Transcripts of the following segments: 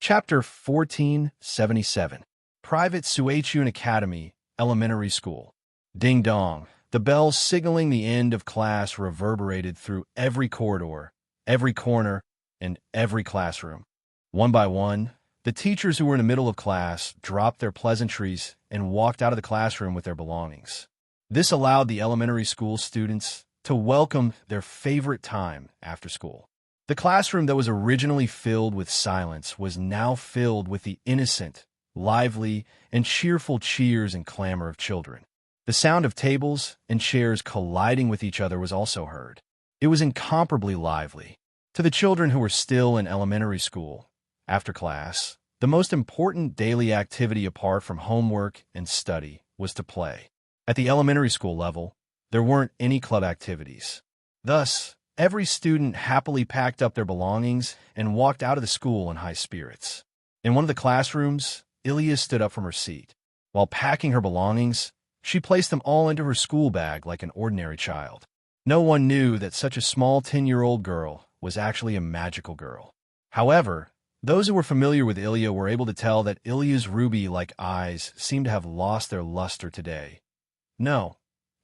Chapter 1477. Private Suachun Academy, Elementary School. Ding dong. The bells signaling the end of class reverberated through every corridor, every corner, and every classroom. One by one, the teachers who were in the middle of class dropped their pleasantries and walked out of the classroom with their belongings. This allowed the elementary school students to welcome their favorite time after school. The classroom that was originally filled with silence was now filled with the innocent, lively, and cheerful cheers and clamor of children. The sound of tables and chairs colliding with each other was also heard. It was incomparably lively. To the children who were still in elementary school, after class, the most important daily activity apart from homework and study was to play. At the elementary school level, there weren't any club activities. Thus, every student happily packed up their belongings and walked out of the school in high spirits. In one of the classrooms, Ilya stood up from her seat. While packing her belongings, she placed them all into her school bag like an ordinary child. No one knew that such a small 10-year-old girl was actually a magical girl. However, those who were familiar with Ilya were able to tell that Ilya's ruby-like eyes seemed to have lost their luster today. No,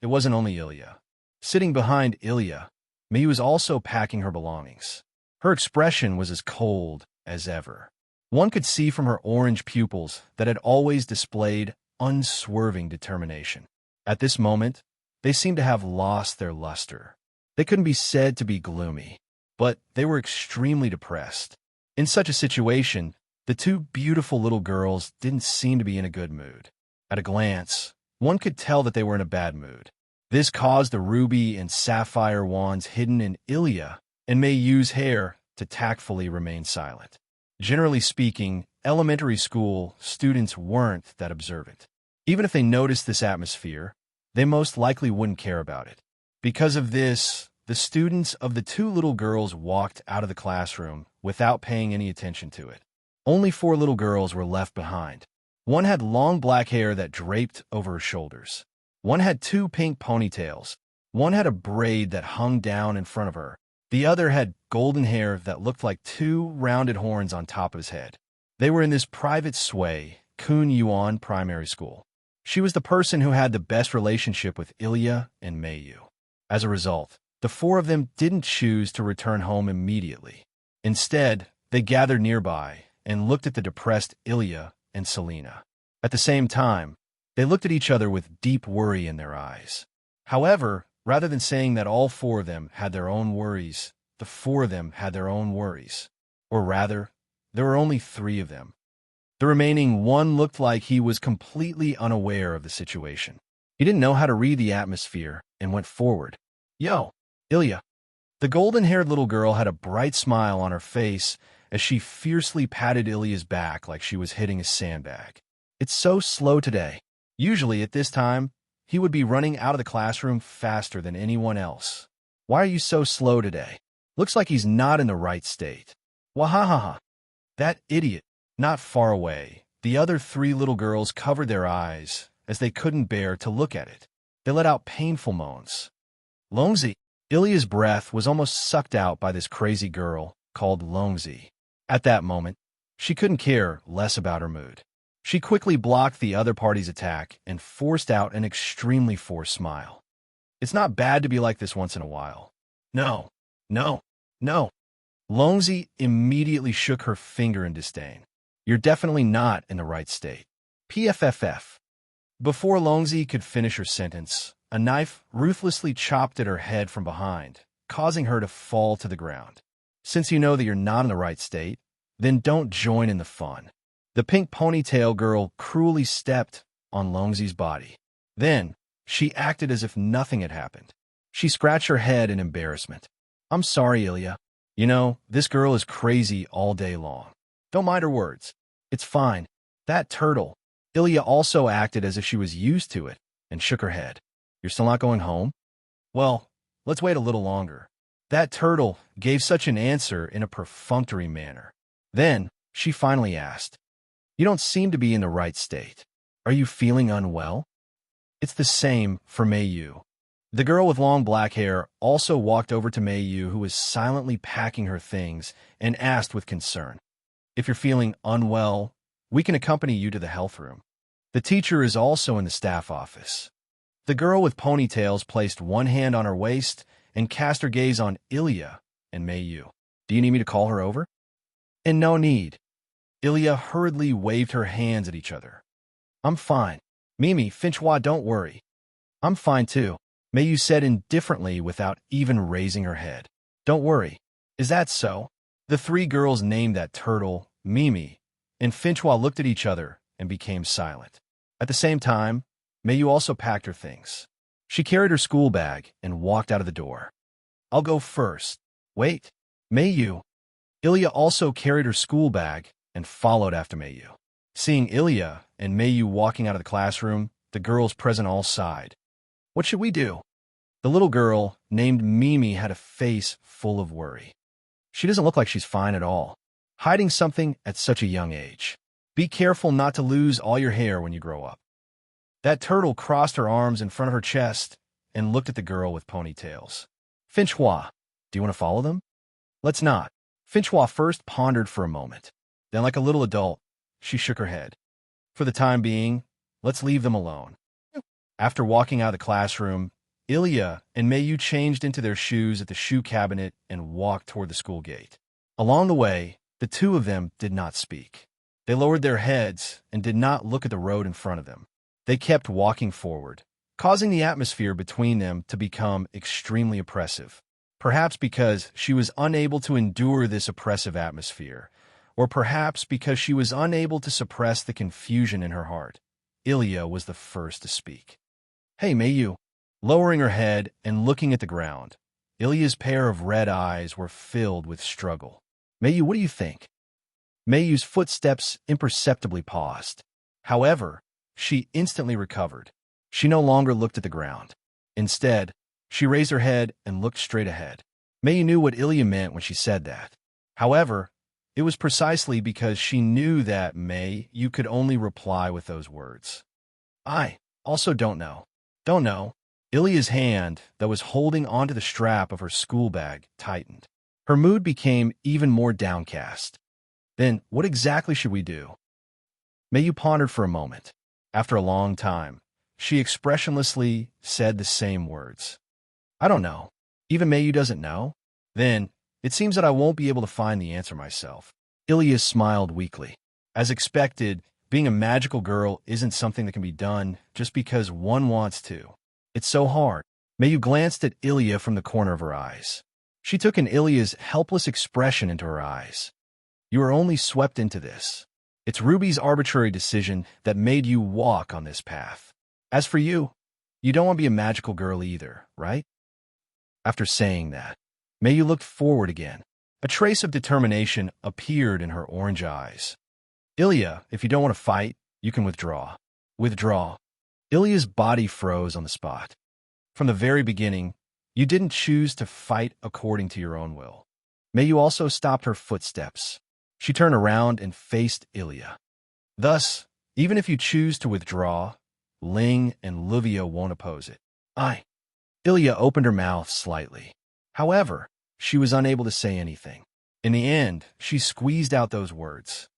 it wasn't only Ilya. Sitting behind Ilya, Mayu was also packing her belongings. Her expression was as cold as ever. One could see from her orange pupils that had always displayed unswerving determination. At this moment, they seemed to have lost their luster. They couldn't be said to be gloomy, but they were extremely depressed. In such a situation, the two beautiful little girls didn't seem to be in a good mood. At a glance, one could tell that they were in a bad mood. This caused the ruby and sapphire wands hidden in Ilya and Mayu's hair to tactfully remain silent. Generally speaking, elementary school students weren't that observant. Even if they noticed this atmosphere, they most likely wouldn't care about it. Because of this, the students of the two little girls walked out of the classroom without paying any attention to it. Only 4 little girls were left behind. One had long black hair that draped over her shoulders. One had 2 pink ponytails. One had a braid that hung down in front of her. The other had golden hair that looked like 2 rounded horns on top of his head. They were in this private Sui, Kun Yuan primary school. She was the person who had the best relationship with Ilya and Mayu. As a result, the 4 of them didn't choose to return home immediately. Instead, they gathered nearby and looked at the depressed Ilya and Selena. At the same time, they looked at each other with deep worry in their eyes. However, rather than saying that all 4 of them had their own worries, the 4 of them had their own worries. Or rather, there were only 3 of them. The remaining one looked like he was completely unaware of the situation. He didn't know how to read the atmosphere and went forward. "Yo, Ilya." The golden-haired little girl had a bright smile on her face as she fiercely patted Ilya's back like she was hitting a sandbag. "It's so slow today." Usually at this time, he would be running out of the classroom faster than anyone else. "Why are you so slow today? Looks like he's not in the right state." "Wahahaha. That idiot." Not far away, the other 3 little girls covered their eyes as they couldn't bear to look at it. They let out painful moans. Longzi. Ilya's breath was almost sucked out by this crazy girl called Longzi. At that moment, she couldn't care less about her mood. She quickly blocked the other party's attack and forced out an extremely forced smile. "It's not bad to be like this once in a while." "No, no, no." Longzi immediately shook her finger in disdain. "You're definitely not in the right state." PFFF. Before Longzi could finish her sentence, a knife ruthlessly chopped at her head from behind, causing her to fall to the ground. Since you know that you're not in the right state, then don't join in the fun. The pink ponytail girl cruelly stepped on Longzi's body. Then, she acted as if nothing had happened. She scratched her head in embarrassment. "I'm sorry, Ilya. You know, this girl is crazy all day long. Don't mind her words. It's fine." That turtle. Ilya also acted as if she was used to it and shook her head. "You're still not going home? Well, let's wait a little longer." That turtle gave such an answer in a perfunctory manner. Then, she finally asked, "You don't seem to be in the right state. Are you feeling unwell?" It's the same for Mayu. The girl with long black hair also walked over to Mayu, who was silently packing her things, and asked with concern, If you're feeling unwell, we can accompany you to the health room. The teacher is also in the staff office. The girl with ponytails placed one hand on her waist and cast her gaze on Ilya and Mayu. Do you need me to call her over? And no need. Ilya hurriedly waved her hands at each other. I'm fine. Mimi, Finchwa, don't worry. I'm fine too, Mayu said indifferently without even raising her head. Don't worry. Is that so? The three girls named that turtle Mimi, and Finchwa looked at each other and became silent. At the same time, Mayu also packed her things. She carried her school bag and walked out of the door. I'll go first. Wait. Mayu. Ilya also carried her school bag and followed after Mayu. Seeing Ilya and Mayu walking out of the classroom, the girls present all sighed. What should we do? The little girl, named Mimi, had a face full of worry. She doesn't look like she's fine at all, hiding something at such a young age. Be careful not to lose all your hair when you grow up. That turtle crossed her arms in front of her chest and looked at the girl with ponytails. Finchwa, do you want to follow them? Let's not. Finchwa first pondered for a moment. Then, like a little adult, she shook her head. For the time being, let's leave them alone. After walking out of the classroom, Ilya and Mayu changed into their shoes at the shoe cabinet and walked toward the school gate. Along the way, the two of them did not speak. They lowered their heads and did not look at the road in front of them. They kept walking forward, causing the atmosphere between them to become extremely oppressive. Perhaps because she was unable to endure this oppressive atmosphere, or perhaps because she was unable to suppress the confusion in her heart. Ilya was the first to speak. Hey, Mayu. Lowering her head and looking at the ground, Ilya's pair of red eyes were filled with struggle. Mayu, what do you think? Mayu's footsteps imperceptibly paused. However, she instantly recovered. She no longer looked at the ground. Instead, she raised her head and looked straight ahead. Mayu knew what Ilya meant when she said that. However, it was precisely because she knew that you could only reply with those words. I also don't know. Don't know. Ilya's hand, that was holding onto the strap of her school bag, tightened. Her mood became even more downcast. Then, what exactly should we do? Mayu pondered for a moment. After a long time, she expressionlessly said the same words. I don't know. Even Mayu doesn't know? Then, it seems that I won't be able to find the answer myself. Ilya smiled weakly. As expected, being a magical girl isn't something that can be done just because one wants to. It's so hard. Mayu glanced at Ilya from the corner of her eyes. She took in Ilya's helpless expression into her eyes. You are only swept into this. It's Ruby's arbitrary decision that made you walk on this path. As for you, you don't want to be a magical girl either, right? After saying that, Mayu looked forward again. A trace of determination appeared in her orange eyes. Ilya, if you don't want to fight, you can withdraw. Withdraw. Ilya's body froze on the spot. From the very beginning, you didn't choose to fight according to your own will. Mayu also stopped her footsteps. She turned around and faced Ilya. Thus, even if you choose to withdraw, Ling and Livia won't oppose it. Ilya opened her mouth slightly. However, she was unable to say anything. In the end, she squeezed out those words.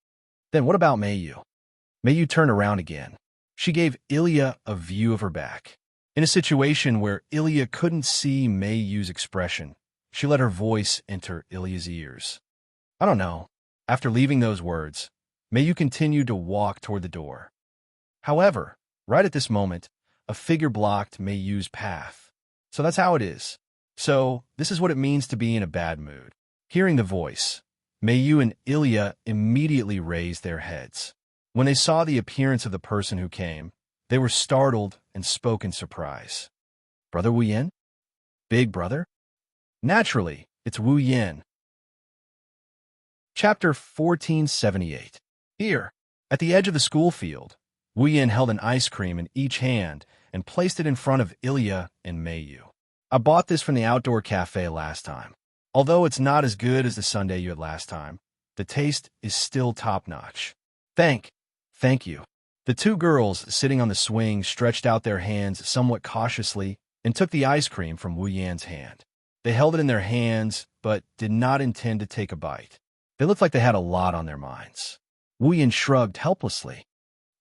Then what about Mayu? Mayu turned around again. She gave Ilya a view of her back. In a situation where Ilya couldn't see Mayu's expression, she let her voice enter Ilya's ears. I don't know. After leaving those words, Mayu continued to walk toward the door. However, right at this moment, a figure blocked Mayu's path. So that's how it is. So, this is what it means to be in a bad mood. Hearing the voice, Mayu and Ilya immediately raised their heads. When they saw the appearance of the person who came, they were startled and spoke in surprise. Brother Wu Yin? Big brother? Naturally, it's Wu Yin. Chapter 1478. Here, at the edge of the school field, Wu Yin held an ice cream in each hand and placed it in front of Ilya and Mayu. I bought this from the outdoor cafe last time. Although it's not as good as the sundae you had last time, the taste is still top-notch. Thank you. The two girls sitting on the swing stretched out their hands somewhat cautiously and took the ice cream from Wu Yan's hand. They held it in their hands, but did not intend to take a bite. They looked like they had a lot on their minds. Wu Yin shrugged helplessly.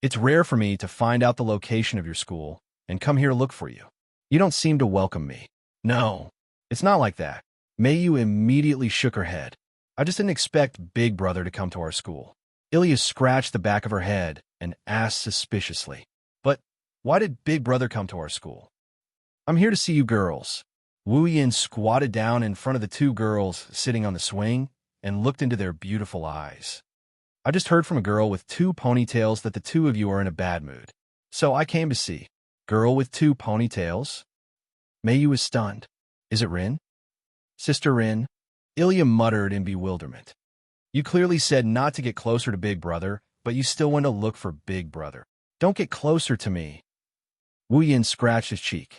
It's rare for me to find out the location of your school and come here to look for you. You don't seem to welcome me. No, it's not like that. Mayu immediately shook her head. I just didn't expect Big Brother to come to our school. Ilya scratched the back of her head and asked suspiciously, but why did Big Brother come to our school? I'm here to see you girls. Wu Yin squatted down in front of the two girls sitting on the swing and looked into their beautiful eyes. I just heard from a girl with 2 ponytails that the 2 of you are in a bad mood. So I came to see. Girl with 2 ponytails? Mayu was stunned. Is it Rin? Sister Rin? Ilya muttered in bewilderment. You clearly said not to get closer to Big Brother, but you still went to look for Big Brother. Don't get closer to me. Wu Yin scratched his cheek.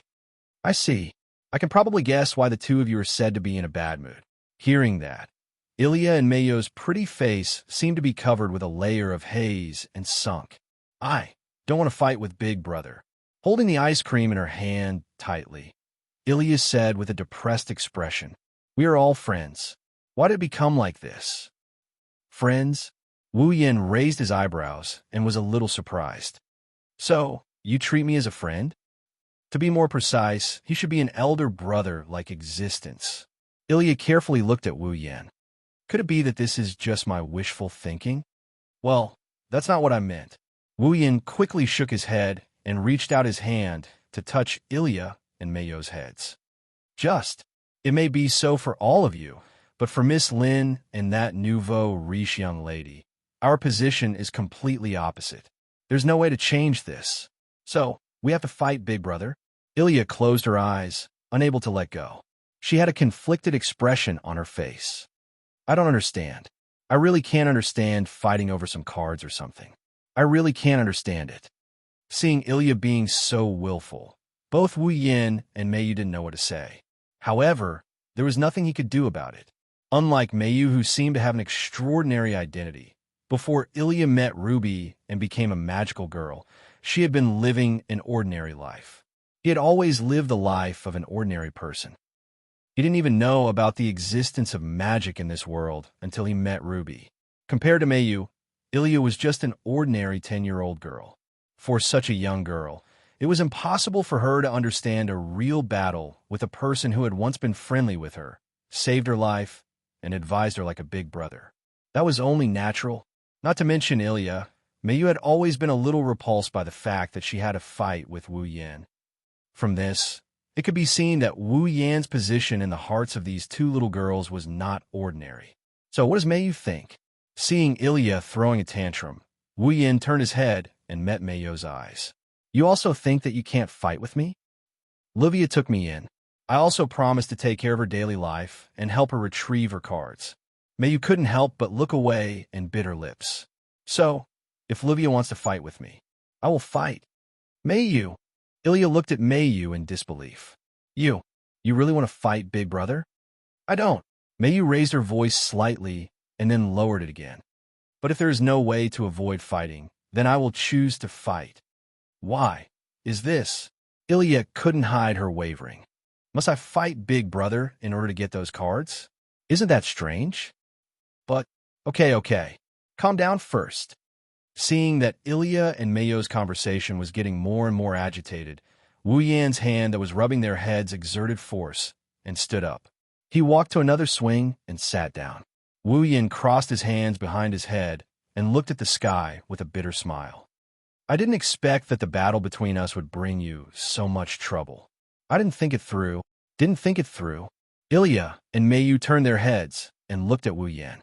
I see. I can probably guess why the 2 of you are said to be in a bad mood. Hearing that, Ilya and Mayu's pretty face seemed to be covered with a layer of haze and sunk. I don't want to fight with Big Brother. Holding the ice cream in her hand tightly, Ilya said with a depressed expression, We are all friends. Why did it become like this? Friends? Wu Yin raised his eyebrows and was a little surprised. So, you treat me as a friend? To be more precise, he should be an elder brother-like existence. Ilya carefully looked at Wu Yin. Could it be that this is just my wishful thinking? Well, that's not what I meant. Wu Yin quickly shook his head and reached out his hand to touch Ilya and Mayo's heads. It may be so for all of you, but for Miss Lin and that nouveau riche young lady, our position is completely opposite. There's no way to change this. So, we have to fight, Big Brother. Ilya closed her eyes, unable to let go. She had a conflicted expression on her face. I don't understand. I really can't understand fighting over some cards or something. I really can't understand it. Seeing Ilya being so willful, both Wu Yin and Mayu didn't know what to say. However, there was nothing he could do about it. Unlike Mayu, who seemed to have an extraordinary identity, before Ilya met Ruby and became a magical girl, she had been living an ordinary life. He had always lived the life of an ordinary person. He didn't even know about the existence of magic in this world until he met Ruby. Compared to Mayu, Ilya was just an ordinary 10-year-old girl. For such a young girl, it was impossible for her to understand a real battle with a person who had once been friendly with her, saved her life, and advised her like a big brother. That was only natural. Not to mention Ilya, Mayu had always been a little repulsed by the fact that she had a fight with Wu Yin. From this, it could be seen that Wu Yan's position in the hearts of these 2 little girls was not ordinary. So what does Mayu think? Seeing Ilya throwing a tantrum, Wu Yin turned his head and met Mayo's eyes. You also think that you can't fight with me? Livia took me in. I also promised to take care of her daily life and help her retrieve her cards. Mayu couldn't help but look away and bit her lips. So, if Livia wants to fight with me, I will fight. Mayu! Ilya looked at Mayu in disbelief. You really want to fight, Big Brother? I don't. Mayu raised her voice slightly and then lowered it again. But if there is no way to avoid fighting, then I will choose to fight. Why? Is this? Ilya couldn't hide her wavering. Must I fight Big Brother in order to get those cards? Isn't that strange? But, okay. Calm down first. Seeing that Ilya and Mayo's conversation was getting more and more agitated, Wu Yan's hand that was rubbing their heads exerted force and stood up. He walked to another swing and sat down. Wu Yan crossed his hands behind his head and looked at the sky with a bitter smile. I didn't expect that the battle between us would bring you so much trouble. I didn't think it through. Ilya and Mayu turned their heads and looked at Wu Yan.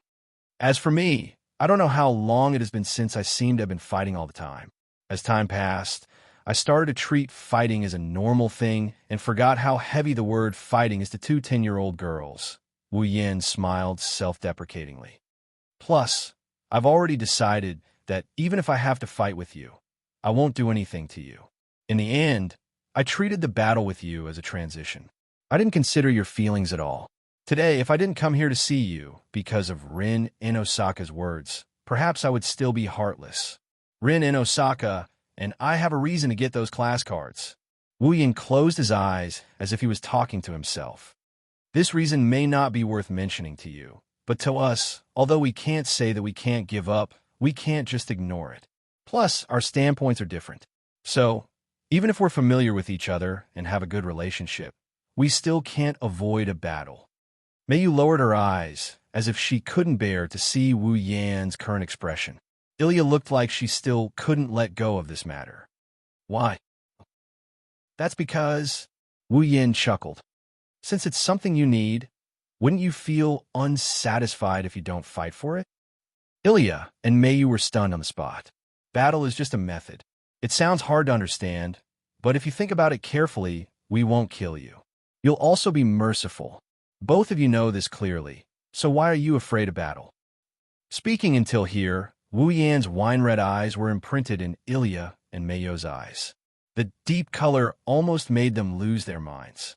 As for me, I don't know how long it has been since I seemed to have been fighting all the time. As time passed, I started to treat fighting as a normal thing and forgot how heavy the word fighting is to 2 10-year-old girls. Wu Yan smiled self-deprecatingly. Plus, I've already decided that even if I have to fight with you, I won't do anything to you. In the end, I treated the battle with you as a transition. I didn't consider your feelings at all. Today, if I didn't come here to see you because of Rin and Osaka's words, perhaps I would still be heartless. Rin and Osaka, and I have a reason to get those class cards. Wu Yan closed his eyes as if he was talking to himself. This reason may not be worth mentioning to you, But to us, although we can't say that we can't give up, we can't just ignore it. Plus, our standpoints are different. So, even if we're familiar with each other and have a good relationship, we still can't avoid a battle. Meiyu lowered her eyes, as if she couldn't bear to see Wu Yan's current expression. Ilya looked like she still couldn't let go of this matter. Why? That's because... Wu Yan chuckled. Since it's something you need, wouldn't you feel unsatisfied if you don't fight for it? Ilya and Meiyu were stunned on the spot. Battle is just a method. It sounds hard to understand, but if you think about it carefully, we won't kill you. You'll also be merciful. Both of you know this clearly, so why are you afraid of battle? Speaking until here, Wu Yan's wine-red eyes were imprinted in Ilya and Meiyu's eyes. The deep color almost made them lose their minds.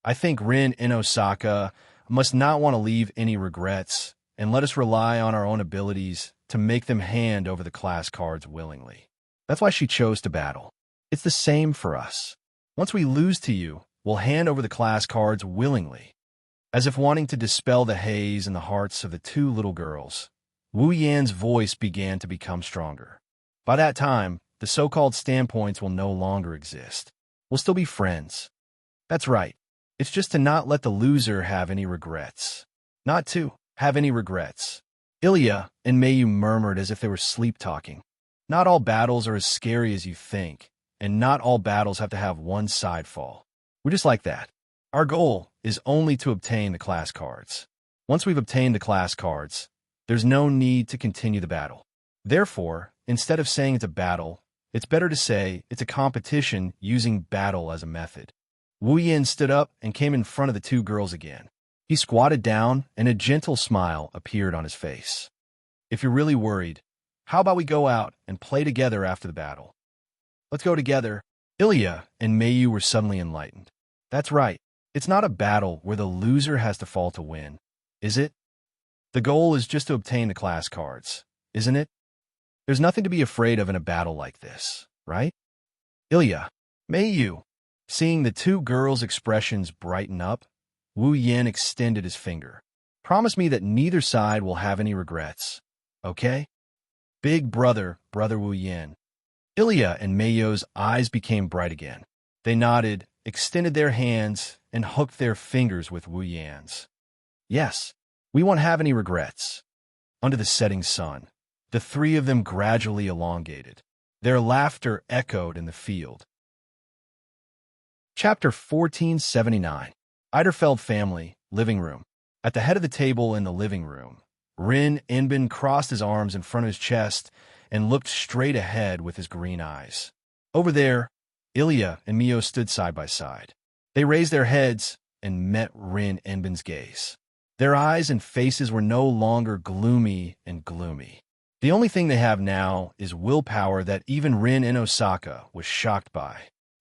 I think Rin and Osaka must not want to leave any regrets and let us rely on our own abilities to make them hand over the class cards willingly. That's why she chose to battle. It's the same for us. Once we lose to you, we'll hand over the class cards willingly. As if wanting to dispel the haze in the hearts of the two little girls, Wu Yan's voice began to become stronger. By that time, the so-called standpoints will no longer exist. We'll still be friends. That's right. It's just to not let the loser have any regrets. Not to have any regrets. Ilya and Meiyu murmured as if they were sleep-talking. Not all battles are as scary as you think, and not all battles have to have one side fall. We're just like that. Our goal is only to obtain the class cards. Once we've obtained the class cards, there's no need to continue the battle. Therefore, instead of saying it's a battle, it's better to say it's a competition using battle as a method. Wu Yan stood up and came in front of the two girls again. He squatted down, and a gentle smile appeared on his face. If you're really worried, how about we go out and play together after the battle? Let's go together. Ilya and Meiyu were suddenly enlightened. That's right. It's not a battle where the loser has to fall to win, is it? The goal is just to obtain the class cards, isn't it? There's nothing to be afraid of in a battle like this, right? Ilya, Meiyu. Seeing the two girls' expressions brighten up, Wu Yan extended his finger. Promise me that neither side will have any regrets, okay? Big brother, Brother Wu Yan. Ilya and Meiyu's eyes became bright again. They nodded, extended their hands, and hooked their fingers with Wu Yan's. Yes, we won't have any regrets. Under the setting sun, the three of them gradually elongated. Their laughter echoed in the field. Chapter 1479. Eiderfeld Family, Living Room. At the head of the table in the living room, Rin Enbin crossed his arms in front of his chest and looked straight ahead with his green eyes. Over there, Ilya and Meiyu stood side by side. They raised their heads and met Rin Enbin's gaze. Their eyes and faces were no longer gloomy and gloomy. The only thing they have now is willpower that even Rin and Osaka was shocked by.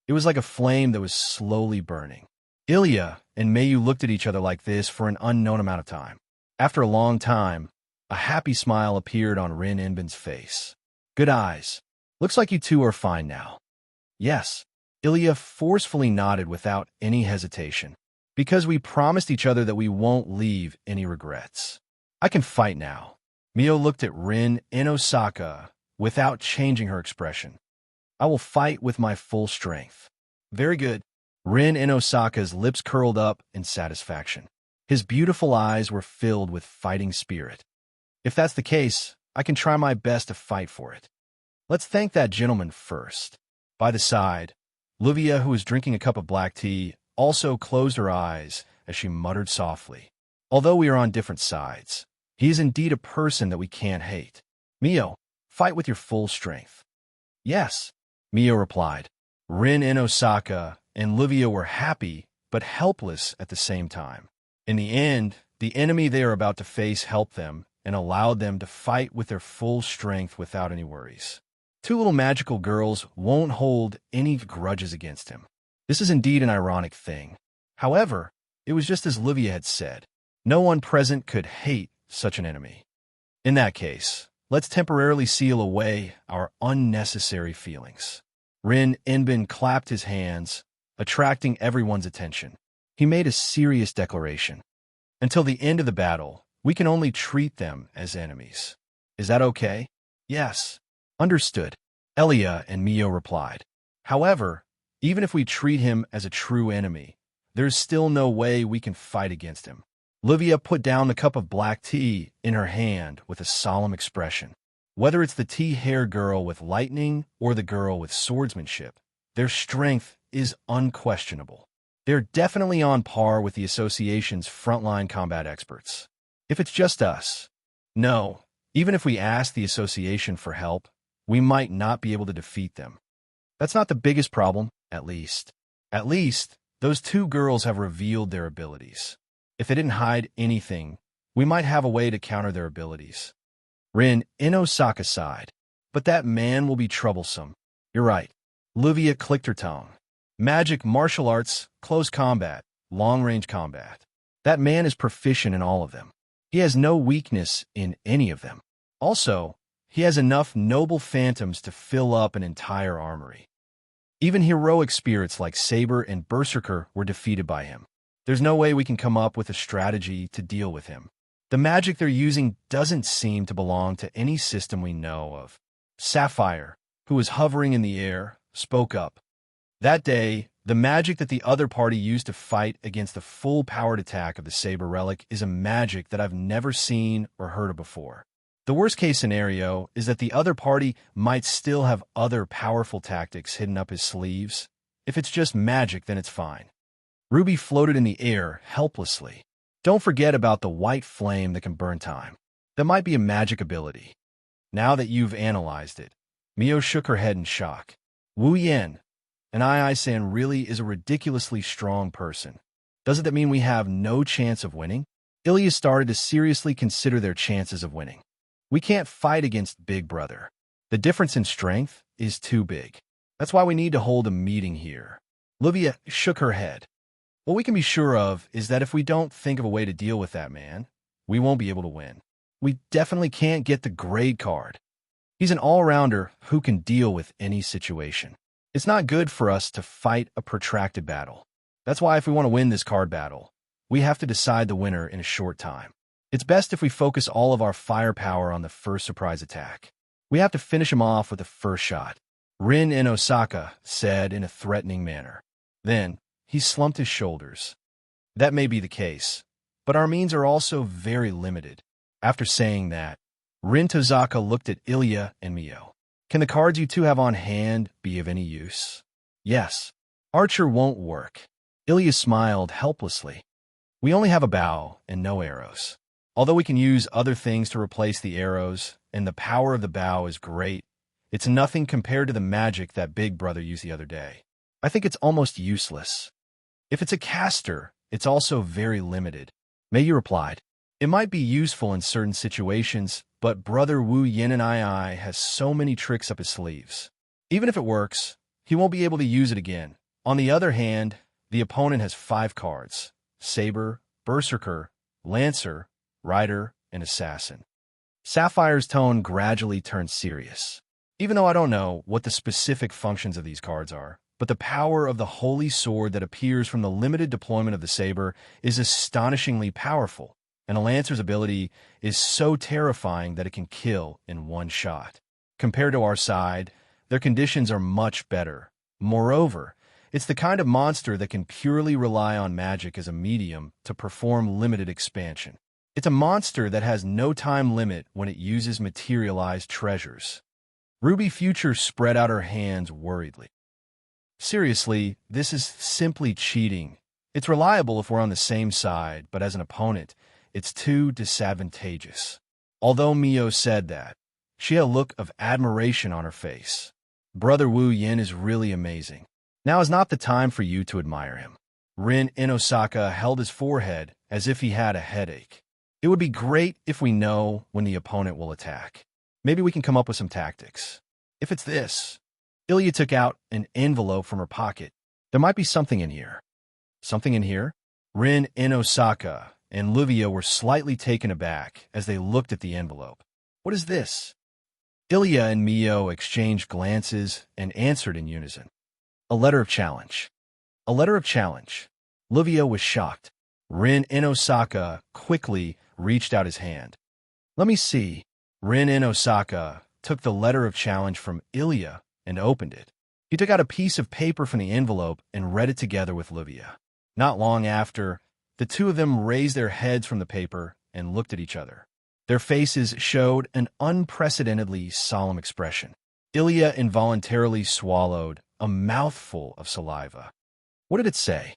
It was like a flame that was slowly burning. Ilya and Meiyu looked at each other like this for an unknown amount of time. After a long time, a happy smile appeared on Rin Enbin's face. Good eyes. Looks like you two are fine now. Yes. Ilya forcefully nodded without any hesitation. Because we promised each other that we won't leave any regrets. I can fight now. Meiyu looked at Rin and Osaka without changing her expression. I will fight with my full strength. Very good. Rin and Osaka's lips curled up in satisfaction. His beautiful eyes were filled with fighting spirit. If that's the case, I can try my best to fight for it. Let's thank that gentleman first. By the side, Livia, who was drinking a cup of black tea, also closed her eyes as she muttered softly. Although we are on different sides, he is indeed a person that we can't hate. Meiyu, fight with your full strength. Yes, Meiyu replied. Rin and Osaka and Livia were happy but helpless at the same time. In the end, the enemy they are about to face helped them and allowed them to fight with their full strength without any worries. Two little magical girls won't hold any grudges against him. This is indeed an ironic thing. However, it was just as Livia had said. No one present could hate such an enemy. In that case, let's temporarily seal away our unnecessary feelings. Rin Enbin clapped his hands, attracting everyone's attention. He made a serious declaration. Until the end of the battle, We can only treat them as enemies. Is that okay? Yes. Understood. Elia and Mio replied. However, even if we treat him as a true enemy, there's still no way we can fight against him. Livia put down the cup of black tea in her hand with a solemn expression. Whether it's the tea-hair girl with lightning or the girl with swordsmanship, their strength is unquestionable. They're definitely on par with the association's frontline combat experts. If it's just us, no, even if we ask the association for help, we might not be able to defeat them. That's not the biggest problem, at least. At least, those two girls have revealed their abilities. If they didn't hide anything, we might have a way to counter their abilities. Rin Inosaka sighed. But that man will be troublesome. You're right. Livia clicked her tongue. Magic, martial arts, close combat, long-range combat. That man is proficient in all of them. He has no weakness in any of them. Also, he has enough noble phantoms to fill up an entire armory. Even heroic spirits like Saber and Berserker were defeated by him. There's no way we can come up with a strategy to deal with him. The magic they're using doesn't seem to belong to any system we know of. Sapphire, who was hovering in the air, spoke up. That day, the magic that the other party used to fight against the full-powered attack of the Saber Relic is a magic that I've never seen or heard of before. The worst-case scenario is that the other party might still have other powerful tactics hidden up his sleeves. If it's just magic, then it's fine. Ruby floated in the air helplessly. Don't forget about the white flame that can burn time. That might be a magic ability. Now that you've analyzed it, Mio shook her head in shock. Wu Yen, an Ai-San really is a ridiculously strong person. Doesn't that mean we have no chance of winning? Ilya started to seriously consider their chances of winning. We can't fight against Big Brother. The difference in strength is too big. That's why we need to hold a meeting here. Livia shook her head. What we can be sure of is that if we don't think of a way to deal with that man, we won't be able to win. We definitely can't get the grade card. He's an all-rounder who can deal with any situation. It's not good for us to fight a protracted battle. That's why if we want to win this card battle, we have to decide the winner in a short time. It's best if we focus all of our firepower on the first surprise attack. We have to finish him off with the first shot, Rin Inosaka said in a threatening manner. Then, he slumped his shoulders. That may be the case, but our means are also very limited. After saying that, Rin Tozaka looked at Ilya and Mio. Can the cards you two have on hand be of any use? Yes. Archer won't work. Ilya smiled helplessly. We only have a bow and no arrows. Although we can use other things to replace the arrows, and the power of the bow is great, it's nothing compared to the magic that Big Brother used the other day. I think it's almost useless. If it's a caster, it's also very limited. Mei replied. It might be useful in certain situations, but Brother Wu Yin and I has so many tricks up his sleeves. Even if it works, he won't be able to use it again. On the other hand, the opponent has 5 cards: Saber, Berserker, Lancer, Rider, and Assassin. Sapphire's tone gradually turned serious. Even though I don't know what the specific functions of these cards are, but the power of the holy sword that appears from the limited deployment of the Saber is astonishingly powerful, and a Lancer's ability is so terrifying that it can kill in one shot. Compared to our side, their conditions are much better. Moreover, it's the kind of monster that can purely rely on magic as a medium to perform limited expansion. It's a monster that has no time limit when it uses materialized treasures. Ruby Future spread out her hands worriedly. Seriously, this is simply cheating. It's reliable if we're on the same side, but as an opponent, it's too disadvantageous. Although Mio said that, she had a look of admiration on her face. Brother Wu Yin is really amazing. Now is not the time for you to admire him. Rin Inosaka held his forehead as if he had a headache. It would be great if we know when the opponent will attack. Maybe we can come up with some tactics. If it's this, Ilya took out an envelope from her pocket. There might be something in here. Something in here? Rin Inosaka and Livia were slightly taken aback as they looked at the envelope. What is this? Ilya and Mio exchanged glances and answered in unison. A letter of challenge. A letter of challenge. Livia was shocked. Rin Inosaka quickly reached out his hand. "Let me see." Rin in Osaka took the letter of challenge from Ilya and opened it. He took out a piece of paper from the envelope and read it together with Livia. Not long after, the two of them raised their heads from the paper and looked at each other. Their faces showed an unprecedentedly solemn expression. Ilya involuntarily swallowed a mouthful of saliva. What did it say?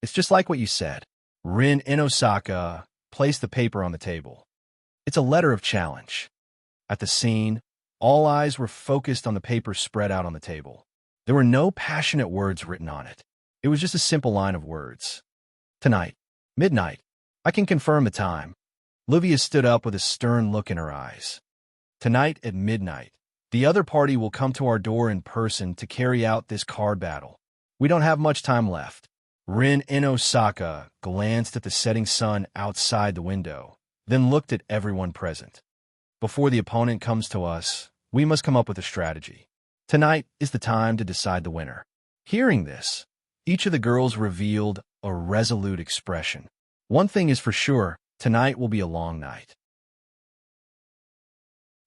"It's just like what you said." Rin in Osaka placed the paper on the table. "It's a letter of challenge." At the scene, all eyes were focused on the paper spread out on the table. There were no passionate words written on it. It was just a simple line of words. "Tonight, midnight. I can confirm the time." Livia stood up with a stern look in her eyes. "Tonight at midnight, the other party will come to our door in person to carry out this card battle. We don't have much time left." Rin in Osaka glanced at the setting sun outside the window, then looked at everyone present. "Before the opponent comes to us, we must come up with a strategy. Tonight is the time to decide the winner." Hearing this, each of the girls revealed a resolute expression. One thing is for sure, tonight will be a long night.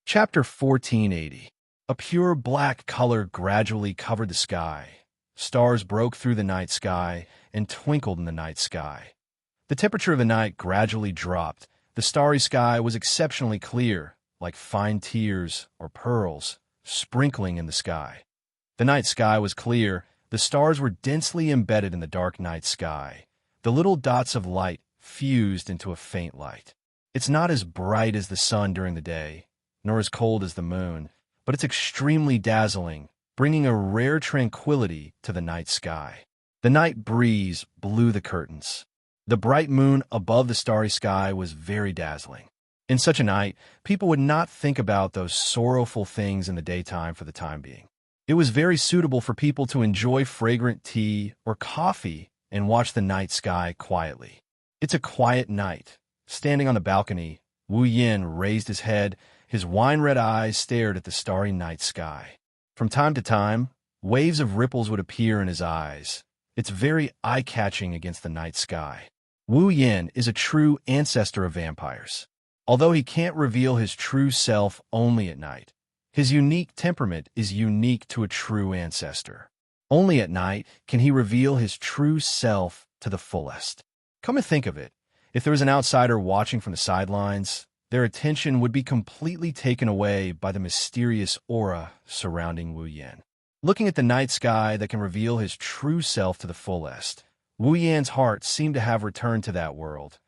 Chapter 1480. A pure black color gradually covered the sky. Stars broke through the night sky and twinkled in the night sky. The temperature of the night gradually dropped. The starry sky was exceptionally clear, like fine tears or pearls sprinkling in the sky. The night sky was clear. The stars were densely embedded in the dark night sky. The little dots of light fused into a faint light. It's not as bright as the sun during the day, nor as cold as the moon, but it's extremely dazzling, bringing a rare tranquility to the night sky. The night breeze blew the curtains. The bright moon above the starry sky was very dazzling. In such a night, people would not think about those sorrowful things in the daytime for the time being. It was very suitable for people to enjoy fragrant tea or coffee and watch the night sky quietly. It's a quiet night. Standing on the balcony, Wu Yin raised his head. His wine-red eyes stared at the starry night sky. From time to time, waves of ripples would appear in his eyes. It's very eye-catching against the night sky. Wu Yin is a true ancestor of vampires. Although he can't reveal his true self only at night, his unique temperament is unique to a true ancestor. Only at night can he reveal his true self to the fullest. Come to think of it, if there was an outsider watching from the sidelines, their attention would be completely taken away by the mysterious aura surrounding Wu Yin. Looking at the night sky that can reveal his true self to the fullest, Wu Yan's heart seemed to have returned to that world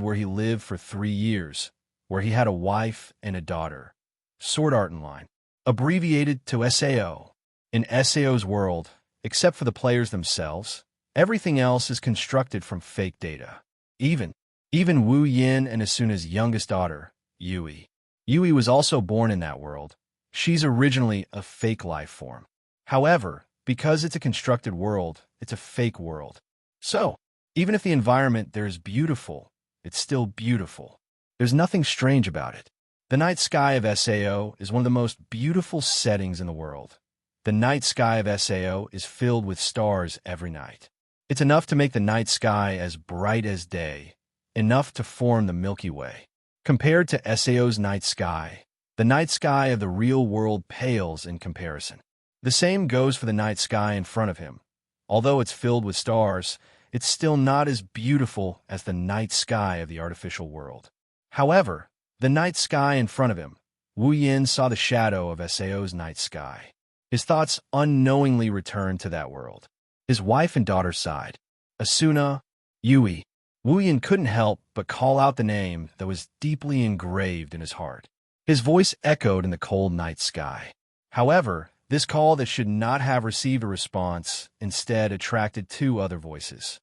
where he lived for 3 years, where he had a wife and a daughter. Sword Art and Line, abbreviated to SAO. In SAO's world, except for the players themselves, everything else is constructed from fake data. Even Wu Yin and Asuna's youngest daughter, Yui. Yui was also born in that world. She's originally a fake life form. However, because it's a constructed world, it's a fake world. So, even if the environment there is beautiful, it's still beautiful. There's nothing strange about it. The night sky of SAO is one of the most beautiful settings in the world. The night sky of SAO is filled with stars every night. It's enough to make the night sky as bright as day, enough to form the Milky Way. Compared to SAO's night sky, the night sky of the real world pales in comparison. The same goes for the night sky in front of him. Although it's filled with stars, it's still not as beautiful as the night sky of the artificial world. However, the night sky in front of him, Wu Yin saw the shadow of SAO's night sky. His thoughts unknowingly returned to that world. His wife and daughter sighed. Asuna, Yui. Wu Yin couldn't help but call out the name that was deeply engraved in his heart. His voice echoed in the cold night sky. However, this call that should not have received a response instead attracted 2 other voices.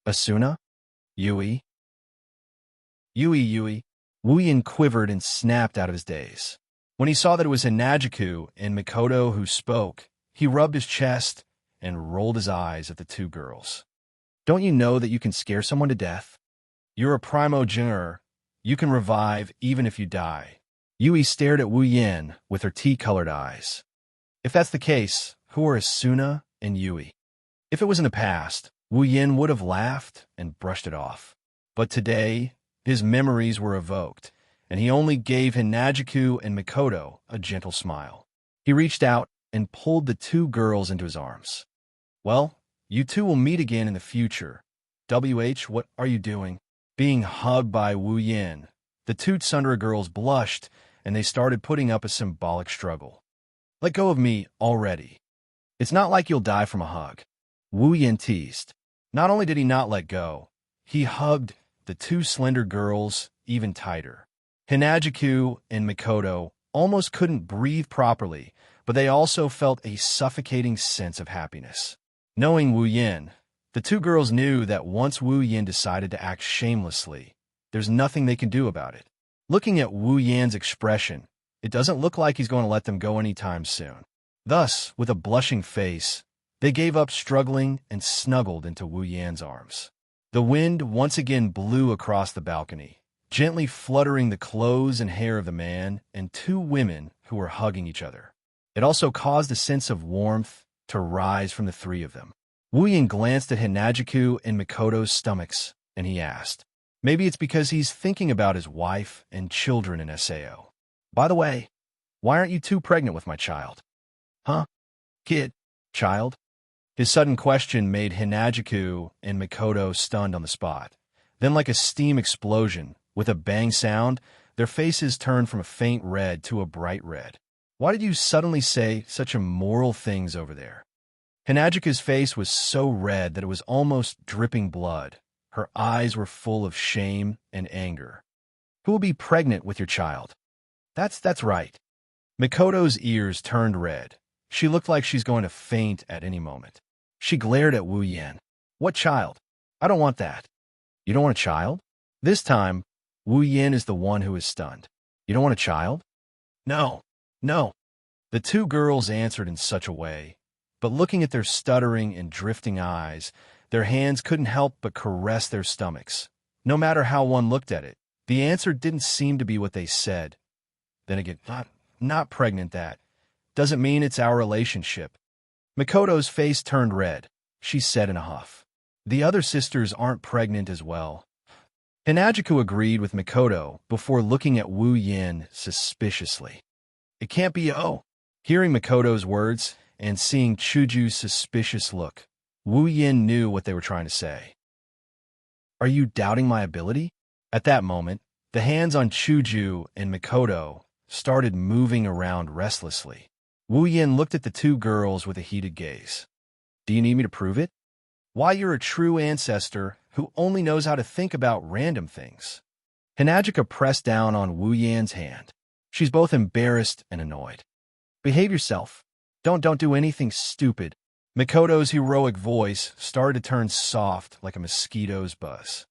Asuna? Yui? Yui. Wu Yin quivered and snapped out of his daze. When he saw that it was Hinajiku and Mikoto who spoke, he rubbed his chest and rolled his eyes at the 2 girls. Don't you know that you can scare someone to death? You're a primogenitor. You can revive even if you die. Yui stared at Wu Yin with her tea-colored eyes. If that's the case, who are Asuna and Yui? If it was in the past, Wu Yin would have laughed and brushed it off. But today, His memories were evoked, and he only gave Hinajiku and Mikoto a gentle smile. He reached out and pulled the two girls into his arms. Well, you two will meet again in the future. What are you doing? Being hugged by Wu Yin, the two Tsundere girls blushed, and they started putting up a symbolic struggle. Let go of me already. It's not like you'll die from a hug. Wu Yin teased. Not only did he not let go, he hugged the two slender girls even tighter. Hinajiku and Mikoto almost couldn't breathe properly, but they also felt a suffocating sense of happiness. Knowing Wu Yin, the two girls knew that once Wu Yin decided to act shamelessly, there's nothing they can do about it. Looking at Wu Yan's expression, it doesn't look like he's going to let them go anytime soon. Thus, with a blushing face, they gave up struggling and snuggled into Wu Yan's arms. The wind once again blew across the balcony, gently fluttering the clothes and hair of the man and two women who were hugging each other. It also caused a sense of warmth to rise from the three of them. Wu Yin glanced at Hinajiku and Mikoto's stomachs, and he asked, maybe it's because he's thinking about his wife and children in Sao. By the way, why aren't you two pregnant with my child? Huh? Kid? Child? His sudden question made Hinajiku and Mikoto stunned on the spot. Then, like a steam explosion, with a bang sound, their faces turned from a faint red to a bright red. Why did you suddenly say such immoral things over there? Hinajiku's face was so red that it was almost dripping blood. Her eyes were full of shame and anger. Who will be pregnant with your child? That's right. Mikoto's ears turned red. She looked like she's going to faint at any moment. She glared at Wu Yin. What child? I don't want that. You don't want a child? This time, Wu Yin is the one who is stunned. You don't want a child? No. No. The two girls answered in such a way, but looking at their stuttering and drifting eyes, their hands couldn't help but caress their stomachs. No matter how one looked at it, the answer didn't seem to be what they said. Then again, not pregnant, that doesn't mean it's our relationship. Mikoto's face turned red. She said in a huff. The other sisters aren't pregnant as well. Hinajiku agreed with Mikoto before looking at Wu Yin suspiciously. It can't be oh. Hearing Mikoto's words and seeing Chuju's suspicious look, Wu Yin knew what they were trying to say. Are you doubting my ability? At that moment, the hands on Chuju and Mikoto started moving around restlessly. Wu Yin looked at the two girls with a heated gaze. Do you need me to prove it? Why, you're a true ancestor who only knows how to think about random things. Hinajika pressed down on Wu Yan's hand. She's both embarrassed and annoyed. Behave yourself. Don't do anything stupid. Mikoto's heroic voice started to turn soft like a mosquito's buzz.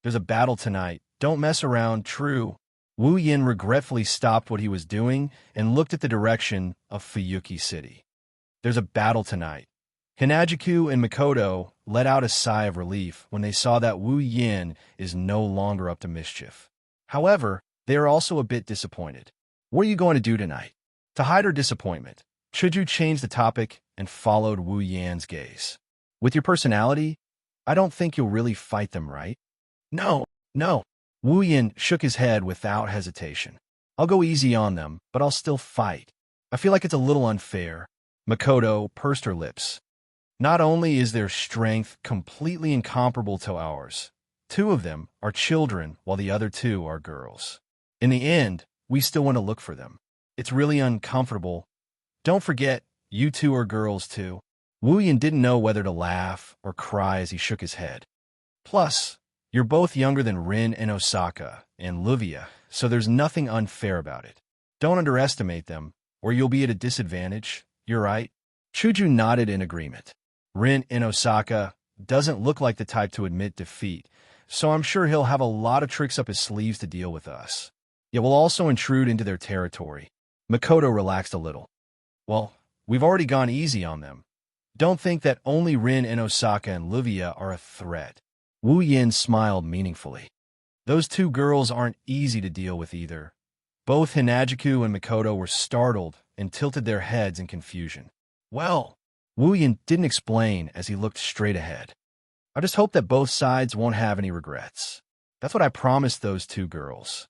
There's a battle tonight. Don't mess around, true. Wu Yin regretfully stopped what he was doing and looked at the direction of Fuyuki City. There's a battle tonight. Hinajiku and Mikoto let out a sigh of relief when they saw that Wu Yin is no longer up to mischief. However, they are also a bit disappointed. What are you going to do tonight? To hide her disappointment, Chuju changed the topic and followed Wu Yan's gaze. With your personality, I don't think you'll really fight them, right? No. Wu Yin shook his head without hesitation. I'll go easy on them, but I'll still fight. I feel like it's a little unfair. Mikoto pursed her lips. Not only is their strength completely incomparable to ours, two of them are children while the other two are girls. In the end, we still want to look for them. It's really uncomfortable. Don't forget, you two are girls too. Wu Yin didn't know whether to laugh or cry as he shook his head. Plus, you're both younger than Rin and Osaka and Luvia, so there's nothing unfair about it. Don't underestimate them, or you'll be at a disadvantage. You're right. Chuju nodded in agreement. Rin and Osaka doesn't look like the type to admit defeat, so I'm sure he'll have a lot of tricks up his sleeves to deal with us. Yet we'll also intrude into their territory. Mikoto relaxed a little. Well, we've already gone easy on them. Don't think that only Rin and Osaka and Luvia are a threat. Wu Yin smiled meaningfully. Those two girls aren't easy to deal with either. Both Hinajiku and Mikoto were startled and tilted their heads in confusion. Well, Wu Yin didn't explain as he looked straight ahead. I just hope that both sides won't have any regrets. That's what I promised those two girls.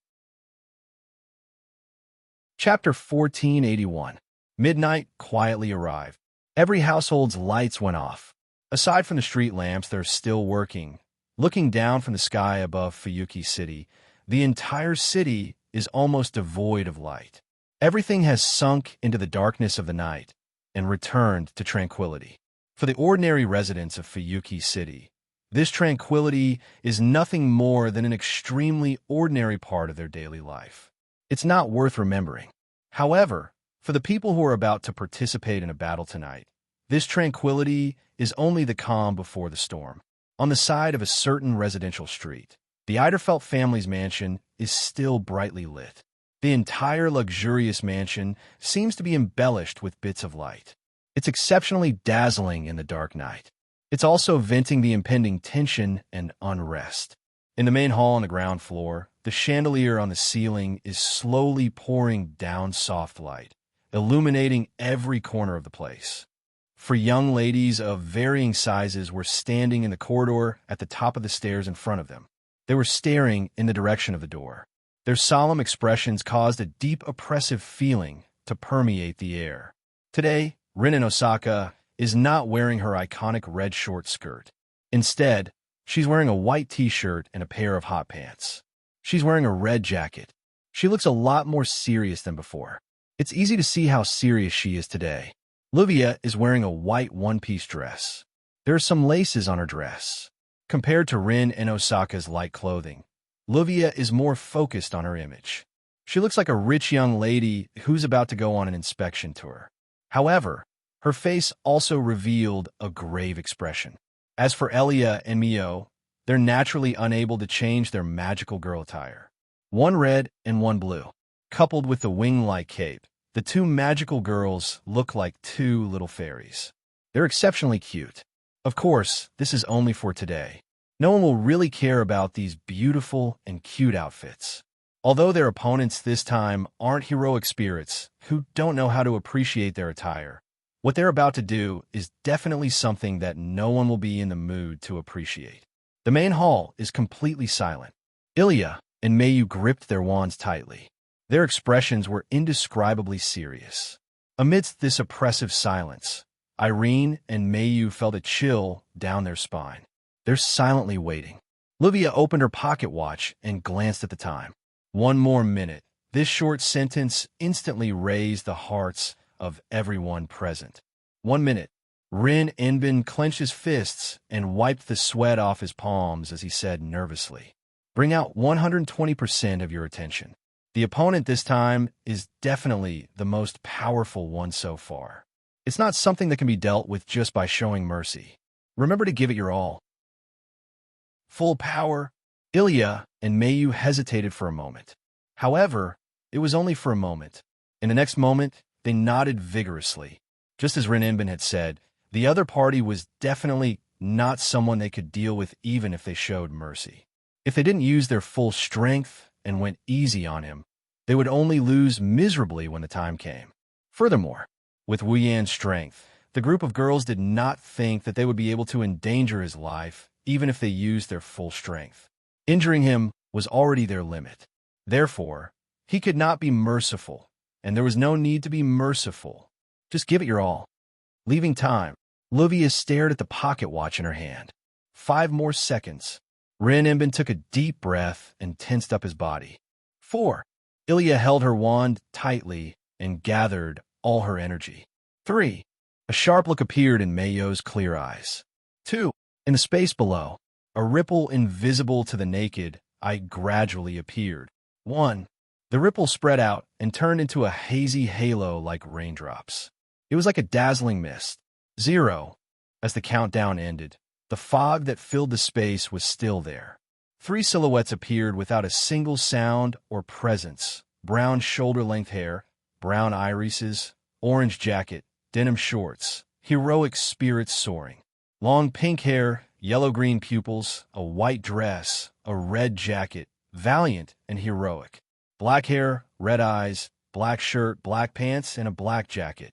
Chapter 1481. Midnight quietly arrived. Every household's lights went off. Aside from the street lamps that are still working, looking down from the sky above Fuyuki City, the entire city is almost devoid of light. Everything has sunk into the darkness of the night and returned to tranquility. For the ordinary residents of Fuyuki City, this tranquility is nothing more than an extremely ordinary part of their daily life. It's not worth remembering. However, for the people who are about to participate in a battle tonight, this tranquility is only the calm before the storm. On the side of a certain residential street, the Eiderfelt family's mansion is still brightly lit. The entire luxurious mansion seems to be embellished with bits of light. It's exceptionally dazzling in the dark night. It's also venting the impending tension and unrest. In the main hall on the ground floor, the chandelier on the ceiling is slowly pouring down soft light, illuminating every corner of the place. For young ladies of varying sizes were standing in the corridor at the top of the stairs in front of them. They were staring in the direction of the door. Their solemn expressions caused a deep oppressive feeling to permeate the air. Today, Rin in Osaka is not wearing her iconic red short skirt. Instead, she's wearing a white t-shirt and a pair of hot pants. She's wearing a red jacket. She looks a lot more serious than before. It's easy to see how serious she is today. Livia is wearing a white one-piece dress. There are some laces on her dress. Compared to Rin and Osaka's light clothing, Livia is more focused on her image. She looks like a rich young lady who's about to go on an inspection tour. However, her face also revealed a grave expression. As for Elia and Mio, they're naturally unable to change their magical girl attire. One red and one blue. Coupled with the wing-like cape, the two magical girls look like two little fairies. They're exceptionally cute. Of course, this is only for today. No one will really care about these beautiful and cute outfits. Although their opponents this time aren't heroic spirits who don't know how to appreciate their attire, what they're about to do is definitely something that no one will be in the mood to appreciate. The main hall is completely silent. Ilya and Mayu gripped their wands tightly. Their expressions were indescribably serious. Amidst this oppressive silence, Irene and Mayu felt a chill down their spine. They're silently waiting. Livia opened her pocket watch and glanced at the time. 1 more minute. This short sentence instantly raised the hearts of everyone present. 1 minute. Rin Enbin clenched his fists and wiped the sweat off his palms as he said nervously, "Bring out 120% of your attention. The opponent this time is definitely the most powerful one so far. It's not something that can be dealt with just by showing mercy. Remember to give it your all." Full power. Ilya and Mayu hesitated for a moment. However, it was only for a moment. In the next moment, they nodded vigorously. Just as Rin Enbin had said, the other party was definitely not someone they could deal with even if they showed mercy. If they didn't use their full strength and went easy on him, they would only lose miserably when the time came. Furthermore, with Wu Yan's strength, the group of girls did not think that they would be able to endanger his life even if they used their full strength. Injuring him was already their limit. Therefore, he could not be merciful, and there was no need to be merciful. Just give it your all. Leaving time, Livia stared at the pocket watch in her hand. 5 more seconds. Rin Enbin took a deep breath and tensed up his body. 4. Ilya held her wand tightly and gathered all her energy. 3. A sharp look appeared in Mayo's clear eyes. 2. In the space below, a ripple invisible to the naked eye gradually appeared. 1. The ripple spread out and turned into a hazy halo like raindrops. It was like a dazzling mist. 0. As the countdown ended, the fog that filled the space was still there. 3 silhouettes appeared without a single sound or presence. Brown shoulder-length hair, brown irises, orange jacket, denim shorts, heroic spirits soaring. Long pink hair, yellow-green pupils, a white dress, a red jacket, valiant and heroic. Black hair, red eyes, black shirt, black pants, and a black jacket.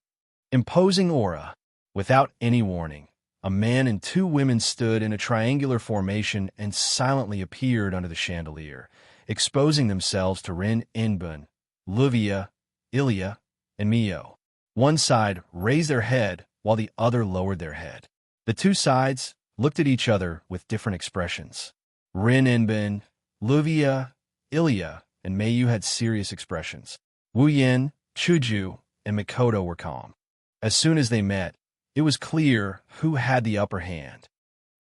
Imposing aura. Without any warning, a man and two women stood in a triangular formation and silently appeared under the chandelier, exposing themselves to Rin Inbun, Luvia, Ilya, and Mio. One side raised their head while the other lowered their head. The two sides looked at each other with different expressions. Rin Inbun, Luvia, Ilya, and Mayu had serious expressions. Wu Yin, Chuju, and Mikoto were calm. As soon as they met, it was clear who had the upper hand.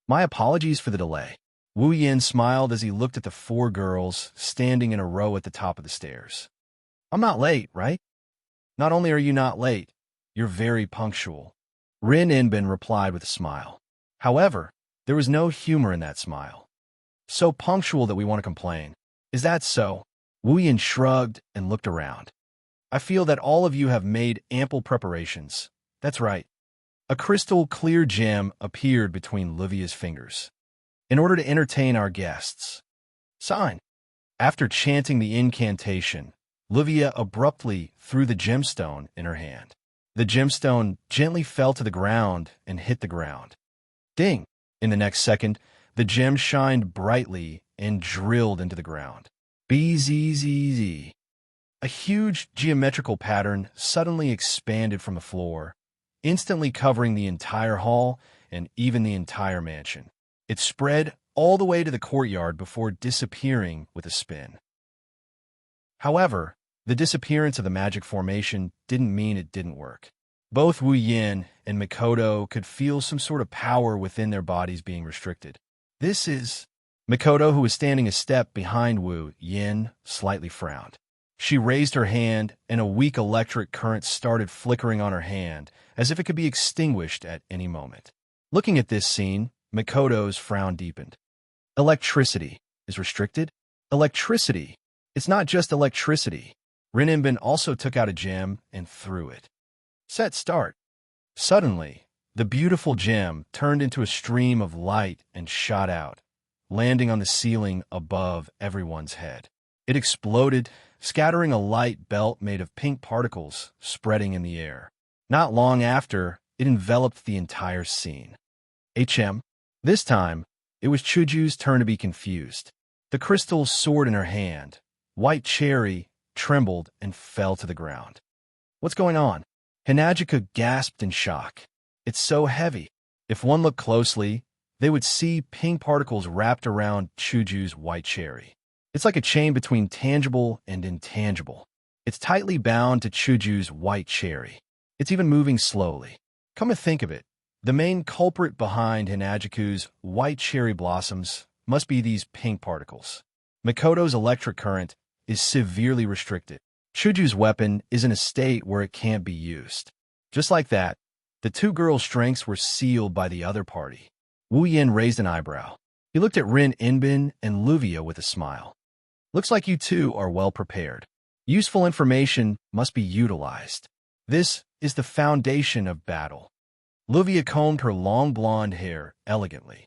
My apologies for the delay. Wu Yin smiled as he looked at the four girls standing in a row at the top of the stairs. I'm not late, right? Not only are you not late, you're very punctual. Rin Inbin replied with a smile. However, there was no humor in that smile. So punctual that we want to complain. Is that so? Wu Yin shrugged and looked around. I feel that all of you have made ample preparations. That's right. A crystal clear gem appeared between Livia's fingers. In order to entertain our guests. Sign. After chanting the incantation, Livia abruptly threw the gemstone in her hand. The gemstone gently fell to the ground and hit the ground. Ding! In the next second, the gem shined brightly and drilled into the ground. BZZZ. A huge geometrical pattern suddenly expanded from the floor, instantly covering the entire hall and even the entire mansion. It spread all the way to the courtyard before disappearing with a spin. However, the disappearance of the magic formation didn't mean it didn't work. Both Wu Yin and Mikoto could feel some sort of power within their bodies being restricted. This is... Mikoto, who was standing a step behind Wu Yin, slightly frowned. She raised her hand, and a weak electric current started flickering on her hand, as if it could be extinguished at any moment. Looking at this scene, Mikoto's frown deepened. Electricity is restricted? Electricity. It's not just electricity. Rinenbin also took out a gem and threw it. Set start. Suddenly, the beautiful gem turned into a stream of light and shot out, landing on the ceiling above everyone's head. It exploded, scattering a light belt made of pink particles spreading in the air. Not long after, it enveloped the entire scene. HM. This time, it was Chuju's turn to be confused. The crystal sword in her hand, white cherry, trembled and fell to the ground. What's going on? Hinajika gasped in shock. It's so heavy. If one looked closely, they would see pink particles wrapped around Chuju's white cherry. It's like a chain between tangible and intangible. It's tightly bound to Chuju's white cherry. It's even moving slowly. Come to think of it, the main culprit behind Hinajiku's white cherry blossoms must be these pink particles. Mikoto's electric current is severely restricted. Chuju's weapon is in a state where it can't be used. Just like that, the two girls' strengths were sealed by the other party. Wu Yin raised an eyebrow. He looked at Rin Inbin and Luvia with a smile. Looks like you two are well prepared. Useful information must be utilized. This is the foundation of battle. Luvia combed her long blonde hair elegantly.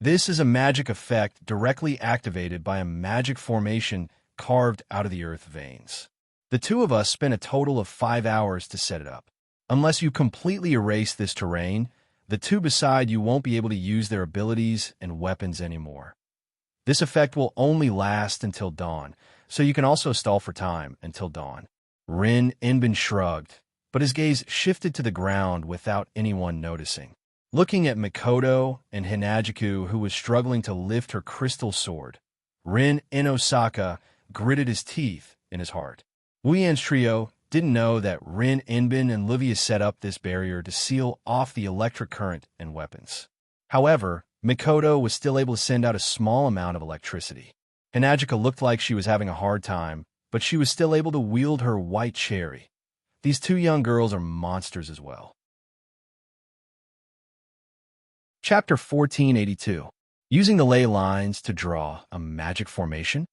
This is a magic effect directly activated by a magic formation carved out of the earth veins. The two of us spent a total of 5 hours to set it up. Unless you completely erase this terrain, the two beside you won't be able to use their abilities and weapons anymore. This effect will only last until dawn, so you can also stall for time until dawn. Rin Inbin shrugged, but his gaze shifted to the ground without anyone noticing. Looking at Mikoto and Hinajiku, who was struggling to lift her crystal sword, Rin Inosaka gritted his teeth in his heart. Wu Yan's trio didn't know that Rin Inbin and Livia set up this barrier to seal off the electric current and weapons. However, Mikoto was still able to send out a small amount of electricity. Hinajika looked like she was having a hard time, but she was still able to wield her white cherry. These two young girls are monsters as well. Chapter 1482. Using the ley lines to draw a magic formation?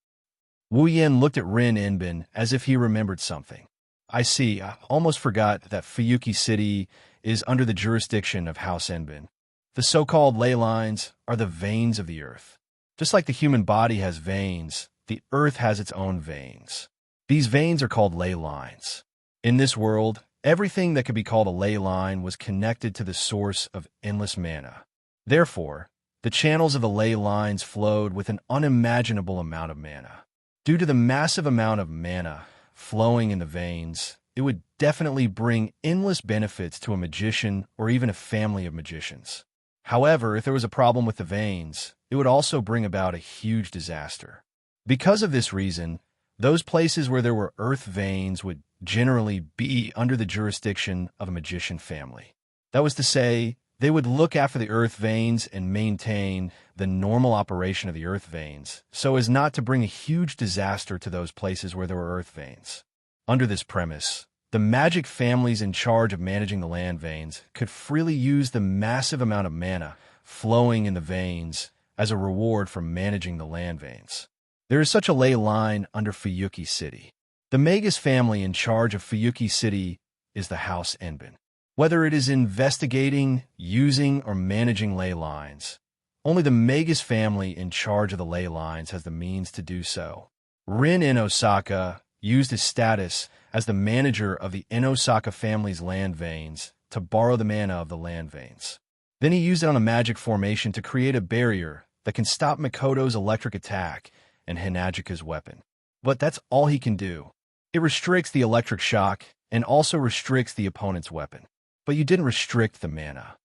Wu Yin looked at Rin Inbin as if he remembered something. I see, I almost forgot that Fuyuki City is under the jurisdiction of House Inbin. The so-called ley lines are the veins of the earth. Just like the human body has veins, the earth has its own veins. These veins are called ley lines. In this world, Everything that could be called a ley line was connected to the source of endless mana. Therefore, the channels of the ley lines flowed with an unimaginable amount of mana. Due to the massive amount of mana flowing in the veins, it would definitely bring endless benefits to a magician or even a family of magicians. However, if there was a problem with the veins, it would also bring about a huge disaster. Because of this reason, those places where there were earth veins would generally be under the jurisdiction of a magician family. That was to say, they would look after the earth veins and maintain the normal operation of the earth veins, so as not to bring a huge disaster to those places where there were earth veins. Under this premise, the magic families in charge of managing the land veins could freely use the massive amount of mana flowing in the veins as a reward for managing the land veins. There is such a ley line under Fuyuki City. The Magus family in charge of Fuyuki City is the House Enbin. Whether it is investigating, using, or managing ley lines, only the Magus family in charge of the ley lines has the means to do so. Rin in Osaka used his status as the manager of the Inosaka family's land veins to borrow the mana of the land veins. Then he used it on a magic formation to create a barrier that can stop Mikoto's electric attack and Hinajika's weapon. But that's all he can do. It restricts the electric shock and also restricts the opponent's weapon. But you didn't restrict the mana.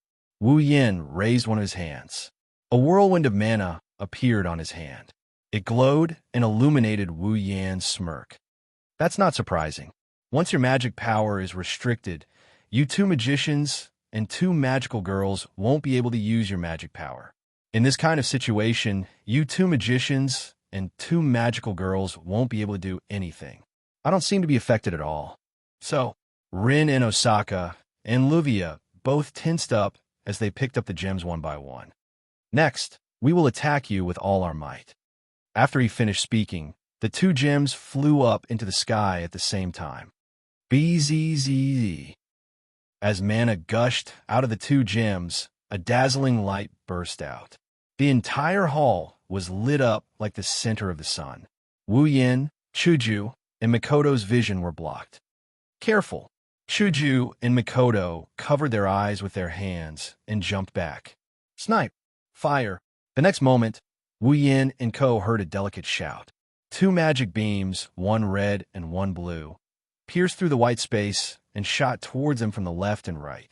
Wu Yin raised one of his hands. A whirlwind of mana appeared on his hand. It glowed and illuminated Wu Yin's smirk. That's not surprising. Once your magic power is restricted, you two magicians and two magical girls won't be able to use your magic power. In this kind of situation, you two magicians and two magical girls won't be able to do anything. I don't seem to be affected at all. So, Rin and Osaka and Luvia both tensed up as they picked up the gems one by one. Next, we will attack you with all our might. After he finished speaking, the two gems flew up into the sky at the same time. Bzzz. As mana gushed out of the two gems, a dazzling light burst out. The entire hall was lit up like the center of the sun. Wu Yin, Chuju, and Mikoto's vision were blocked. Careful! Chuju and Mikoto covered their eyes with their hands and jumped back. Snipe! Fire! The next moment, Wu Yin and Ko heard a delicate shout. Two magic beams, one red and one blue, pierced through the white space and shot towards them from the left and right.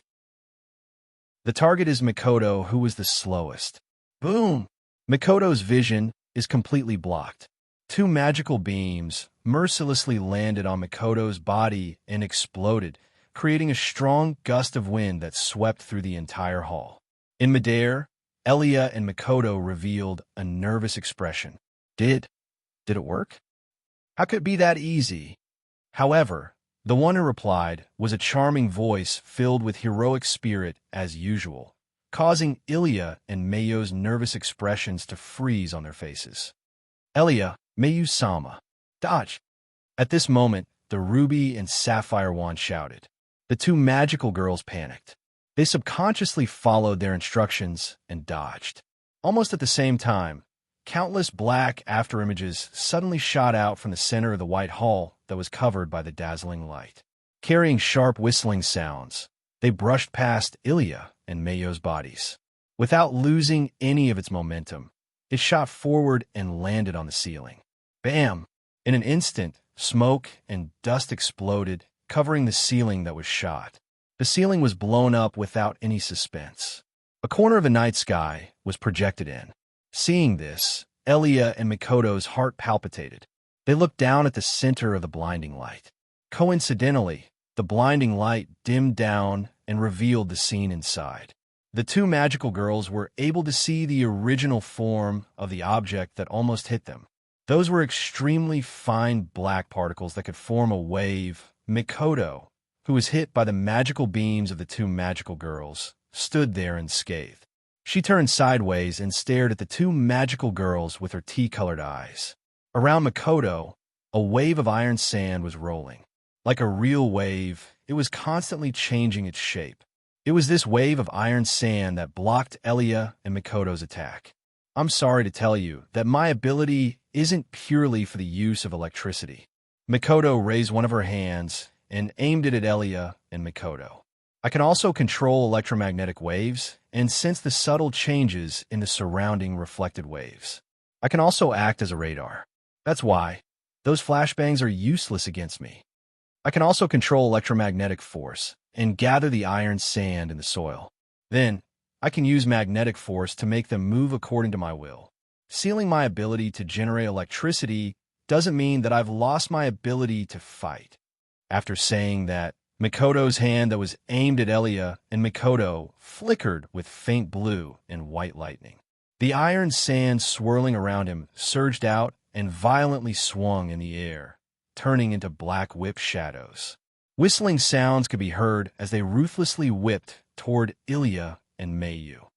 The target is Mikoto, who was the slowest. Boom! Mikoto's vision is completely blocked. Two magical beams mercilessly landed on Mikoto's body and exploded, creating a strong gust of wind that swept through the entire hall. In midair, Elia and Mikoto revealed a nervous expression. Did it work? How could it be that easy? However, the one who replied was a charming voice filled with heroic spirit as usual, causing Ilya and Mayo's nervous expressions to freeze on their faces. Elia, Mayu-sama, dodge! At this moment, the ruby and sapphire wand shouted. The two magical girls panicked. They subconsciously followed their instructions and dodged. Almost at the same time, countless black afterimages suddenly shot out from the center of the white hall that was covered by the dazzling light. Carrying sharp whistling sounds, they brushed past Ilya and Mayo's bodies. Without losing any of its momentum, it shot forward and landed on the ceiling. Bam! In an instant, smoke and dust exploded, covering the ceiling that was shot. The ceiling was blown up without any suspense. A corner of the night sky was projected in. Seeing this, Elia and Mikoto's heart palpitated. They looked down at the center of the blinding light. Coincidentally, the blinding light dimmed down and revealed the scene inside. The two magical girls were able to see the original form of the object that almost hit them. Those were extremely fine black particles that could form a wave. Mikoto, who was hit by the magical beams of the two magical girls, stood there unscathed. She turned sideways and stared at the two magical girls with her tea-colored eyes. Around Mikoto, a wave of iron sand was rolling. Like a real wave, it was constantly changing its shape. It was this wave of iron sand that blocked Elia and Mikoto's attack. I'm sorry to tell you that my ability isn't purely for the use of electricity. Mikoto raised one of her hands and aimed it at Elia and Mikoto. I can also control electromagnetic waves and sense the subtle changes in the surrounding reflected waves. I can also act as a radar. That's why those flashbangs are useless against me. I can also control electromagnetic force and gather the iron sand in the soil. Then, I can use magnetic force to make them move according to my will. Sealing my ability to generate electricity doesn't mean that I've lost my ability to fight. After saying that, Mikoto's hand that was aimed at Elia and Mikoto flickered with faint blue and white lightning. The iron sand swirling around him surged out and violently swung in the air, turning into black whip shadows. Whistling sounds could be heard as they ruthlessly whipped toward Ilya and Mayu.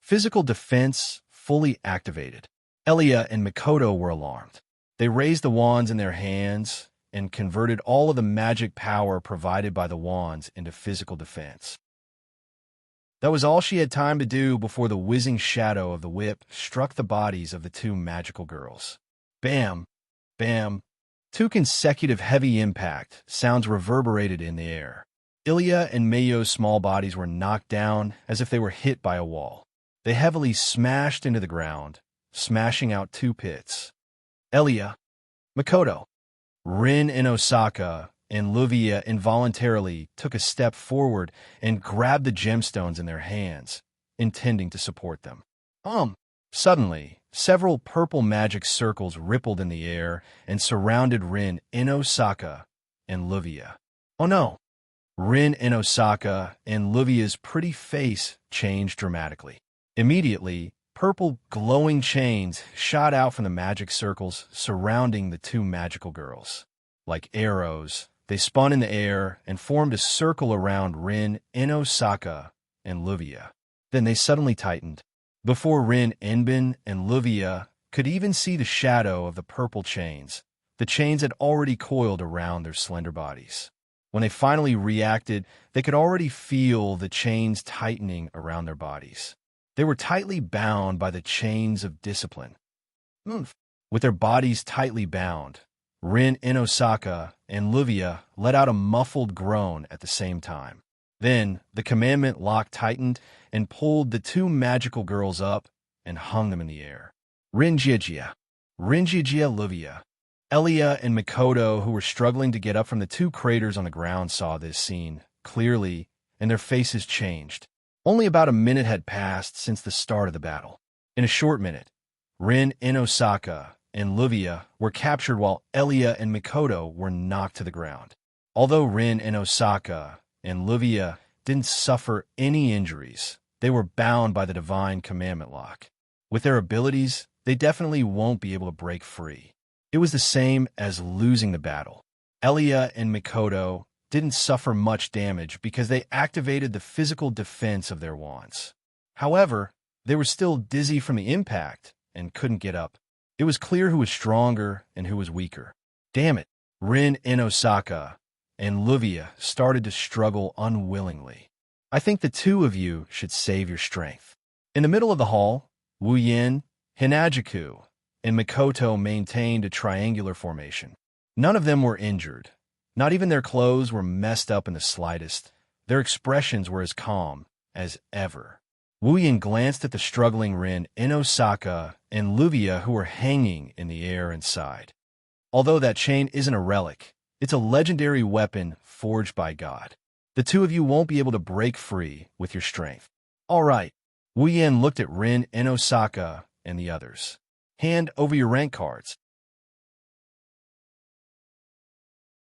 Physical defense fully activated. Elia and Mikoto were alarmed. They raised the wands in their hands and converted all of the magic power provided by the wands into physical defense. That was all she had time to do before the whizzing shadow of the whip struck the bodies of the two magical girls. Bam! Bam! Two consecutive heavy impact sounds reverberated in the air. Ilya and Mayu's small bodies were knocked down as if they were hit by a wall. They heavily smashed into the ground, smashing out two pits. Elia, Mikoto, Rin and Osaka and Luvia involuntarily took a step forward and grabbed the gemstones in their hands, intending to support them. Suddenly, several purple magic circles rippled in the air and surrounded Rin and Osaka and Luvia. Oh no! Rin and Osaka and Luvia's pretty face changed dramatically. Immediately, purple glowing chains shot out from the magic circles surrounding the two magical girls. Like arrows, they spun in the air and formed a circle around Rin and Osaka and Luvia. Then they suddenly tightened. Before Rin, Enbin, and Luvia could even see the shadow of the purple chains, the chains had already coiled around their slender bodies. When they finally reacted, they could already feel the chains tightening around their bodies. They were tightly bound by the chains of discipline. With their bodies tightly bound, Rin and Osaka and Luvia let out a muffled groan at the same time. Then, the commandment lock tightened and pulled the two magical girls up and hung them in the air. Rinjijia, Luvia. Elia and Mikoto, who were struggling to get up from the two craters on the ground, saw this scene clearly, and their faces changed. Only about a minute had passed since the start of the battle. In a short minute, Rin and Osaka and Luvia were captured while Elia and Mikoto were knocked to the ground. Although Rin and Osaka and Luvia didn't suffer any injuries, they were bound by the divine commandment lock. With their abilities, they definitely won't be able to break free. It was the same as losing the battle. Elia and Mikoto didn't suffer much damage because they activated the physical defense of their wands. However, they were still dizzy from the impact and couldn't get up. It was clear who was stronger and who was weaker. Damn it, Rin and Osaka and Luvia started to struggle unwillingly. I think the two of you should save your strength. In the middle of the hall, Wu Yin, Hinajiku, and Mikoto maintained a triangular formation. None of them were injured. Not even their clothes were messed up in the slightest. Their expressions were as calm as ever. Wu Yin glanced at the struggling Rin and Osaka and Luvia who were hanging in the air and sighed. Although that chain isn't a relic, it's a legendary weapon forged by God. The two of you won't be able to break free with your strength. All right. Wu Yin looked at Rin and Osaka and the others. Hand over your rank cards.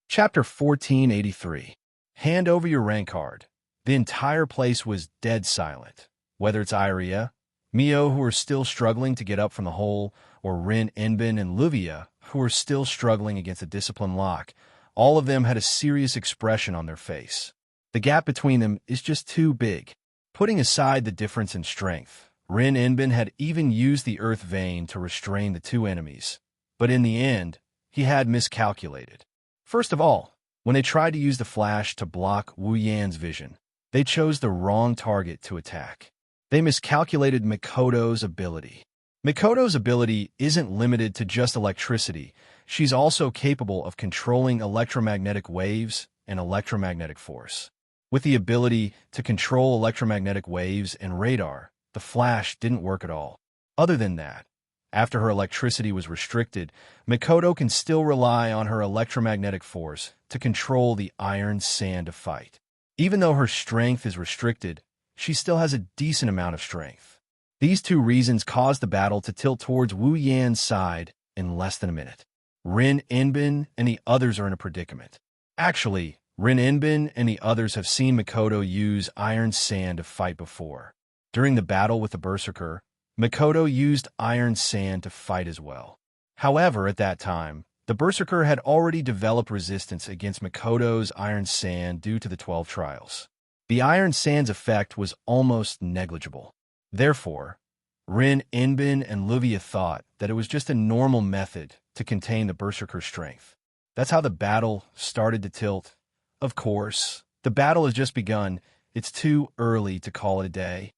Chapter 1483. Hand over your rank card. The entire place was dead silent. Whether it's Iria, Mio, who are still struggling to get up from the hole, or Rin, Enbin, and Luvia, who are still struggling against a discipline lock, all of them had a serious expression on their face. The gap between them is just too big. Putting aside the difference in strength, Rin Enbin had even used the earth vein to restrain the two enemies, but in the end, he had miscalculated. First of all, when they tried to use the flash to block Wu Yan's vision, they chose the wrong target to attack. They miscalculated Mikoto's ability. Mikoto's ability isn't limited to just electricity. She's also capable of controlling electromagnetic waves and electromagnetic force. With the ability to control electromagnetic waves and radar, the flash didn't work at all. Other than that, after her electricity was restricted, Mikoto can still rely on her electromagnetic force to control the iron sand to fight. Even though her strength is restricted, she still has a decent amount of strength. These two reasons caused the battle to tilt towards Wu Yan's side in less than a minute. Rin Inbin and the others are in a predicament. Actually, Rin Inbin and the others have seen Mikoto use iron sand to fight before. During the battle with the Berserker, Mikoto used iron sand to fight as well. However, at that time, the Berserker had already developed resistance against Mikoto's iron sand due to the 12 trials. The iron sand's effect was almost negligible. Therefore, Rin Inbin and Luvia thought that it was just a normal method to contain the Berserker's strength. That's how the battle started to tilt. Of course, the battle has just begun. It's too early to call it a day.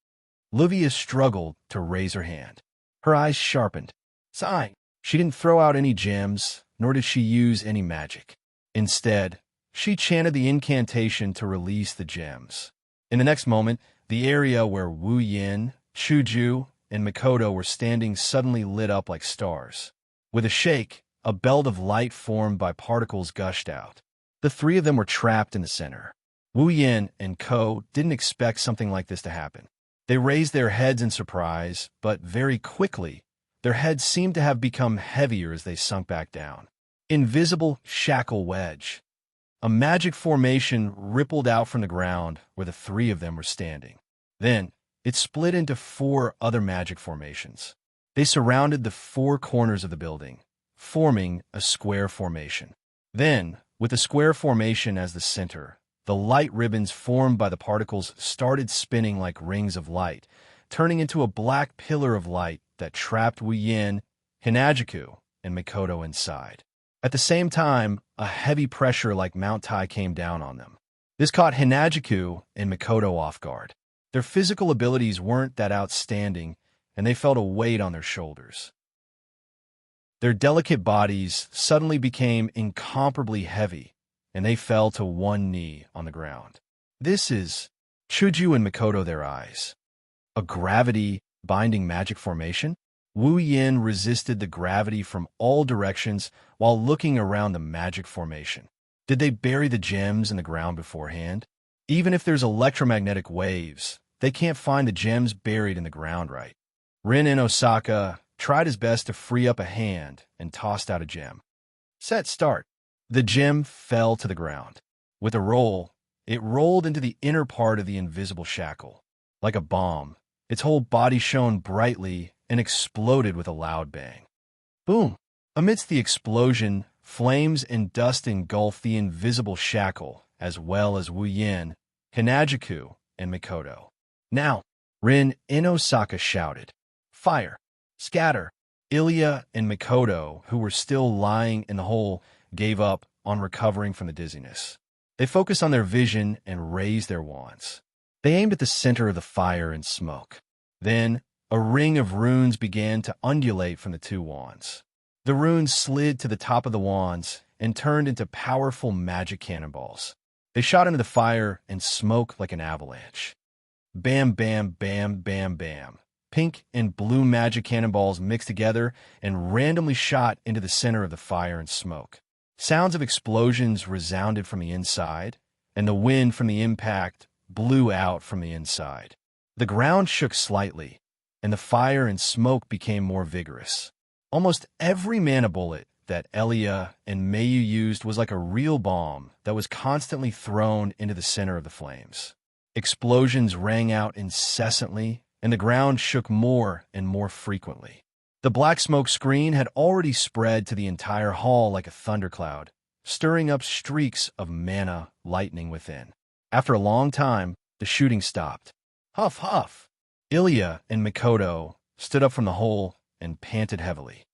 Luvia struggled to raise her hand. Her eyes sharpened. Sighing, she didn't throw out any gems, nor did she use any magic. Instead, she chanted the incantation to release the gems. In the next moment, the area where Wu Yin, Chuju, and Mikoto were standing suddenly lit up like stars. With a shake, a belt of light formed by particles gushed out. The three of them were trapped in the center. Wu Yin and Ko didn't expect something like this to happen. They raised their heads in surprise, but very quickly, their heads seemed to have become heavier as they sunk back down. Invisible shackle wedge. A magic formation rippled out from the ground where the three of them were standing. Then, it split into 4 other magic formations. They surrounded the 4 corners of the building, forming a square formation. Then, with the square formation as the center, the light ribbons formed by the particles started spinning like rings of light, turning into a black pillar of light that trapped Wu Yin, Hinajiku, and Mikoto inside. At the same time, a heavy pressure like Mount Tai came down on them. This caught Hinajiku and Mikoto off guard. Their physical abilities weren't that outstanding, and they felt a weight on their shoulders. Their delicate bodies suddenly became incomparably heavy, and they fell to one knee on the ground. This is Chuju and Mikoto their eyes. A gravity-binding magic formation? Wu Yin resisted the gravity from all directions while looking around the magic formation. Did they bury the gems in the ground beforehand? Even if there's electromagnetic waves, they can't find the gems buried in the ground right. Rin in Osaka tried his best to free up a hand and tossed out a gem. Set start. The gem fell to the ground. With a roll, it rolled into the inner part of the invisible shackle. Like a bomb, its whole body shone brightly and exploded with a loud bang. Boom! Amidst the explosion, flames and dust engulfed the invisible shackle, as well as Wu Yin, Hinajiku, and Mikoto. Now, Rin in Osaka shouted, "Fire! Scatter!" Ilya and Mikoto, who were still lying in the hole, gave up on recovering from the dizziness. They focused on their vision and raised their wands. They aimed at the center of the fire and smoke. Then, a ring of runes began to undulate from the 2 wands. The runes slid to the top of the wands and turned into powerful magic cannonballs. They shot into the fire and smoke like an avalanche. Bam, bam, bam, bam, bam. Pink and blue magic cannonballs mixed together and randomly shot into the center of the fire and smoke. Sounds of explosions resounded from the inside, and the wind from the impact blew out from the inside. The ground shook slightly, and the fire and smoke became more vigorous. Almost every mana bullet that Elia and Mayu used was like a real bomb that was constantly thrown into the center of the flames. Explosions rang out incessantly, and the ground shook more and more frequently. The black smoke screen had already spread to the entire hall like a thundercloud, stirring up streaks of mana lightning within. After a long time, the shooting stopped. Huff, huff! Ilya and Mikoto stood up from the hole and panted heavily.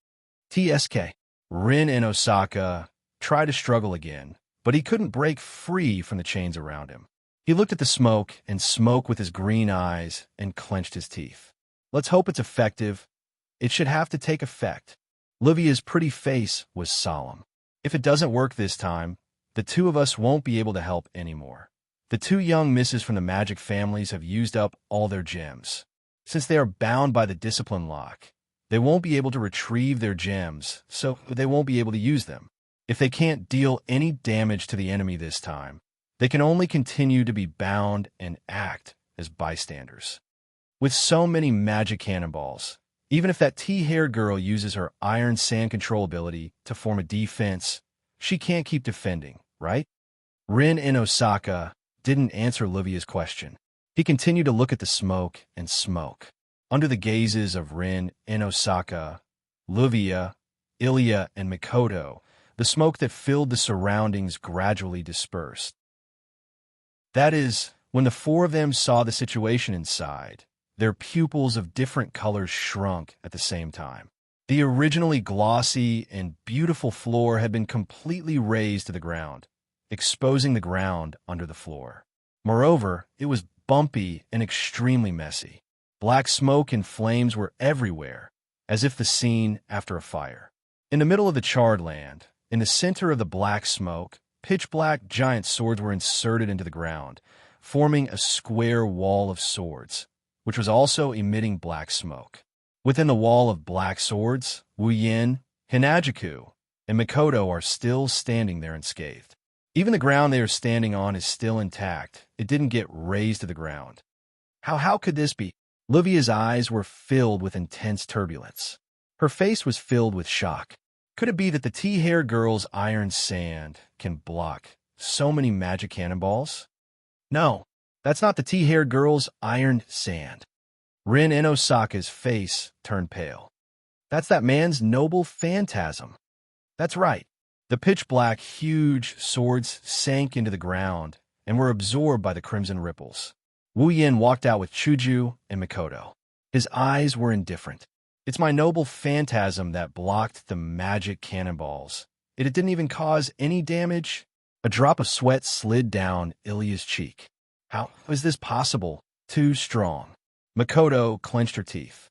TSK. Rin in Osaka tried to struggle again, but he couldn't break free from the chains around him. He looked at the smoke and smoke with his green eyes and clenched his teeth. Let's hope it's effective. It should have to take effect. Livia's pretty face was solemn. If it doesn't work this time, the 2 of us won't be able to help anymore. The two young misses from the magic families have used up all their gems. Since they are bound by the discipline lock, they won't be able to retrieve their gems, so they won't be able to use them. If they can't deal any damage to the enemy this time, they can only continue to be bound and act as bystanders. With so many magic cannonballs, even if that tea-haired girl uses her iron sand control ability to form a defense, she can't keep defending, right? Rin in Osaka didn't answer Livia's question. He continued to look at the smoke and smoke. Under the gazes of Rin in Osaka, Livia, Ilya, and Mikoto, the smoke that filled the surroundings gradually dispersed. That is, when the four of them saw the situation inside, their pupils of different colors shrunk at the same time. The originally glossy and beautiful floor had been completely razed to the ground, exposing the ground under the floor. Moreover, it was bumpy and extremely messy. Black smoke and flames were everywhere, as if the scene after a fire. In the middle of the charred land, in the center of the black smoke, pitch-black giant swords were inserted into the ground, forming a square wall of swords, which was also emitting black smoke. Within the wall of black swords, Wu Yin, Hinajiku, and Mikoto are still standing there unscathed. Even the ground they are standing on is still intact. It didn't get razed to the ground. How could this be? Livia's eyes were filled with intense turbulence. Her face was filled with shock. Could it be that the tea-haired girl's iron sand can block so many magic cannonballs? No, that's not the tea-haired girl's iron sand. Rin in Osaka's face turned pale. That's that man's noble phantasm. That's right. The pitch-black, huge swords sank into the ground and were absorbed by the crimson ripples. Wu Yin walked out with Chuju and Mikoto. His eyes were indifferent. It's my noble phantasm that blocked the magic cannonballs. It didn't even cause any damage. A drop of sweat slid down Ilya's cheek. How is this possible? Too strong. Mikoto clenched her teeth.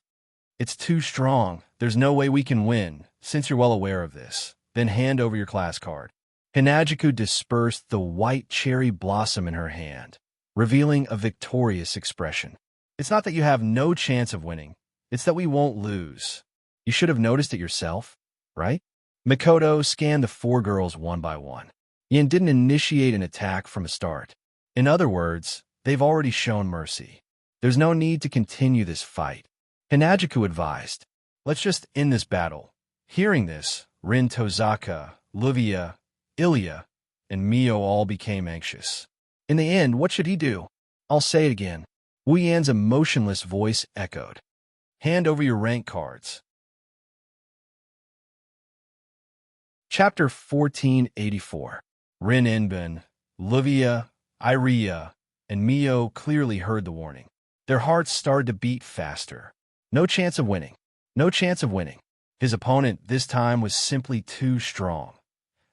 It's too strong. There's no way we can win, since you're well aware of this. Then hand over your class card. Hinajiku dispersed the white cherry blossom in her hand, revealing a victorious expression. It's not that you have no chance of winning. It's that we won't lose. You should have noticed it yourself, right? Mikoto scanned the four girls one by one. Yin didn't initiate an attack from the start. In other words, they've already shown mercy. There's no need to continue this fight. Hinajiku advised, let's just end this battle. Hearing this, Rin Tozaka, Livia, Ilya, and Mio all became anxious. In the end, what should he do? I'll say it again. Wu Yan's emotionless voice echoed. Hand over your rank cards. Chapter 1484. Rin Inbin, Livia, Iria, and Mio clearly heard the warning. Their hearts started to beat faster. No chance of winning. No chance of winning. His opponent this time was simply too strong.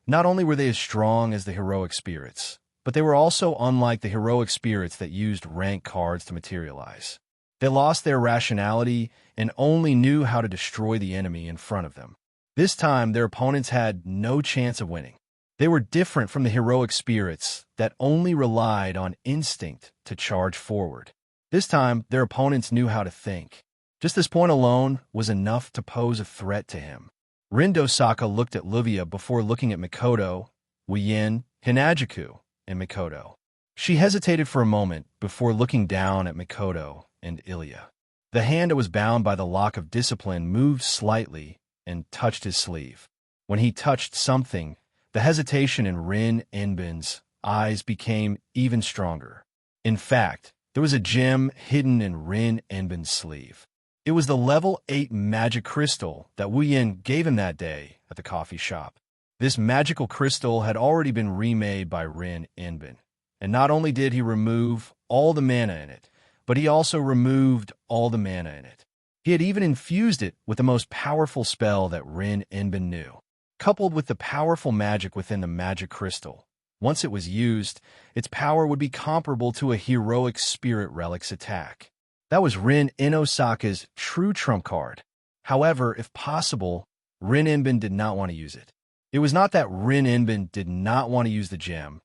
Not only were they as strong as the heroic spirits, but they were also unlike the heroic spirits that used rank cards to materialize. They lost their rationality and only knew how to destroy the enemy in front of them. This time, their opponents had no chance of winning. They were different from the heroic spirits that only relied on instinct to charge forward. This time, their opponents knew how to think. Just this point alone was enough to pose a threat to him. Rin Osaka looked at Livia before looking at Mikoto, Wu Yin, Hinajiku, and Mikoto. She hesitated for a moment before looking down at Mikoto and Ilya. The hand that was bound by the lock of discipline moved slightly and touched his sleeve. When he touched something, the hesitation in Rin Enbin's eyes became even stronger. In fact, there was a gem hidden in Rin Enbin's sleeve. It was the level 8 magic crystal that Wu Yin gave him that day at the coffee shop. This magical crystal had already been remade by Rin Enbin, and not only did he remove all the mana in it, but he also removed all the mana in it. He had even infused it with the most powerful spell that Rin Enbin knew. Coupled with the powerful magic within the magic crystal, once it was used, its power would be comparable to a heroic spirit relic's attack. That was Rin Osaka's true trump card. However, if possible, Rin Enbin did not want to use it. It was not that Rin Enbin did not want to use the gem.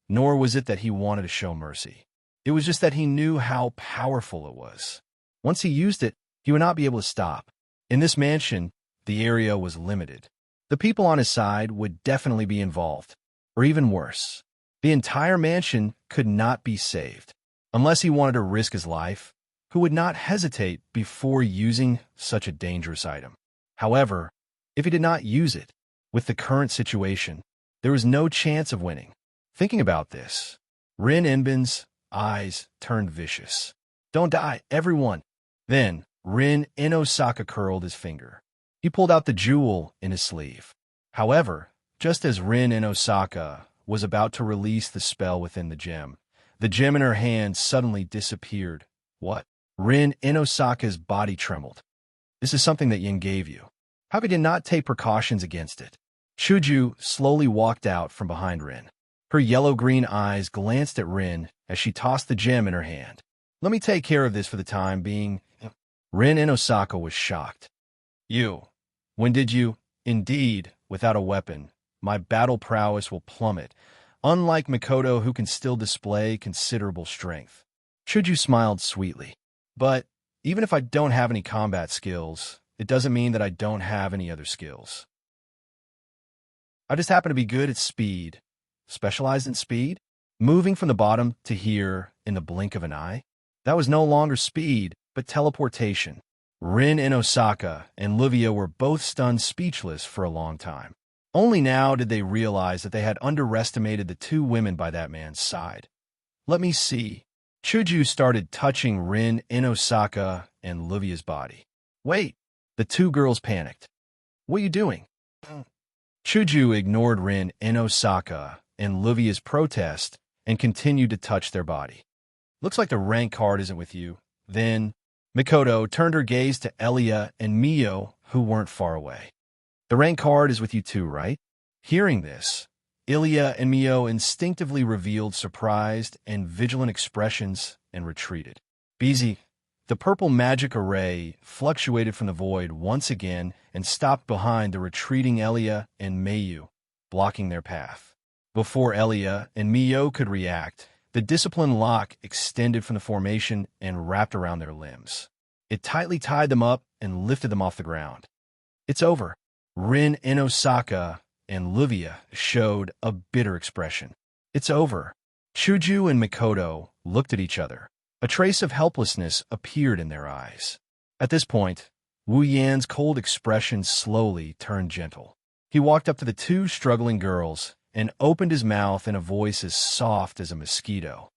nor was it that he wanted to show mercy. It was just that he knew how powerful it was. Once he used it, he would not be able to stop. In this mansion, the area was limited. The people on his side would definitely be involved, or even worse. The entire mansion could not be saved. Unless he wanted to risk his life, who would not hesitate before using such a dangerous item. However, if he did not use it, with the current situation, there was no chance of winning. Thinking about this, Rin Enbin's eyes turned vicious. "Don't die, everyone!" Then, Rin Inosaka curled his finger. He pulled out the jewel in his sleeve. However, just as Rin Inosaka was about to release the spell within the gem in her hand suddenly disappeared. What? Rin Inosaka's body trembled. "This is something that Yin gave you. How could you not take precautions against it?" Chuju slowly walked out from behind Rin. Her yellow-green eyes glanced at Rin as she tossed the gem in her hand. "Let me take care of this for the time being." Rin Inosaka was shocked. "You? When did you?" "Indeed, without a weapon, my battle prowess will plummet, unlike Mikoto, who can still display considerable strength." Chuju smiled sweetly. "But even if I don't have any combat skills, it doesn't mean that I don't have any other skills. I just happen to be good at speed." Specialized in speed? Moving from the bottom to here in the blink of an eye? That was no longer speed, but teleportation. Rin Inosaka and Livia were both stunned speechless for a long time. Only now did they realize that they had underestimated the two women by that man's side. "Let me see." Chuju started touching Rin Inosaka and Livia's body. "Wait!" The two girls panicked. "What are you doing?" Chuju ignored Rin Inosaka and Livia's protest and continued to touch their body. "Looks like the rank card isn't with you." Then Mikoto turned her gaze to Elia and Mio, who weren't far away. "The rank card is with you too, right?" Hearing this, Ilya and Mio instinctively revealed surprised and vigilant expressions and retreated. Busy, the purple magic array fluctuated from the void once again and stopped behind the retreating Elia and Mayu, blocking their path. Before Elia and Mio could react, the discipline lock extended from the formation and wrapped around their limbs. It tightly tied them up and lifted them off the ground. "It's over." Rin Inosaka and Livia showed a bitter expression. "It's over." Chuju and Mikoto looked at each other. A trace of helplessness appeared in their eyes. At this point, Wu Yan's cold expression slowly turned gentle. He walked up to the two struggling girls and opened his mouth in a voice as soft as a mosquito.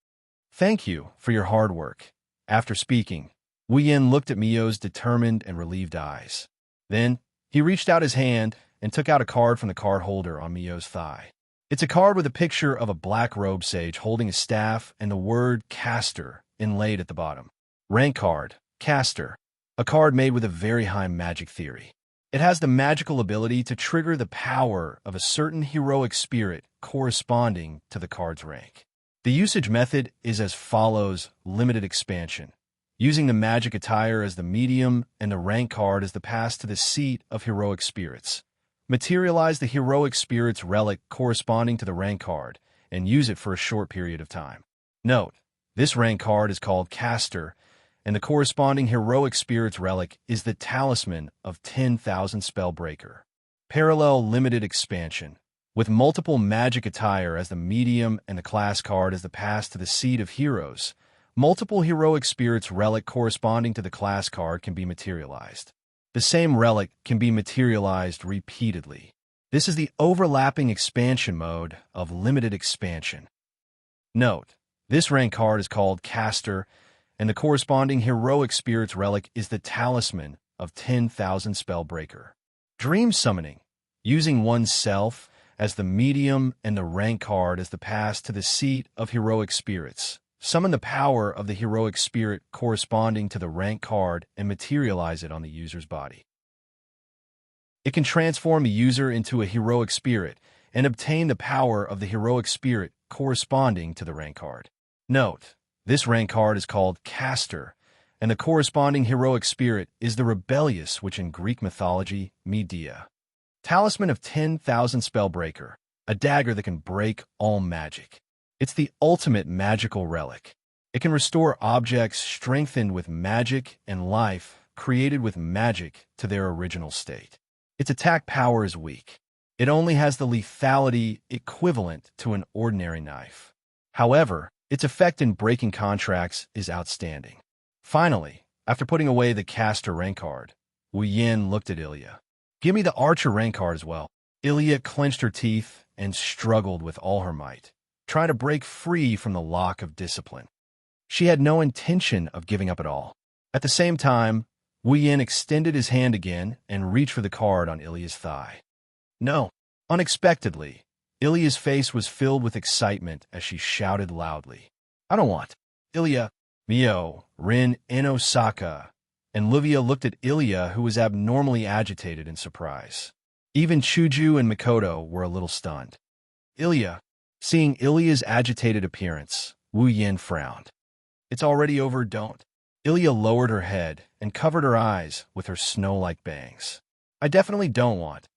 "Thank you for your hard work." After speaking, Wu Yan looked at Mio's determined and relieved eyes. Then, he reached out his hand and took out a card from the card holder on Mio's thigh. It's a card with a picture of a black-robed sage holding a staff and the word caster inlaid at the bottom. Rank card, caster, a card made with a very high magic theory. It has the magical ability to trigger the power of a certain heroic spirit corresponding to the card's rank. The usage method is as follows: limited expansion, using the magic attire as the medium and the rank card as the pass to the seat of heroic spirits. Materialize the heroic spirit's relic corresponding to the rank card and use it for a short period of time. Note, this rank card is called caster, and the corresponding heroic spirit's relic is the talisman of 10,000 Spellbreaker. Parallel limited expansion, with multiple magic attire as the medium and the class card as the pass to the seat of heroes. Multiple heroic spirits relic corresponding to the class card can be materialized. The same relic can be materialized repeatedly. This is the overlapping expansion mode of limited expansion. Note, this rank card is called caster, and the corresponding heroic spirit's relic is the talisman of 10,000 Spellbreaker. Dream summoning, using oneself as the medium and the rank card as the pass to the seat of heroic spirits. Summon the power of the heroic spirit corresponding to the rank card and materialize it on the user's body. It can transform the user into a heroic spirit and obtain the power of the heroic spirit corresponding to the rank card. Note, this rank card is called caster, and the corresponding heroic spirit is the rebellious, which in Greek mythology, Medea. Talisman of 10,000 Spellbreaker, a dagger that can break all magic. It's the ultimate magical relic. It can restore objects strengthened with magic and life created with magic to their original state. Its attack power is weak. It only has the lethality equivalent to an ordinary knife. However, its effect in breaking contracts is outstanding. Finally, after putting away the caster rank card, Wu Yin looked at Ilya. "Give me the archer rank card as well." Ilya clenched her teeth and struggled with all her might, trying to break free from the lock of discipline. She had no intention of giving up at all. At the same time, Wu Yin extended his hand again and reached for the card on Ilya's thigh. No. Unexpectedly, Ilya's face was filled with excitement as she shouted loudly, "I don't want." Ilya, Mio, Rin, and Osaka, and Livia looked at Ilya, who was abnormally agitated in surprise. Even Chuju and Mikoto were a little stunned. Ilya, seeing Ilya's agitated appearance, Wu Yin frowned. "It's already over, don't." Ilya lowered her head and covered her eyes with her snow-like bangs. "I definitely don't want."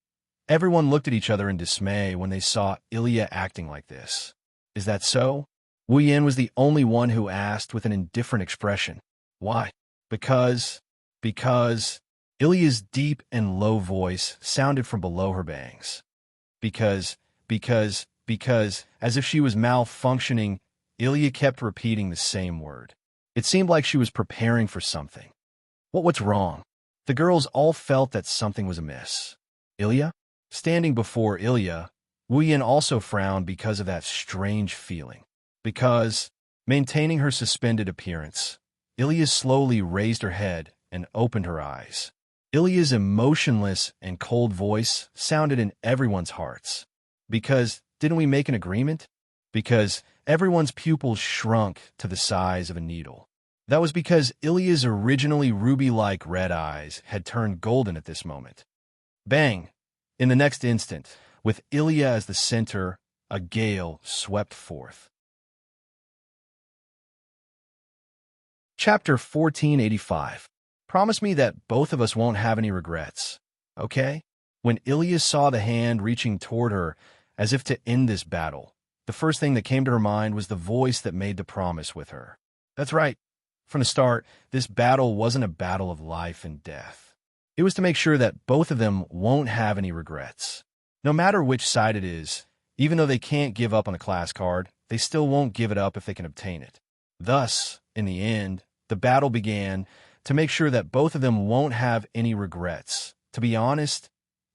Everyone looked at each other in dismay when they saw Ilya acting like this. "Is that so?" Wu Yin was the only one who asked with an indifferent expression. "Why?" Because... Ilya's deep and low voice sounded from below her bangs. Because, as if she was malfunctioning, Ilya kept repeating the same word. It seemed like she was preparing for something. What's wrong? The girls all felt that something was amiss. Ilya? Standing before Ilya, Wu Yin also frowned because of that strange feeling. Because, maintaining her suspended appearance, Ilya slowly raised her head and opened her eyes. Ilya's emotionless and cold voice sounded in everyone's hearts. Because, didn't we make an agreement? Because everyone's pupils shrunk to the size of a needle. That was because Ilya's originally ruby-like red eyes had turned golden at this moment. Bang! In the next instant, with Ilya as the center, a gale swept forth. Chapter 1485. Promise me that both of us won't have any regrets, okay? When Ilya saw the hand reaching toward her as if to end this battle, the first thing that came to her mind was the voice that made the promise with her. That's right. From the start, this battle wasn't a battle of life and death. It was to make sure that both of them won't have any regrets. No matter which side it is, even though they can't give up on the class card, they still won't give it up if they can obtain it. Thus, in the end, the battle began to make sure that both of them won't have any regrets. To be honest,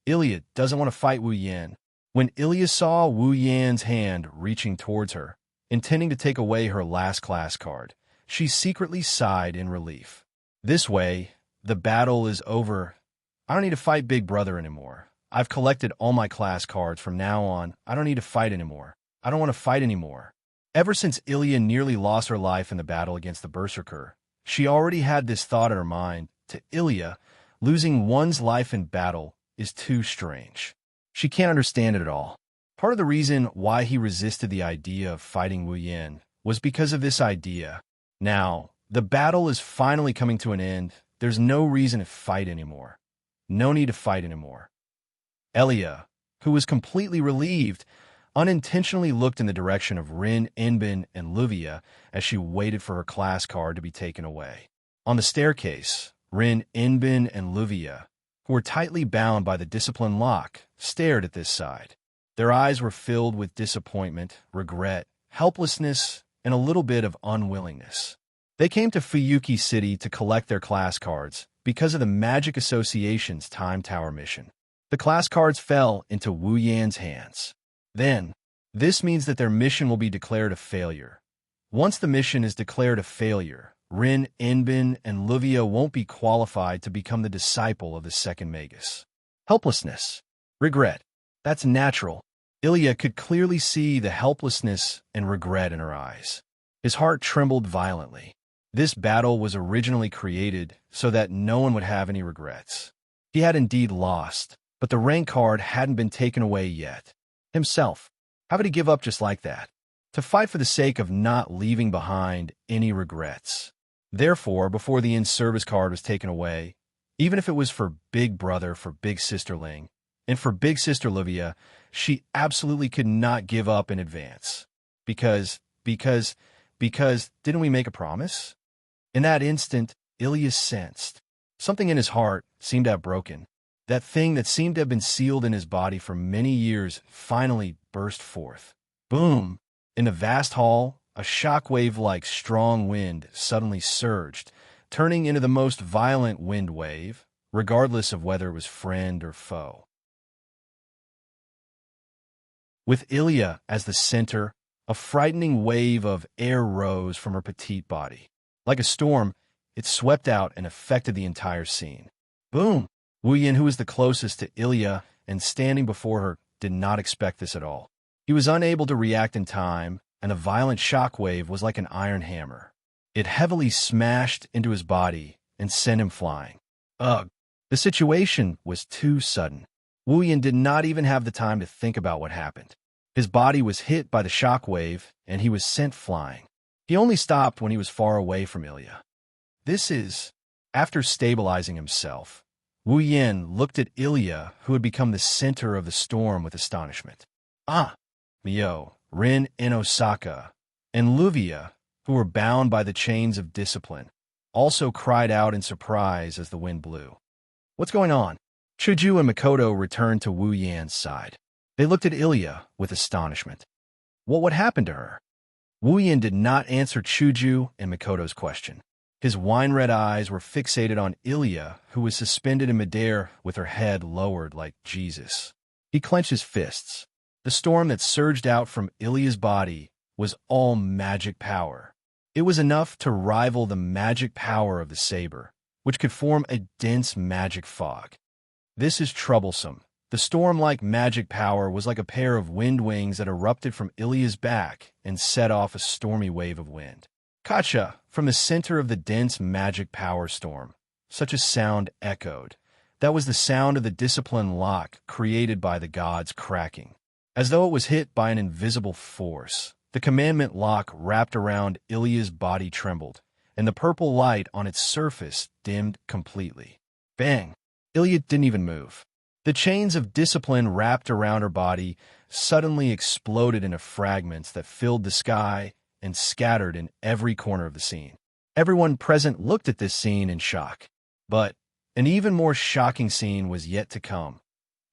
Ilya doesn't want to fight Wu Yin. When Ilya saw Wu Yin's hand reaching towards her, intending to take away her last class card, she secretly sighed in relief. This way, the battle is over. I don't need to fight Big Brother anymore. I've collected all my class cards. From now on, I don't need to fight anymore. I don't want to fight anymore. Ever since Ilya nearly lost her life in the battle against the Berserker, she already had this thought in her mind. To Ilya, losing one's life in battle is too strange. She can't understand it at all. Part of the reason why he resisted the idea of fighting Wu Yin was because of this idea. Now, the battle is finally coming to an end. There's no reason to fight anymore. No need to fight anymore. Ilya, who was completely relieved, unintentionally looked in the direction of Rin, Enbin, and Livia as she waited for her class card to be taken away. On the staircase, Rin, Enbin, and Livia, who were tightly bound by the discipline lock, stared at this side. Their eyes were filled with disappointment, regret, helplessness, and a little bit of unwillingness. They came to Fuyuki City to collect their class cards because of the Magic Association's Time Tower mission. The class cards fell into Wu Yan's hands. Then, this means that their mission will be declared a failure. Once the mission is declared a failure, Rin, Enbin, and Livia won't be qualified to become the disciple of the second Magus. Helplessness. Regret. That's natural. Ilya could clearly see the helplessness and regret in her eyes. His heart trembled violently. This battle was originally created so that no one would have any regrets. He had indeed lost, but the rank card hadn't been taken away yet. Himself. How could he give up just like that? To fight for the sake of not leaving behind any regrets. Therefore, before the in-service card was taken away, even if it was for Big Brother, for Big Sister Ling, and for Big Sister Livia, she absolutely could not give up in advance. Because, because, didn't we make a promise? In that instant, Ilya sensed. Something in his heart seemed to have broken. That thing that seemed to have been sealed in his body for many years finally burst forth. Boom! In the vast hall, a shockwave-like strong wind suddenly surged, turning into the most violent wind wave, regardless of whether it was friend or foe. With Ilya as the center, a frightening wave of air rose from her petite body. Like a storm, it swept out and affected the entire scene. Boom! Wu Yin, who was the closest to Ilya and standing before her, did not expect this at all. He was unable to react in time, and a violent shockwave was like an iron hammer. It heavily smashed into his body and sent him flying. Ugh! The situation was too sudden. Wu Yin did not even have the time to think about what happened. His body was hit by the shockwave, and he was sent flying. He only stopped when he was far away from Ilya. After stabilizing himself, Wu Yin looked at Ilya, who had become the center of the storm, with astonishment. Mio, Rin and Osaka, and Luvia, who were bound by the chains of discipline, also cried out in surprise as the wind blew. What's going on? Chuju and Makoto returned to Wu Yan's side. They looked at Ilya with astonishment. What would happen to her? Wu Yan did not answer Chuju and Makoto's question. His wine-red eyes were fixated on Ilya, who was suspended in midair with her head lowered like Jesus. He clenched his fists. The storm that surged out from Ilya's body was all magic power. It was enough to rival the magic power of the saber, which could form a dense magic fog. This is troublesome. The storm-like magic power was like a pair of wind wings that erupted from Ilya's back and set off a stormy wave of wind. Kacha, from the center of the dense magic power storm, such a sound echoed. That was the sound of the discipline lock created by the gods cracking. As though it was hit by an invisible force, the commandment lock wrapped around Ilya's body trembled, and the purple light on its surface dimmed completely. Bang! Ilya didn't even move. The chains of discipline wrapped around her body suddenly exploded into fragments that filled the sky and scattered in every corner of the scene. Everyone present looked at this scene in shock. But an even more shocking scene was yet to come.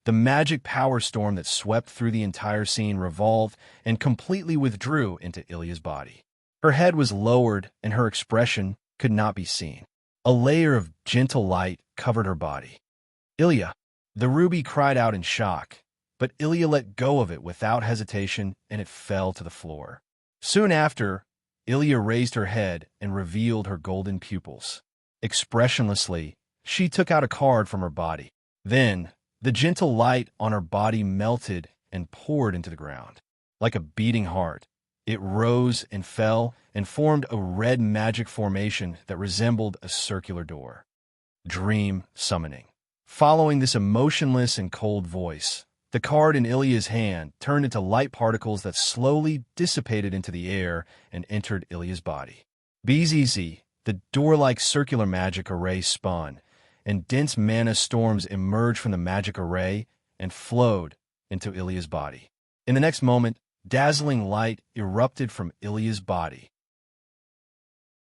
The magic power storm that swept through the entire scene revolved and completely withdrew into Ilya's body. Her head was lowered and her expression could not be seen. A layer of gentle light covered her body. Ilya! The ruby cried out in shock, but Ilya let go of it without hesitation and it fell to the floor. Soon after, Ilya raised her head and revealed her golden pupils. Expressionlessly, she took out a card from her body. Then, the gentle light on her body melted and poured into the ground. Like a beating heart, it rose and fell and formed a red magic formation that resembled a circular door. Dream summoning. Following this emotionless and cold voice, the card in Ilya's hand turned into light particles that slowly dissipated into the air and entered Ilya's body. BZZ, the door-like circular magic array spun, and dense mana storms emerged from the magic array and flowed into Ilya's body. In the next moment, dazzling light erupted from Ilya's body.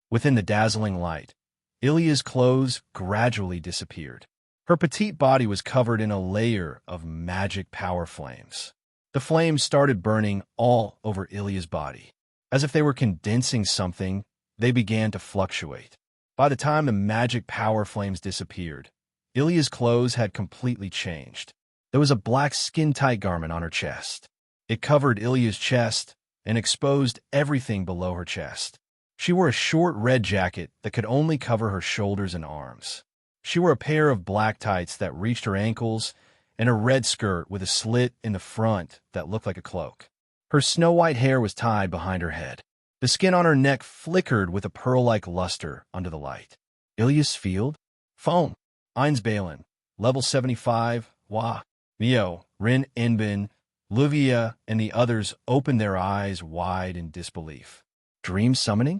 Within the dazzling light, Ilya's clothes gradually disappeared. Her petite body was covered in a layer of magic power flames. The flames started burning all over Ilya's body. As if they were condensing something, they began to fluctuate. By the time the magic power flames disappeared, Ilya's clothes had completely changed. There was a black skin-tight garment on her chest. It covered Ilya's chest and exposed everything below her chest. She wore a short red jacket that could only cover her shoulders and arms. She wore a pair of black tights that reached her ankles and a red skirt with a slit in the front that looked like a cloak. Her snow-white hair was tied behind her head. The skin on her neck flickered with a pearl-like luster under the light. Ilya's field? Foam. Eins Balin. Level 75. Wah. Mio, Rin Enbin, Luvia, and the others opened their eyes wide in disbelief. Dream summoning?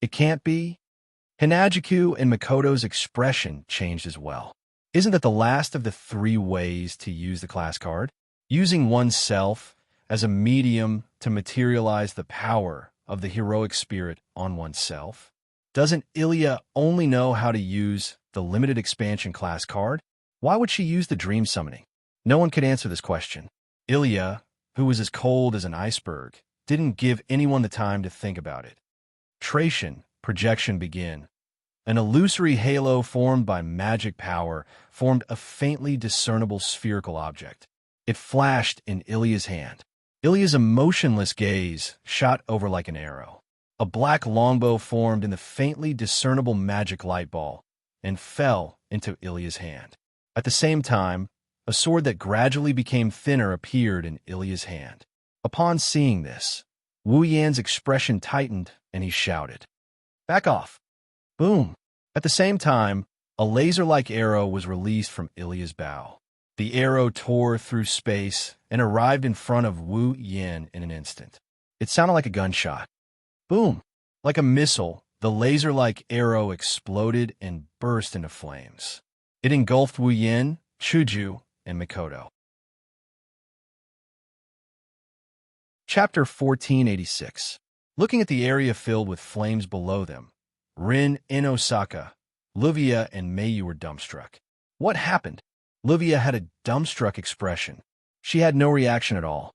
It can't be. Hinajiku and Makoto's expression changed as well. Isn't that the last of the 3 ways to use the class card? Using oneself as a medium to materialize the power of the heroic spirit on oneself? Doesn't Ilya only know how to use the limited expansion class card? Why would she use the dream summoning? No one could answer this question. Ilya, who was as cold as an iceberg, didn't give anyone the time to think about it. Projection begin. An illusory halo formed by magic power formed a faintly discernible spherical object. It flashed in Ilya's hand. Ilya's emotionless gaze shot over like an arrow. A black longbow formed in the faintly discernible magic light ball and fell into Ilya's hand. At the same time, a sword that gradually became thinner appeared in Ilya's hand. Upon seeing this, Wu Yan's expression tightened and he shouted, "Back off!" Boom! At the same time, a laser-like arrow was released from Ilya's bow. The arrow tore through space and arrived in front of Wu Yan in an instant. It sounded like a gunshot. Boom! Like a missile, the laser-like arrow exploded and burst into flames. It engulfed Wu Yan, Chuju, and Mikoto. Chapter 1486. Looking at the area filled with flames below them, Rin and Osaka, Livia and Mayu were dumbstruck. What happened? Livia had a dumbstruck expression. She had no reaction at all.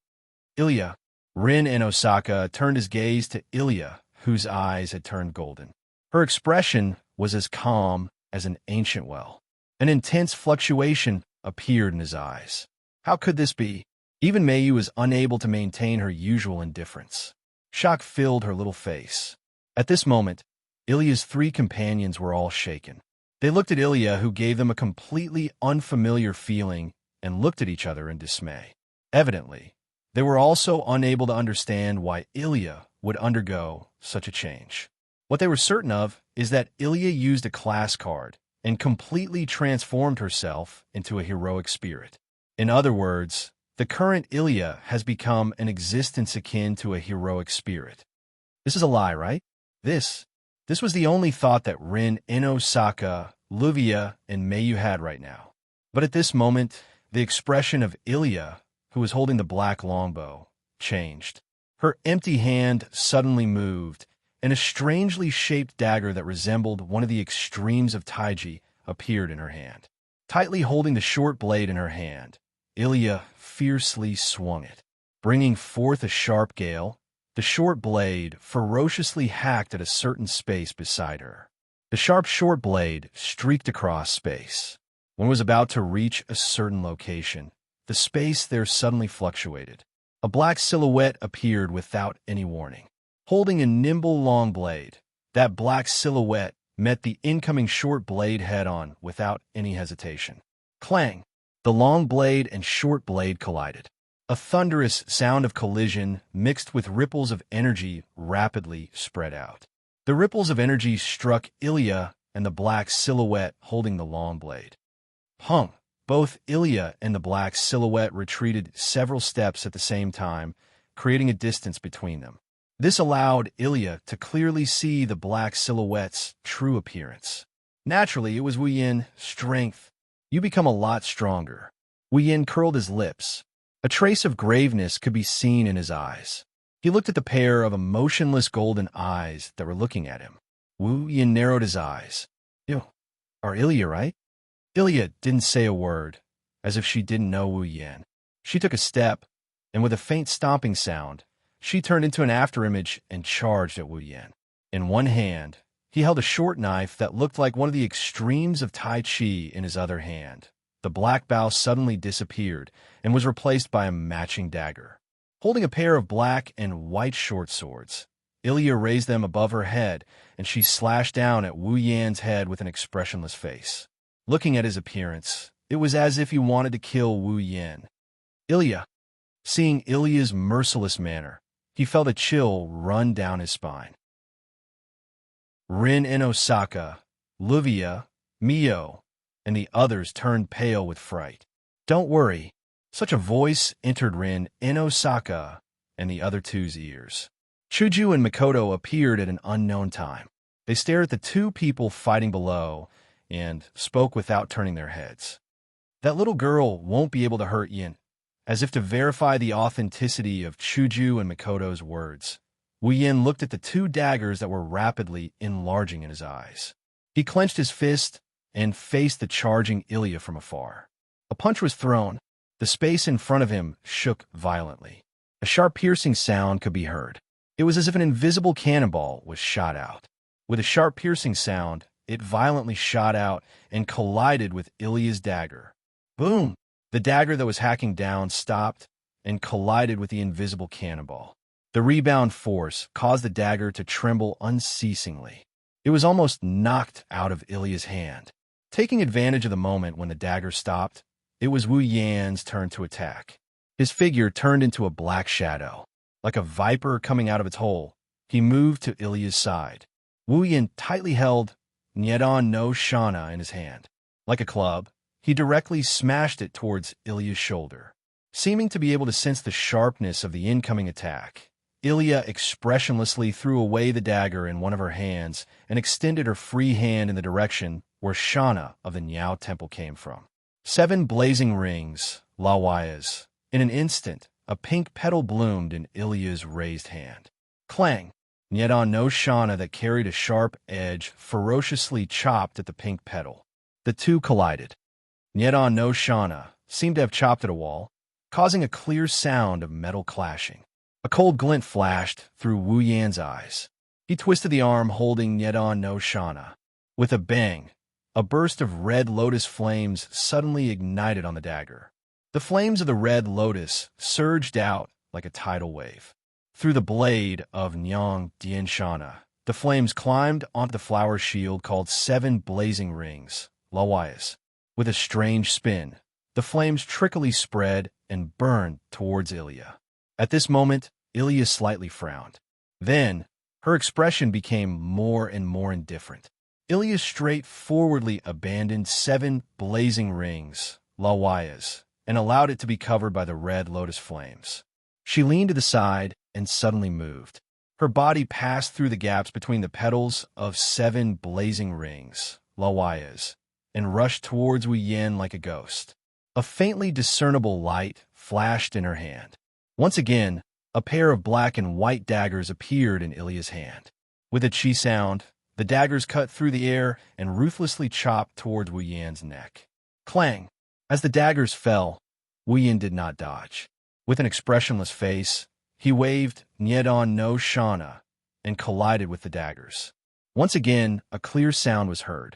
Ilya. Rin and Osaka turned his gaze to Ilya, whose eyes had turned golden. Her expression was as calm as an ancient well. An intense fluctuation appeared in his eyes. How could this be? Even Mayu was unable to maintain her usual indifference. Shock filled her little face. At this moment, Ilya's three companions were all shaken. They looked at Ilya, who gave them a completely unfamiliar feeling, and looked at each other in dismay. Evidently, they were also unable to understand why Ilya would undergo such a change. What they were certain of is that Ilya used a class card and completely transformed herself into a heroic spirit. In other words, the current Ilya has become an existence akin to a heroic spirit. This is a lie, right? This was the only thought that Rin and Osaka, Livia, and Mayu had right now. But at this moment, the expression of Ilya, who was holding the black longbow, changed. Her empty hand suddenly moved, and a strangely shaped dagger that resembled one of the extremes of Taiji appeared in her hand. Tightly holding the short blade in her hand, Ilya fiercely swung it. Bringing forth a sharp gale, the short blade ferociously hacked at a certain space beside her. The sharp short blade streaked across space. When it was about to reach a certain location, the space there suddenly fluctuated. A black silhouette appeared without any warning. Holding a nimble long blade, that black silhouette met the incoming short blade head-on without any hesitation. Clang! The long blade and short blade collided. A thunderous sound of collision mixed with ripples of energy rapidly spread out. The ripples of energy struck Ilya and the black silhouette holding the long blade. Hung! Both Ilya and the black silhouette retreated several steps at the same time, creating a distance between them. This allowed Ilya to clearly see the black silhouette's true appearance. Naturally, it was Wu Yin. Strength. You become a lot stronger. Wu Yin curled his lips. A trace of graveness could be seen in his eyes. He looked at the pair of emotionless golden eyes that were looking at him. Wu Yin narrowed his eyes. You are Ilya, right? Ilya didn't say a word, as if she didn't know Wu Yin. She took a step, and with a faint stomping sound, she turned into an afterimage and charged at Wu Yin. In one hand, he held a short knife that looked like one of the extremes of Tai Chi in his other hand. The black bow suddenly disappeared and was replaced by a matching dagger. Holding a pair of black and white short swords, Ilya raised them above her head, and she slashed down at Wu Yan's head with an expressionless face. Looking at his appearance, it was as if he wanted to kill Wu Yan. Ilya. Seeing Ilya's merciless manner, he felt a chill run down his spine. Rin and Osaka, Livia, Mio, and the others turned pale with fright. Don't worry. Such a voice entered Rin and Osaka and the other two's ears. Chuju and Mikoto appeared at an unknown time. They stared at the two people fighting below and spoke without turning their heads. That little girl won't be able to hurt Yin. As if to verify the authenticity of Chuju and Makoto's words, Wu Yin looked at the two daggers that were rapidly enlarging in his eyes. He clenched his fist and faced the charging Ilya from afar. A punch was thrown. The space in front of him shook violently. A sharp piercing sound could be heard. It was as if an invisible cannonball was shot out. With a sharp piercing sound, it violently shot out and collided with Ilya's dagger. Boom! The dagger that was hacking down stopped and collided with the invisible cannonball. The rebound force caused the dagger to tremble unceasingly. It was almost knocked out of Ilya's hand. Taking advantage of the moment when the dagger stopped, it was Wu Yan's turn to attack. His figure turned into a black shadow. Like a viper coming out of its hole, he moved to Ilya's side. Wu Yan tightly held Nyedan no Shana in his hand. Like a club, he directly smashed it towards Ilya's shoulder. Seeming to be able to sense the sharpness of the incoming attack, Ilya expressionlessly threw away the dagger in one of her hands and extended her free hand in the direction where Shana of the Niao Temple came from. 7 blazing rings, Lawayas. In an instant, a pink petal bloomed in Ilya's raised hand. Clang! Nyedan no Shana that carried a sharp edge ferociously chopped at the pink petal. The two collided. Nyedan no Shana seemed to have chopped at a wall, causing a clear sound of metal clashing. A cold glint flashed through Wu Yan's eyes. He twisted the arm holding Nyedan no Shana. With a bang, a burst of red lotus flames suddenly ignited on the dagger. The flames of the red lotus surged out like a tidal wave. Through the blade of Nyang Dien Shana, the flames climbed onto the flower shield called 7 blazing rings, Lawayas. With a strange spin, the flames trickily spread and burned towards Ilya. At this moment, Ilya slightly frowned. Then, her expression became more and more indifferent. Ilya straightforwardly abandoned 7 blazing rings, Lawayas, and allowed it to be covered by the red lotus flames. She leaned to the side and suddenly moved. Her body passed through the gaps between the petals of 7 blazing rings, Lawayas, and rushed towards Wu Yan like a ghost. A faintly discernible light flashed in her hand. Once again, a pair of black and white daggers appeared in Ilya's hand. With a chi sound, the daggers cut through the air and ruthlessly chopped towards Wu Yan's neck. Clang! As the daggers fell, Wu Yan did not dodge. With an expressionless face, he waved Nyedan no Shana and collided with the daggers. Once again, a clear sound was heard.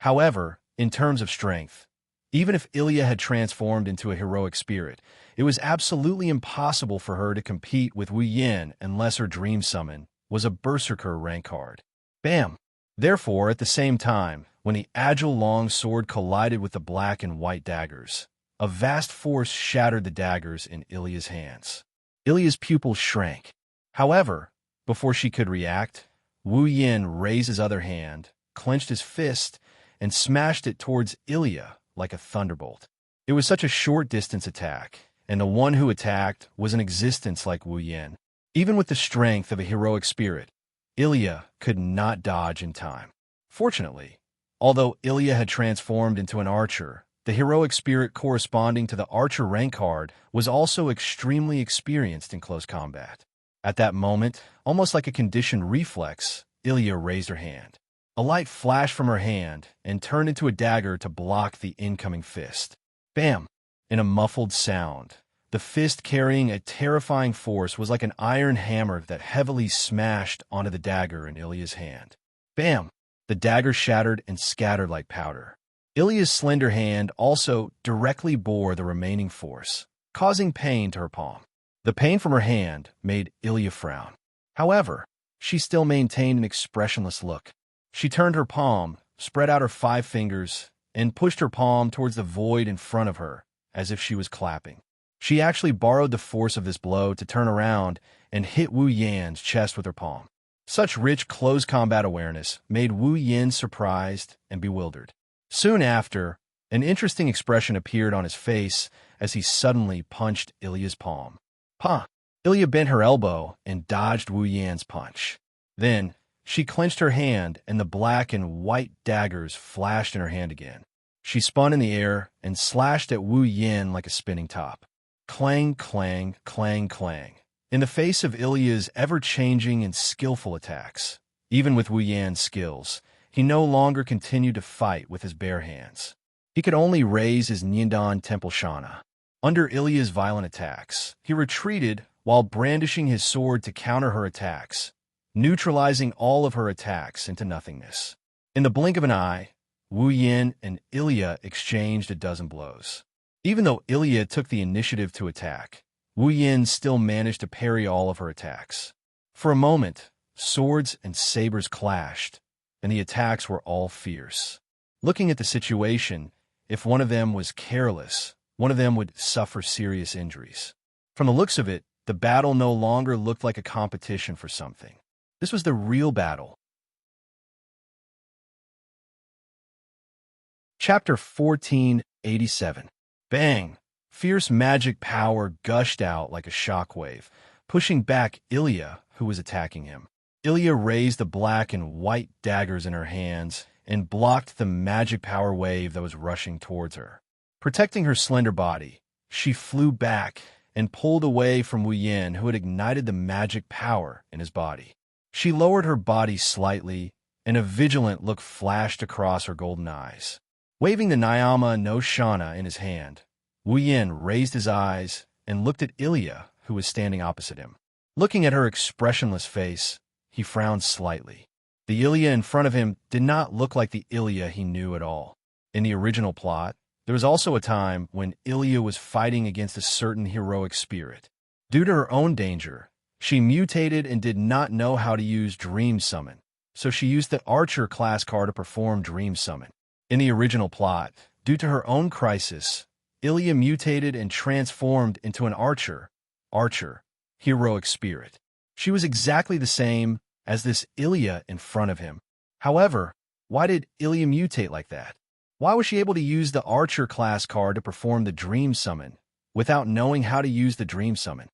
However, in terms of strength, even if Ilya had transformed into a heroic spirit, it was absolutely impossible for her to compete with Wu Yan unless her dream summon was a berserker rank card. Bam! Therefore, at the same time, when the agile long sword collided with the black and white daggers, a vast force shattered the daggers in Ilya's hands. Ilya's pupils shrank. However, before she could react, Wu Yan raised his other hand, clenched his fist, and smashed it towards Ilya like a thunderbolt. It was such a short-distance attack, and the one who attacked was an existence like Wu Yan. Even with the strength of a heroic spirit, Ilya could not dodge in time. Fortunately, although Ilya had transformed into an archer, the heroic spirit corresponding to the archer rank card was also extremely experienced in close combat. At that moment, almost like a conditioned reflex, Ilya raised her hand. A light flashed from her hand and turned into a dagger to block the incoming fist. Bam! In a muffled sound, the fist carrying a terrifying force was like an iron hammer that heavily smashed onto the dagger in Ilya's hand. Bam! The dagger shattered and scattered like powder. Ilya's slender hand also directly bore the remaining force, causing pain to her palm. The pain from her hand made Ilya frown. However, she still maintained an expressionless look. She turned her palm, spread out her 5 fingers, and pushed her palm towards the void in front of her, as if she was clapping. She actually borrowed the force of this blow to turn around and hit Wu Yan's chest with her palm. Such rich close combat awareness made Wu Yan surprised and bewildered. Soon after, an interesting expression appeared on his face as he suddenly punched Ilya's palm. Pa! Ilya bent her elbow and dodged Wu Yan's punch. Then, she clenched her hand and the black and white daggers flashed in her hand again. She spun in the air and slashed at Wu Yin like a spinning top. Clang, clang, clang, clang. In the face of Ilya's ever-changing and skillful attacks, even with Wu Yan's skills, he no longer continued to fight with his bare hands. He could only raise his Niandan Temple Shana. Under Ilya's violent attacks, he retreated while brandishing his sword to counter her attacks, neutralizing all of her attacks into nothingness. In the blink of an eye, Wu Yin and Ilya exchanged a dozen blows. Even though Ilya took the initiative to attack, Wu Yin still managed to parry all of her attacks. For a moment, swords and sabers clashed, and the attacks were all fierce. Looking at the situation, if one of them was careless, one of them would suffer serious injuries. From the looks of it, the battle no longer looked like a competition for something. This was the real battle. Chapter 1487. Bang! Fierce magic power gushed out like a shockwave, pushing back Ilya, who was attacking him. Ilya raised the black and white daggers in her hands and blocked the magic power wave that was rushing towards her. Protecting her slender body, she flew back and pulled away from Wu Yin, who had ignited the magic power in his body. She lowered her body slightly, and a vigilant look flashed across her golden eyes. Waving the Nyama no Shana in his hand, Wu Yin raised his eyes and looked at Ilya, who was standing opposite him. Looking at her expressionless face, he frowned slightly. The Ilya in front of him did not look like the Ilya he knew at all. In the original plot, there was also a time when Ilya was fighting against a certain heroic spirit. Due to her own danger, she mutated and did not know how to use Dream Summon, so she used the Archer class card to perform Dream Summon. In the original plot, due to her own crisis, Ilya mutated and transformed into an Archer, heroic spirit. She was exactly the same as this Ilya in front of him. However, why did Ilya mutate like that? Why was she able to use the Archer class card to perform the Dream Summon without knowing how to use the Dream Summon?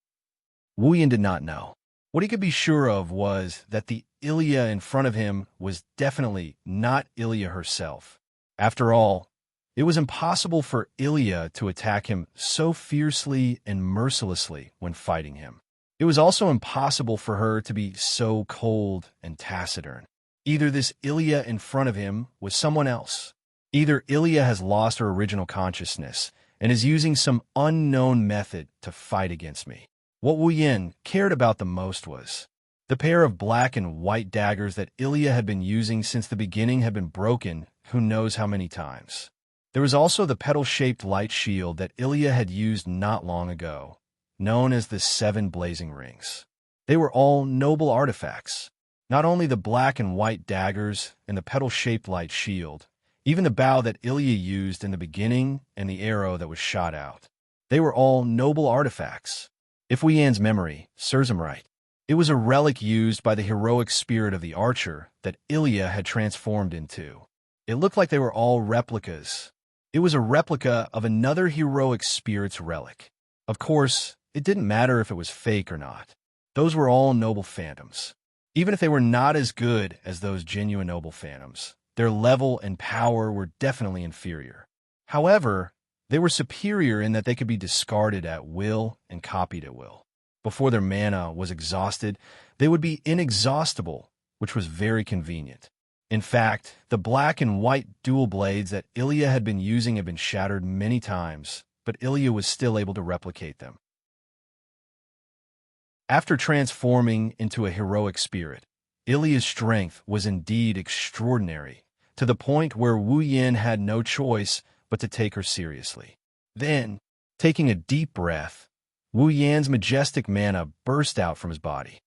Wu Yin did not know. What he could be sure of was that the Ilya in front of him was definitely not Ilya herself. After all, it was impossible for Ilya to attack him so fiercely and mercilessly when fighting him. It was also impossible for her to be so cold and taciturn. Either this Ilya in front of him was someone else. Either Ilya has lost her original consciousness and is using some unknown method to fight against me. What Wu Yin cared about the most was the pair of black and white daggers that Ilya had been using since the beginning had been broken who knows how many times. There was also the petal-shaped light shield that Ilya had used not long ago, known as the 7 Blazing Rings. They were all noble artifacts. Not only the black and white daggers and the petal-shaped light shield, even the bow that Ilya used in the beginning and the arrow that was shot out. They were all noble artifacts. If Wu Yan's memory serves him right, it was a relic used by the heroic spirit of the Archer that Ilya had transformed into. It looked like they were all replicas. It was a replica of another heroic spirit's relic. Of course, it didn't matter if it was fake or not. Those were all noble phantoms. Even if they were not as good as those genuine noble phantoms, their level and power were definitely inferior. However, they were superior in that they could be discarded at will and copied at will. Before their mana was exhausted, they would be inexhaustible, which was very convenient. In fact, the black and white dual blades that Ilya had been using had been shattered many times, but Ilya was still able to replicate them. After transforming into a heroic spirit, Ilya's strength was indeed extraordinary, to the point where Wu Yin had no choice but to take her seriously. Then, taking a deep breath, Wu Yan's majestic mana burst out from his body.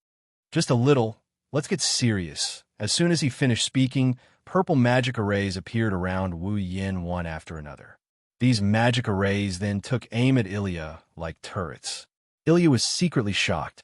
Just a little, let's get serious. As soon as he finished speaking, purple magic arrays appeared around Wu Yin one after another. These magic arrays then took aim at Ilya like turrets. Ilya was secretly shocked.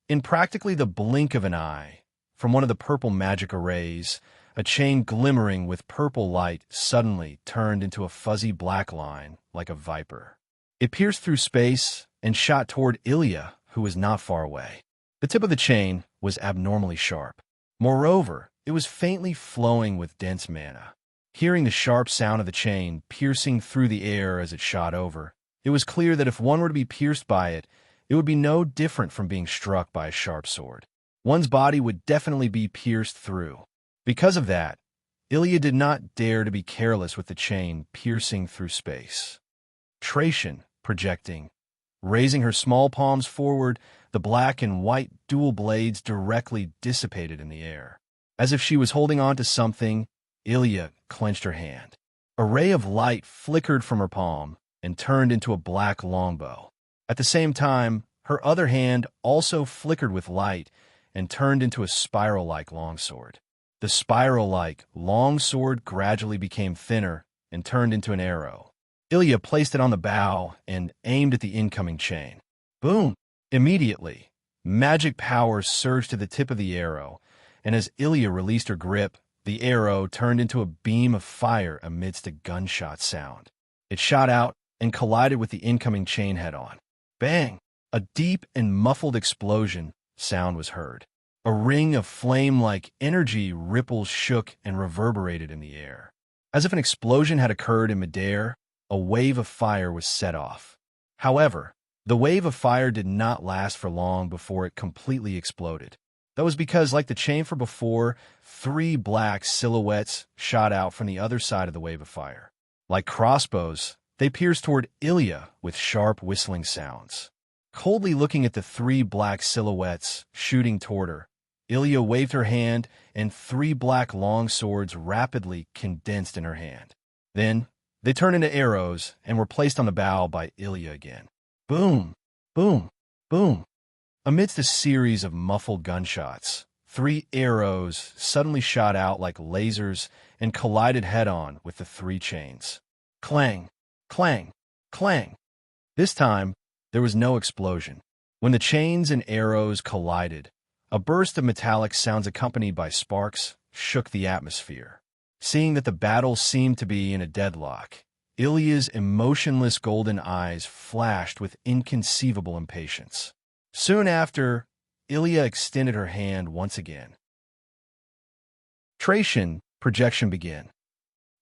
In practically the blink of an eye, from one of the purple magic arrays, a chain glimmering with purple light suddenly turned into a fuzzy black line like a viper. It pierced through space and shot toward Ilya, who was not far away. The tip of the chain was abnormally sharp. Moreover, it was faintly flowing with dense mana. Hearing the sharp sound of the chain piercing through the air as it shot over, it was clear that if one were to be pierced by it, it would be no different from being struck by a sharp sword. One's body would definitely be pierced through. Because of that, Ilya did not dare to be careless with the chain piercing through space. Tracian, projecting, raising her small palms forward, the black and white dual blades directly dissipated in the air. As if she was holding on to something, Ilya clenched her hand. A ray of light flickered from her palm and turned into a black longbow. At the same time, her other hand also flickered with light and turned into a spiral-like longsword. The spiral-like longsword gradually became thinner and turned into an arrow. Ilya placed it on the bow and aimed at the incoming chain. Boom! Immediately, magic power surged to the tip of the arrow, and as Ilya released her grip, the arrow turned into a beam of fire amidst a gunshot sound. It shot out and collided with the incoming chain head-on. Bang! A deep and muffled explosion sound was heard. A ring of flame-like energy ripples shook and reverberated in the air. As if an explosion had occurred in midair, a wave of fire was set off. However, the wave of fire did not last for long before it completely exploded. That was because, like the chain from before, 3 black silhouettes shot out from the other side of the wave of fire. Like crossbows, they pierced toward Ilya with sharp whistling sounds. Coldly looking at the 3 black silhouettes shooting toward her, Ilya waved her hand, and 3 black long swords rapidly condensed in her hand. Then, they turned into arrows and were placed on the bow by Ilya again. Boom! Boom! Boom! Amidst a series of muffled gunshots, 3 arrows suddenly shot out like lasers and collided head-on with the 3 chains. Clang! Clang! Clang! This time, there was no explosion. When the chains and arrows collided, a burst of metallic sounds accompanied by sparks shook the atmosphere. Seeing that the battle seemed to be in a deadlock, Ilya's emotionless golden eyes flashed with inconceivable impatience. Soon after, Ilya extended her hand once again. Tracian, projection began.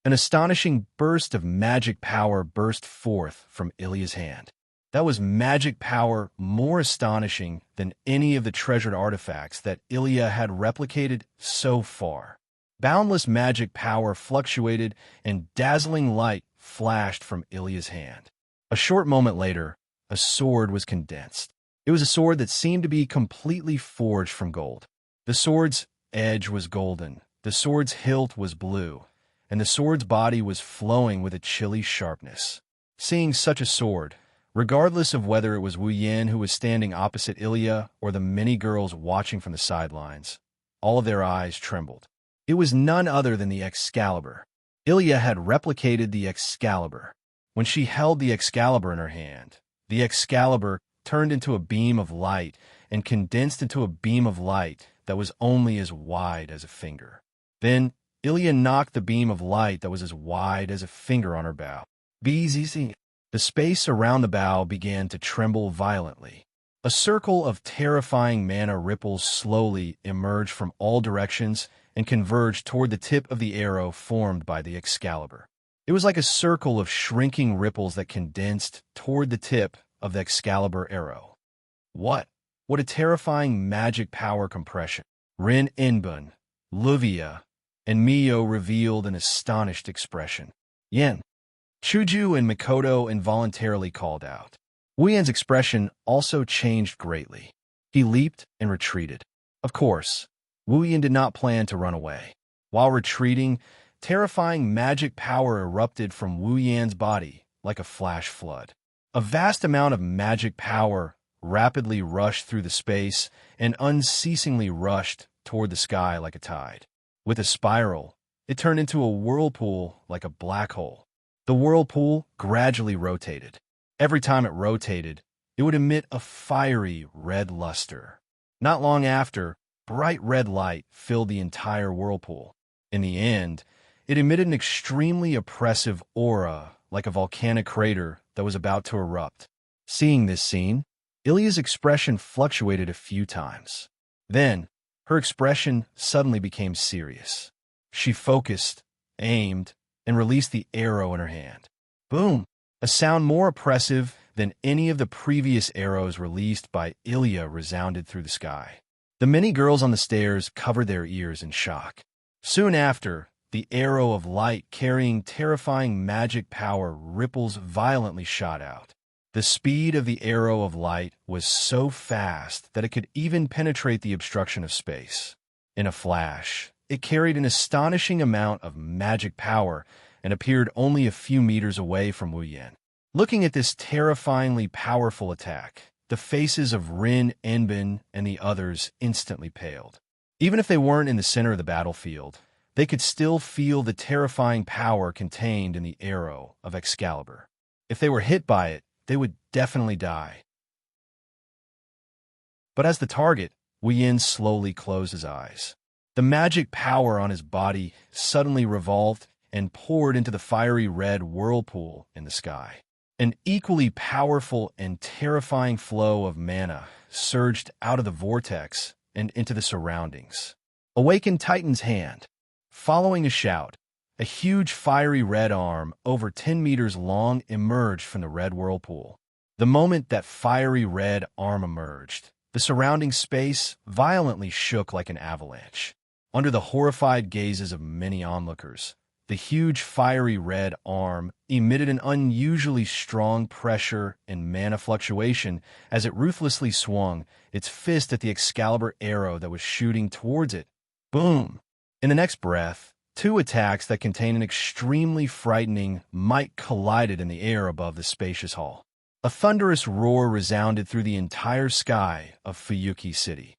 An astonishing burst of magic power burst forth from Ilya's hand. That was magic power more astonishing than any of the treasured artifacts that Ilya had replicated so far. Boundless magic power fluctuated, and dazzling light flashed from Ilya's hand. A short moment later, a sword was condensed. It was a sword that seemed to be completely forged from gold. The sword's edge was golden, the sword's hilt was blue, and the sword's body was flowing with a chilly sharpness. Seeing such a sword, regardless of whether it was Wu Yan who was standing opposite Ilya or the many girls watching from the sidelines, all of their eyes trembled. It was none other than the Excalibur. Ilya had replicated the Excalibur. When she held the Excalibur in her hand, the Excalibur turned into a beam of light and condensed into a beam of light that was only as wide as a finger. Then, Ilya knocked the beam of light that was as wide as a finger on her bow. Bzzz. The space around the bow began to tremble violently. A circle of terrifying mana ripples slowly emerged from all directions and converged toward the tip of the arrow formed by the Excalibur. It was like a circle of shrinking ripples that condensed toward the tip of the Excalibur arrow. What a terrifying magic power compression! Rin Inbun, Luvia, and Mio revealed an astonished expression. Yen. Chuju and Mikoto involuntarily called out. Wu Yan's expression also changed greatly. He leaped and retreated. Of course, Wu Yan did not plan to run away. While retreating, terrifying magic power erupted from Wu Yan's body like a flash flood. A vast amount of magic power rapidly rushed through the space and unceasingly rushed toward the sky like a tide. With a spiral, it turned into a whirlpool like a black hole. The whirlpool gradually rotated. Every time it rotated, it would emit a fiery red luster. Not long after, bright red light filled the entire whirlpool. In the end, it emitted an extremely oppressive aura like a volcanic crater that was about to erupt. Seeing this scene, Ilya's expression fluctuated a few times. Then, her expression suddenly became serious. She focused, aimed, and released the arrow in her hand. Boom! A sound more oppressive than any of the previous arrows released by Ilya resounded through the sky. The many girls on the stairs covered their ears in shock. Soon after, the arrow of light carrying terrifying magic power ripples violently shot out. The speed of the arrow of light was so fast that it could even penetrate the obstruction of space. In a flash, it carried an astonishing amount of magic power and appeared only a few meters away from Wu Yan. Looking at this terrifyingly powerful attack, the faces of Rin, Enbin, and the others instantly paled. Even if they weren't in the center of the battlefield, they could still feel the terrifying power contained in the arrow of Excalibur. If they were hit by it, they would definitely die. But as the target, Wu Yan slowly closed his eyes. The magic power on his body suddenly revolved and poured into the fiery red whirlpool in the sky. An equally powerful and terrifying flow of mana surged out of the vortex and into the surroundings. Awakened Titan's hand. Following a shout, a huge fiery red arm over 10 meters long emerged from the red whirlpool. The moment that fiery red arm emerged, the surrounding space violently shook like an avalanche. Under the horrified gazes of many onlookers, the huge fiery red arm emitted an unusually strong pressure and mana fluctuation as it ruthlessly swung its fist at the Excalibur arrow that was shooting towards it. Boom! In the next breath, two attacks that contained an extremely frightening might collided in the air above the spacious hall. A thunderous roar resounded through the entire sky of Fuyuki City.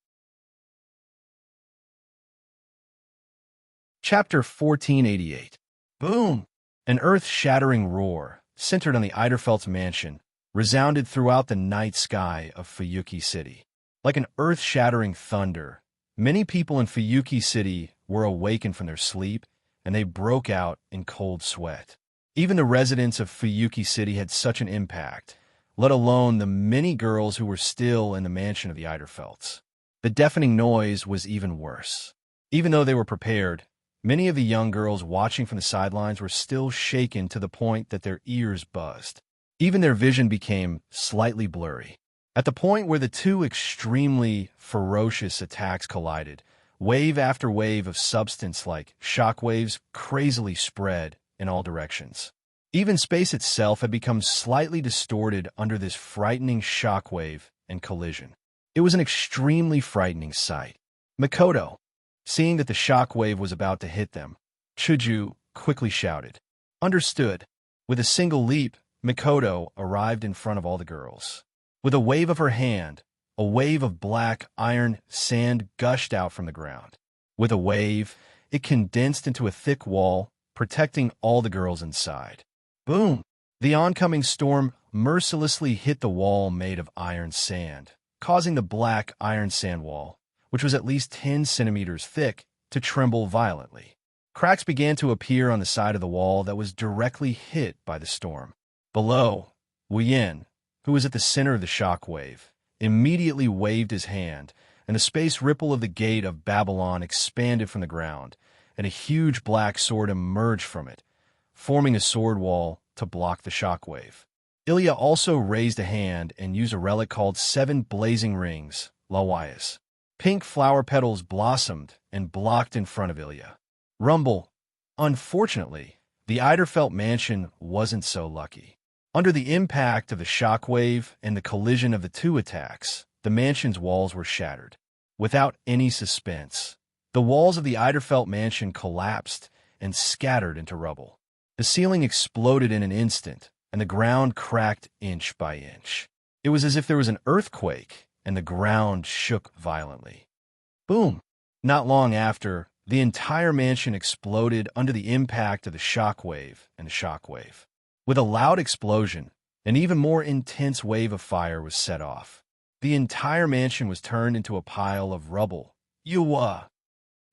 Chapter 1488. Boom! An earth-shattering roar, centered on the Eiderfeldt's mansion, resounded throughout the night sky of Fuyuki City. Like an earth-shattering thunder, many people in Fuyuki City were awakened from their sleep, and they broke out in cold sweat. Even the residents of Fuyuki City had such an impact, let alone the many girls who were still in the mansion of the Eiderfeldts. The deafening noise was even worse. Even though they were prepared, many of the young girls watching from the sidelines were still shaken to the point that their ears buzzed. Even their vision became slightly blurry. At the point where the two extremely ferocious attacks collided, wave after wave of substance like shockwaves crazily spread in all directions. Even space itself had become slightly distorted under this frightening shockwave and collision. It was an extremely frightening sight. Mikoto, seeing that the shockwave was about to hit them, Chuju quickly shouted. Understood. With a single leap, Mikoto arrived in front of all the girls. With a wave of her hand, a wave of black iron sand gushed out from the ground. With a wave, it condensed into a thick wall, protecting all the girls inside. Boom! The oncoming storm mercilessly hit the wall made of iron sand, causing the black iron sand wall, which was at least 10 centimeters thick, to tremble violently. Cracks began to appear on the side of the wall that was directly hit by the storm. Below, Wu Yan, who was at the center of the shock wave, immediately waved his hand, and the space ripple of the gate of Babylon expanded from the ground, and a huge black sword emerged from it, forming a sword wall to block the shock wave. Ilya also raised a hand and used a relic called 7 Blazing Rings, Lawayas. Pink flower petals blossomed and blocked in front of Ilya. Rumble. Unfortunately, the Eiderfeldt mansion wasn't so lucky. Under the impact of the shockwave and the collision of the two attacks, the mansion's walls were shattered. Without any suspense, the walls of the Eiderfeldt mansion collapsed and scattered into rubble. The ceiling exploded in an instant, and the ground cracked inch by inch. It was as if there was an earthquake, and the ground shook violently. Boom! Not long after, the entire mansion exploded under the impact of the shockwave and the shockwave. With a loud explosion, an even more intense wave of fire was set off. The entire mansion was turned into a pile of rubble. Yuwa!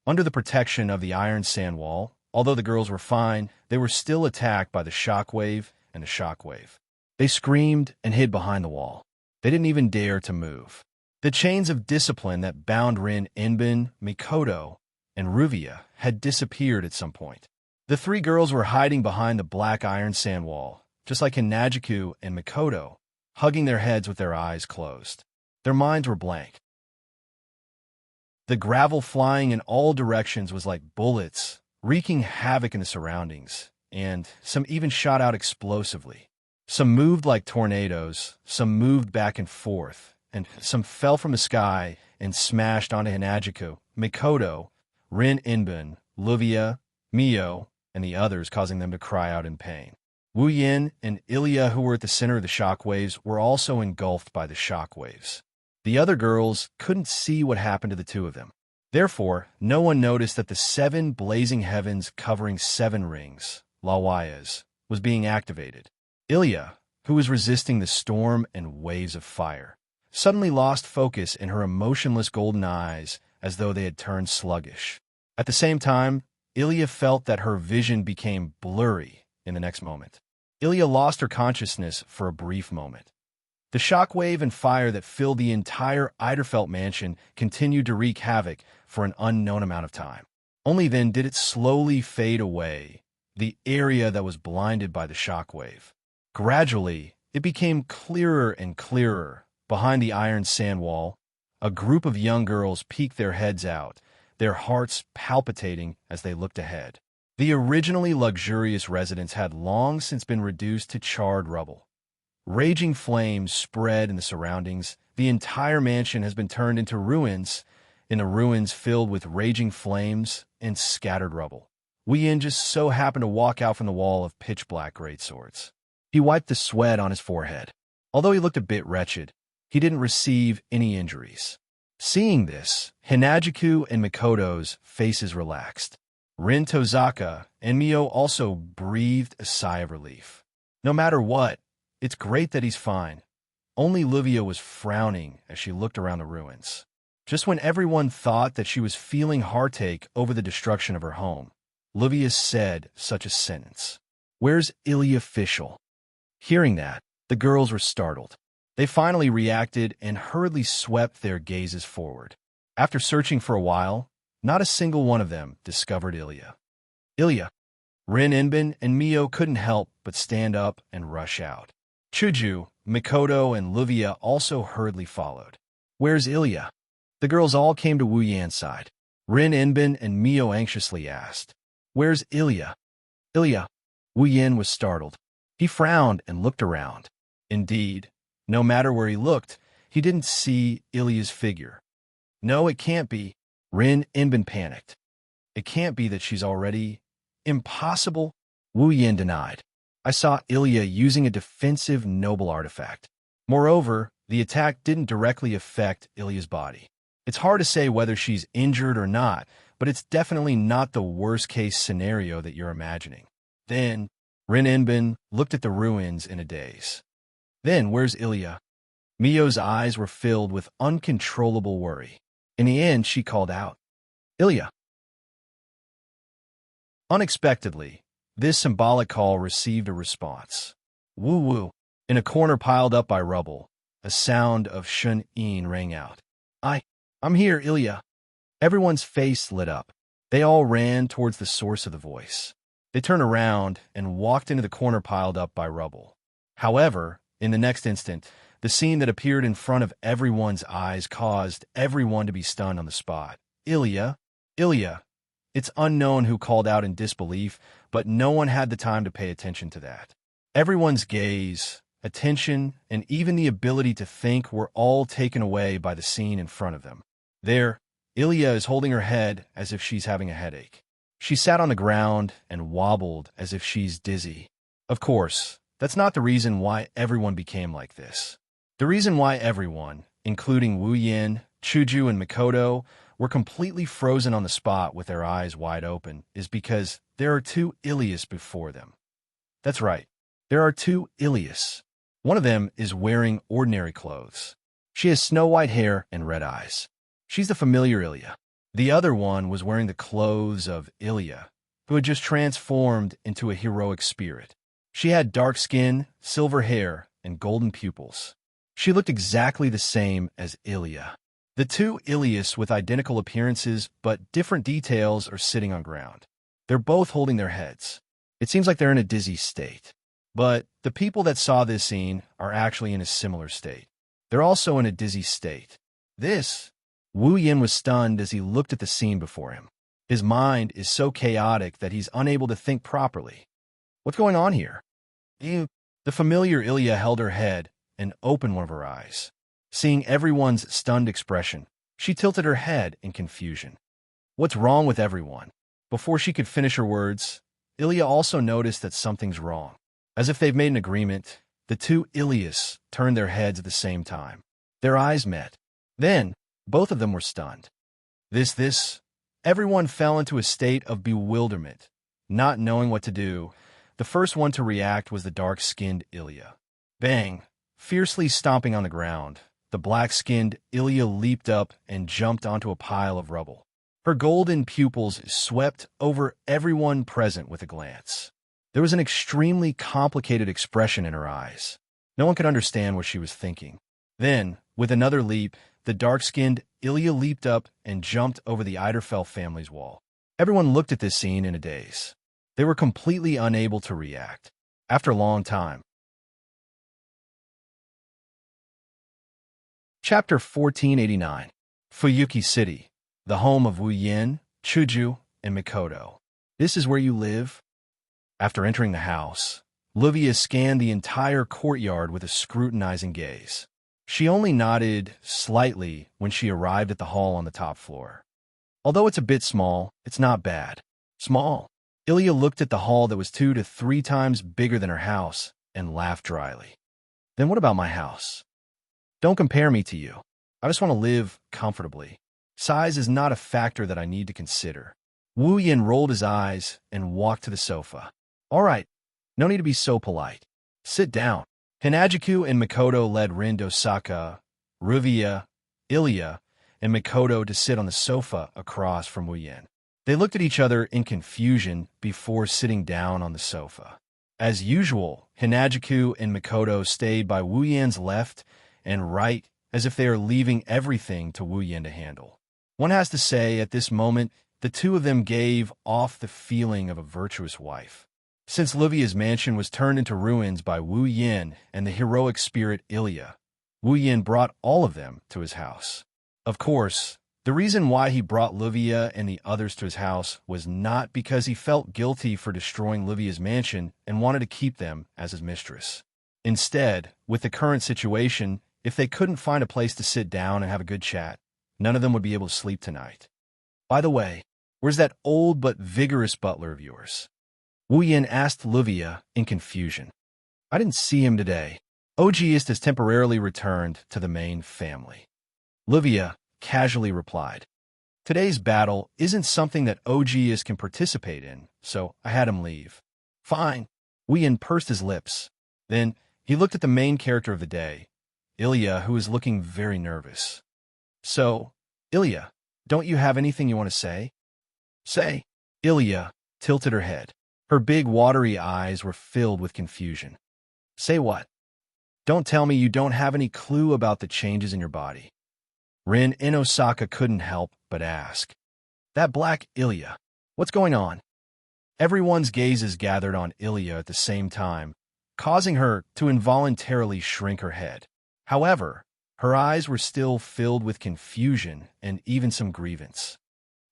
Under the protection of the iron sand wall, although the girls were fine, they were still attacked by the shockwave and the shockwave. They screamed and hid behind the wall. They didn't even dare to move. The chains of discipline that bound Rin, Enbin, Mikoto, and Ruvia had disappeared at some point. The three girls were hiding behind the black iron sand wall, just like Hinajiku and Mikoto, hugging their heads with their eyes closed. Their minds were blank. The gravel flying in all directions was like bullets, wreaking havoc in the surroundings, and some even shot out explosively. Some moved like tornadoes, some moved back and forth, and some fell from the sky and smashed onto Hinajiku, Mikoto, Rin Inbun, Luvia, Mio, and the others, causing them to cry out in pain. Wu Yin and Ilya, who were at the center of the shockwaves, were also engulfed by the shockwaves. The other girls couldn't see what happened to the two of them. Therefore, no one noticed that the 7 blazing heavens covering 7 rings, Lawayas, was being activated. Ilya, who was resisting the storm and waves of fire, suddenly lost focus in her emotionless golden eyes as though they had turned sluggish. At the same time, Ilya felt that her vision became blurry in the next moment. Ilya lost her consciousness for a brief moment. The shockwave and fire that filled the entire Eiderfeld mansion continued to wreak havoc for an unknown amount of time. Only then did it slowly fade away, the area that was blinded by the shockwave. Gradually, it became clearer and clearer. Behind the iron sand wall, a group of young girls peeked their heads out, their hearts palpitating as they looked ahead. The originally luxurious residence had long since been reduced to charred rubble. Raging flames spread in the surroundings. The entire mansion has been turned into ruins, in the ruins filled with raging flames and scattered rubble. Wu Yin just so happened to walk out from the wall of pitch-black greatswords. He wiped the sweat on his forehead. Although he looked a bit wretched, he didn't receive any injuries. Seeing this, Hinajiku and Mikoto's faces relaxed. Rin Tozaka and Mio also breathed a sigh of relief. No matter what, it's great that he's fine. Only Luvia was frowning as she looked around the ruins. Just when everyone thought that she was feeling heartache over the destruction of her home, Luvia said such a sentence. "Where's Ilya Fischl?" Hearing that, the girls were startled. They finally reacted and hurriedly swept their gazes forward. After searching for a while, not a single one of them discovered Ilya. Ilya, Rin Inbun and Mio couldn't help but stand up and rush out. Chuju, Mikoto, and Luvia also hurriedly followed. "Where's Ilya?" The girls all came to Wu Yan's side. Rin Inbun and Mio anxiously asked, "Where's Ilya?" "Ilya." Wu Yan was startled. He frowned and looked around. Indeed, no matter where he looked, he didn't see Ilya's figure. "No, it can't be." Rin Inbun panicked. "It can't be that she's already—" "Impossible," Wu Yan denied. "I saw Ilya using a defensive noble artifact. Moreover, the attack didn't directly affect Ilya's body. It's hard to say whether she's injured or not, but it's definitely not the worst-case scenario that you're imagining." Then, Rin Inbun looked at the ruins in a daze. "Then, where's Ilya?" Mio's eyes were filled with uncontrollable worry. In the end, she called out, "Ilya." Unexpectedly, this symbolic call received a response. Woo-woo. In a corner piled up by rubble, a sound of shun-in rang out. I'm here, Ilya." Everyone's face lit up. They all ran towards the source of the voice. They turned around and walked into the corner piled up by rubble. However, in the next instant, the scene that appeared in front of everyone's eyes caused everyone to be stunned on the spot. "Ilya! Ilya!" It's unknown who called out in disbelief, but no one had the time to pay attention to that. Everyone's gaze, attention, and even the ability to think were all taken away by the scene in front of them. There, Ilya is holding her head as if she's having a headache. She sat on the ground and wobbled as if she's dizzy. Of course, that's not the reason why everyone became like this. The reason why everyone, including Wu Yin, Chuju, and Mikoto, were completely frozen on the spot with their eyes wide open is because there are 2 Ilyas before them. That's right, there are 2 Ilyas. One of them is wearing ordinary clothes. She has snow-white hair and red eyes. She's the familiar Ilya. The other one was wearing the clothes of Ilya, who had just transformed into a heroic spirit. She had dark skin, silver hair, and golden pupils. She looked exactly the same as Ilya. The 2 Ilyas with identical appearances but different details are sitting on ground. They're both holding their heads. It seems like they're in a dizzy state. But the people that saw this scene are actually in a similar state. They're also in a dizzy state. Wu Yin was stunned as he looked at the scene before him. His mind is so chaotic that he's unable to think properly. What's going on here? The familiar Ilya held her head and opened one of her eyes. Seeing everyone's stunned expression, she tilted her head in confusion. What's wrong with everyone? Before she could finish her words, Ilya also noticed that something's wrong. As if they've made an agreement, the two Ilyas turned their heads at the same time. Their eyes met. Then, both of them were stunned. Everyone fell into a state of bewilderment, not knowing what to do. The first one to react was the dark-skinned Ilya. Bang! Fiercely stomping on the ground, the black-skinned Ilya leaped up and jumped onto a pile of rubble. Her golden pupils swept over everyone present with a glance. There was an extremely complicated expression in her eyes. No one could understand what she was thinking. Then, with another leap, the dark-skinned Ilya leaped up and jumped over the Eiderfell family's wall. Everyone looked at this scene in a daze. They were completely unable to react. After a long time. Chapter 1489. Fuyuki City, the home of Wu Yin, Chuju, and Mikoto. This is where you live? After entering the house, Livia scanned the entire courtyard with a scrutinizing gaze. She only nodded slightly when she arrived at the hall on the top floor. Although it's a bit small, it's not bad. Small. Ilya looked at the hall that was 2 to 3 times bigger than her house and laughed dryly. Then what about my house? Don't compare me to you. I just want to live comfortably. Size is not a factor that I need to consider. Wu Yin rolled his eyes and walked to the sofa. All right, no need to be so polite. Sit down. Hinajiku and Mikoto led Rin Dosaka, Ruvia, Ilya, and Mikoto to sit on the sofa across from Wu Yin. They looked at each other in confusion before sitting down on the sofa. As usual, Hinajiku and Mikoto stayed by Wu Yin's left and right as if they are leaving everything to Wu Yin to handle. One has to say, at this moment, the two of them gave off the feeling of a virtuous wife. Since Livia's mansion was turned into ruins by Wu Yin and the heroic spirit Ilya, Wu Yin brought all of them to his house. Of course, the reason why he brought Livia and the others to his house was not because he felt guilty for destroying Livia's mansion and wanted to keep them as his mistress. Instead, with the current situation, if they couldn't find a place to sit down and have a good chat, none of them would be able to sleep tonight. By the way, where's that old but vigorous butler of yours? Wu Yin asked Livia in confusion. I didn't see him today. Ogiist has temporarily returned to the main family. Livia casually replied. Today's battle isn't something that Ogiist can participate in, so I had him leave. Fine. Wu Yin pursed his lips. Then he looked at the main character of the day, Ilya, who was looking very nervous. So, Ilya, don't you have anything you want to say? Say. Ilya tilted her head. Her big watery eyes were filled with confusion. Say what? Don't tell me you don't have any clue about the changes in your body. Rin in Osaka couldn't help but ask. That black Ilya, what's going on? Everyone's gazes gathered on Ilya at the same time, causing her to involuntarily shrink her head. However, her eyes were still filled with confusion and even some grievance.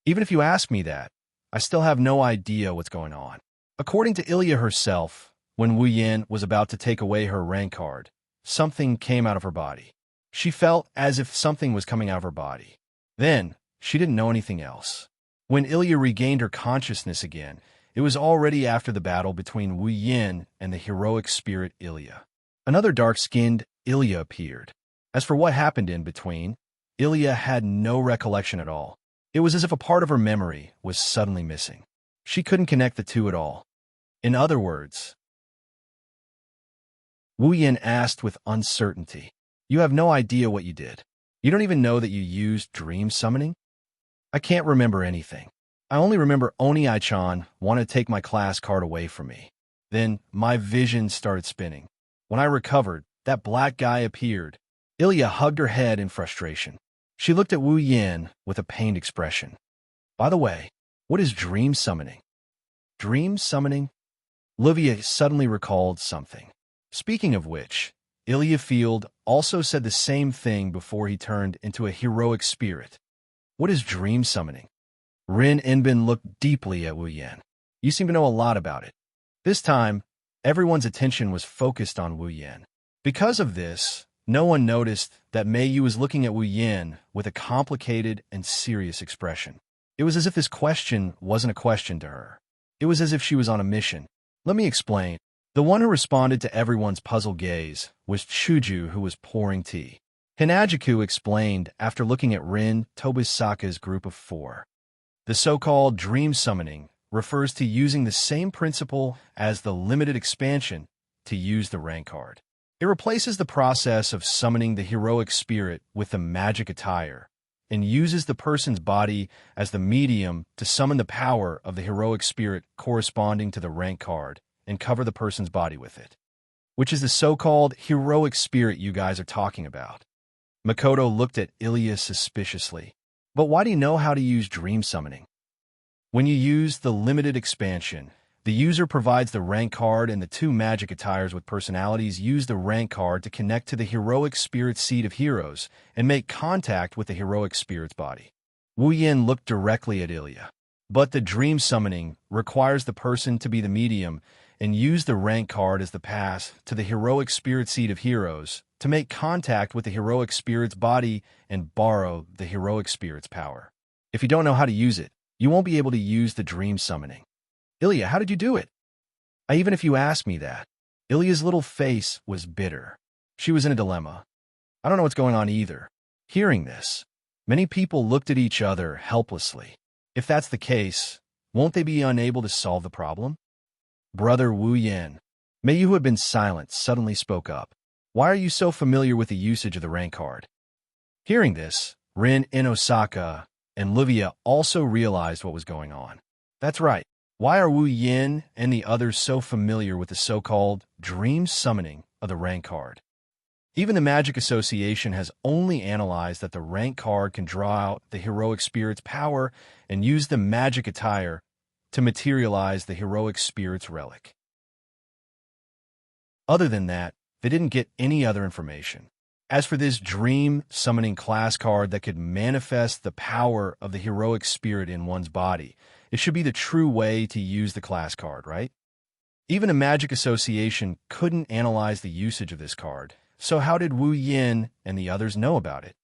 Even if you ask me that, I still have no idea what's going on. According to Ilya herself, when Wu Yin was about to take away her rank card, something came out of her body. She felt as if something was coming out of her body. Then, she didn't know anything else. When Ilya regained her consciousness again, it was already after the battle between Wu Yin and the heroic spirit Ilya. Another dark-skinned Ilya appeared. As for what happened in between, Ilya had no recollection at all. It was as if a part of her memory was suddenly missing. She couldn't connect the two at all. In other words, Wu Yin asked with uncertainty, you have no idea what you did. You don't even know that you used dream summoning? I can't remember anything. I only remember Oni-chan wanted to take my class card away from me. Then my vision started spinning. When I recovered, that black guy appeared. Ilya hugged her head in frustration. She looked at Wu Yin with a pained expression. By the way, what is dream summoning? Dream summoning? Livia suddenly recalled something. Speaking of which, Ilya Field also said the same thing before he turned into a heroic spirit. What is dream summoning? Rin Inbin looked deeply at Wu Yan. You seem to know a lot about it. This time, everyone's attention was focused on Wu Yan. Because of this, no one noticed that Mei Yu was looking at Wu Yan with a complicated and serious expression. It was as if this question wasn't a question to her. It was as if she was on a mission. Let me explain. The one who responded to everyone's puzzled gaze was Chuju, who was pouring tea. Hinajiku explained after looking at Rin Tobisaka's group of 4. The so-called dream summoning refers to using the same principle as the limited expansion to use the rank card. It replaces the process of summoning the heroic spirit with the magic attire and uses the person's body as the medium to summon the power of the heroic spirit corresponding to the rank card and cover the person's body with it, which is the so-called heroic spirit you guys are talking about. Makoto looked at Ilya suspiciously. But why do you know how to use dream summoning? When you use the limited expansion, the user provides the rank card and the 2 magic attires with personalities use the rank card to connect to the heroic spirit seed of heroes and make contact with the heroic spirit's body. Wu Yin looked directly at Ilya. But the dream summoning requires the person to be the medium and use the rank card as the pass to the heroic spirit seed of heroes to make contact with the heroic spirit's body and borrow the heroic spirit's power. If you don't know how to use it, you won't be able to use the dream summoning. Ilya, how did you do it? Even if you ask me that. Ilya's little face was bitter. She was in a dilemma. I don't know what's going on either. Hearing this, many people looked at each other helplessly. If that's the case, won't they be unable to solve the problem? Brother Wu Yan, Mei Yu, who had been silent, suddenly spoke up. Why are you so familiar with the usage of the rank card? Hearing this, Rin in Osaka and Livia also realized what was going on. That's right. Why are Wu Yin and the others so familiar with the so-called dream summoning of the rank card? Even the Magic Association has only analyzed that the rank card can draw out the heroic spirit's power and use the magic attire to materialize the heroic spirit's relic. Other than that, they didn't get any other information. As for this dream summoning class card that could manifest the power of the heroic spirit in one's body, it should be the true way to use the class card, right? Even a Magic Association couldn't analyze the usage of this card, so how did Wu Yin and the others know about it?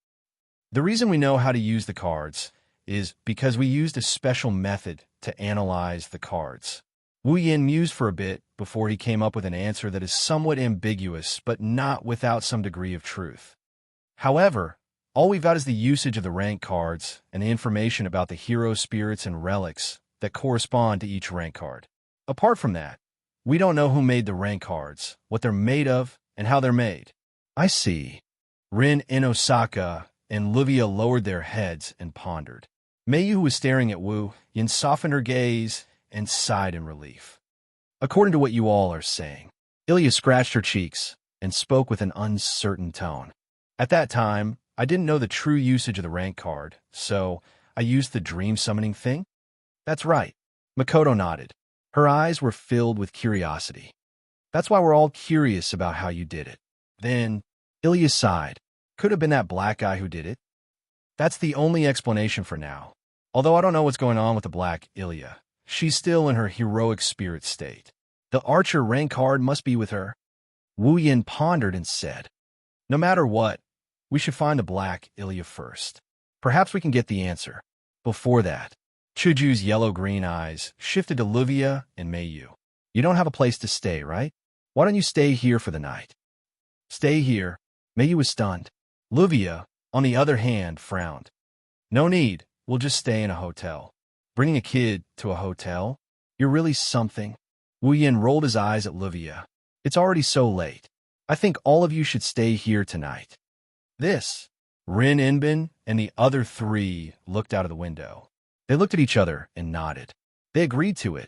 The reason we know how to use the cards is because we used a special method to analyze the cards. Wu Yin mused for a bit before he came up with an answer that is somewhat ambiguous, but not without some degree of truth. However, all we've got is the usage of the rank cards and the information about the hero spirits and relics that correspond to each rank card. Apart from that, we don't know who made the rank cards, what they're made of, and how they're made. I see. Rin in Osaka and Livia lowered their heads and pondered. Mei Yu, who was staring at Wu Yin, softened her gaze and sighed in relief. According to what you all are saying, Ilya scratched her cheeks and spoke with an uncertain tone. At that time, I didn't know the true usage of the rank card, so I used the dream summoning thing? That's right. Makoto nodded. Her eyes were filled with curiosity. That's why we're all curious about how you did it. Then, Ilya sighed. Could have been that black guy who did it. That's the only explanation for now. Although I don't know what's going on with the black Ilya. She's still in her heroic spirit state. The archer rank card must be with her. Wu Yin pondered and said, no matter what, we should find the black Ilya first. Perhaps we can get the answer. Before that, Chuju's yellow-green eyes shifted to Livia and Mei Yu. You don't have a place to stay, right? Why don't you stay here for the night? Stay here. Mei Yu was stunned. Livia, on the other hand, frowned. No need. We'll just stay in a hotel. Bringing a kid to a hotel? You're really something. Wu Yin rolled his eyes at Livia. It's already so late. I think all of you should stay here tonight. This. Rin Inbin and the other 3 looked out of the window. They looked at each other and nodded. They agreed to it.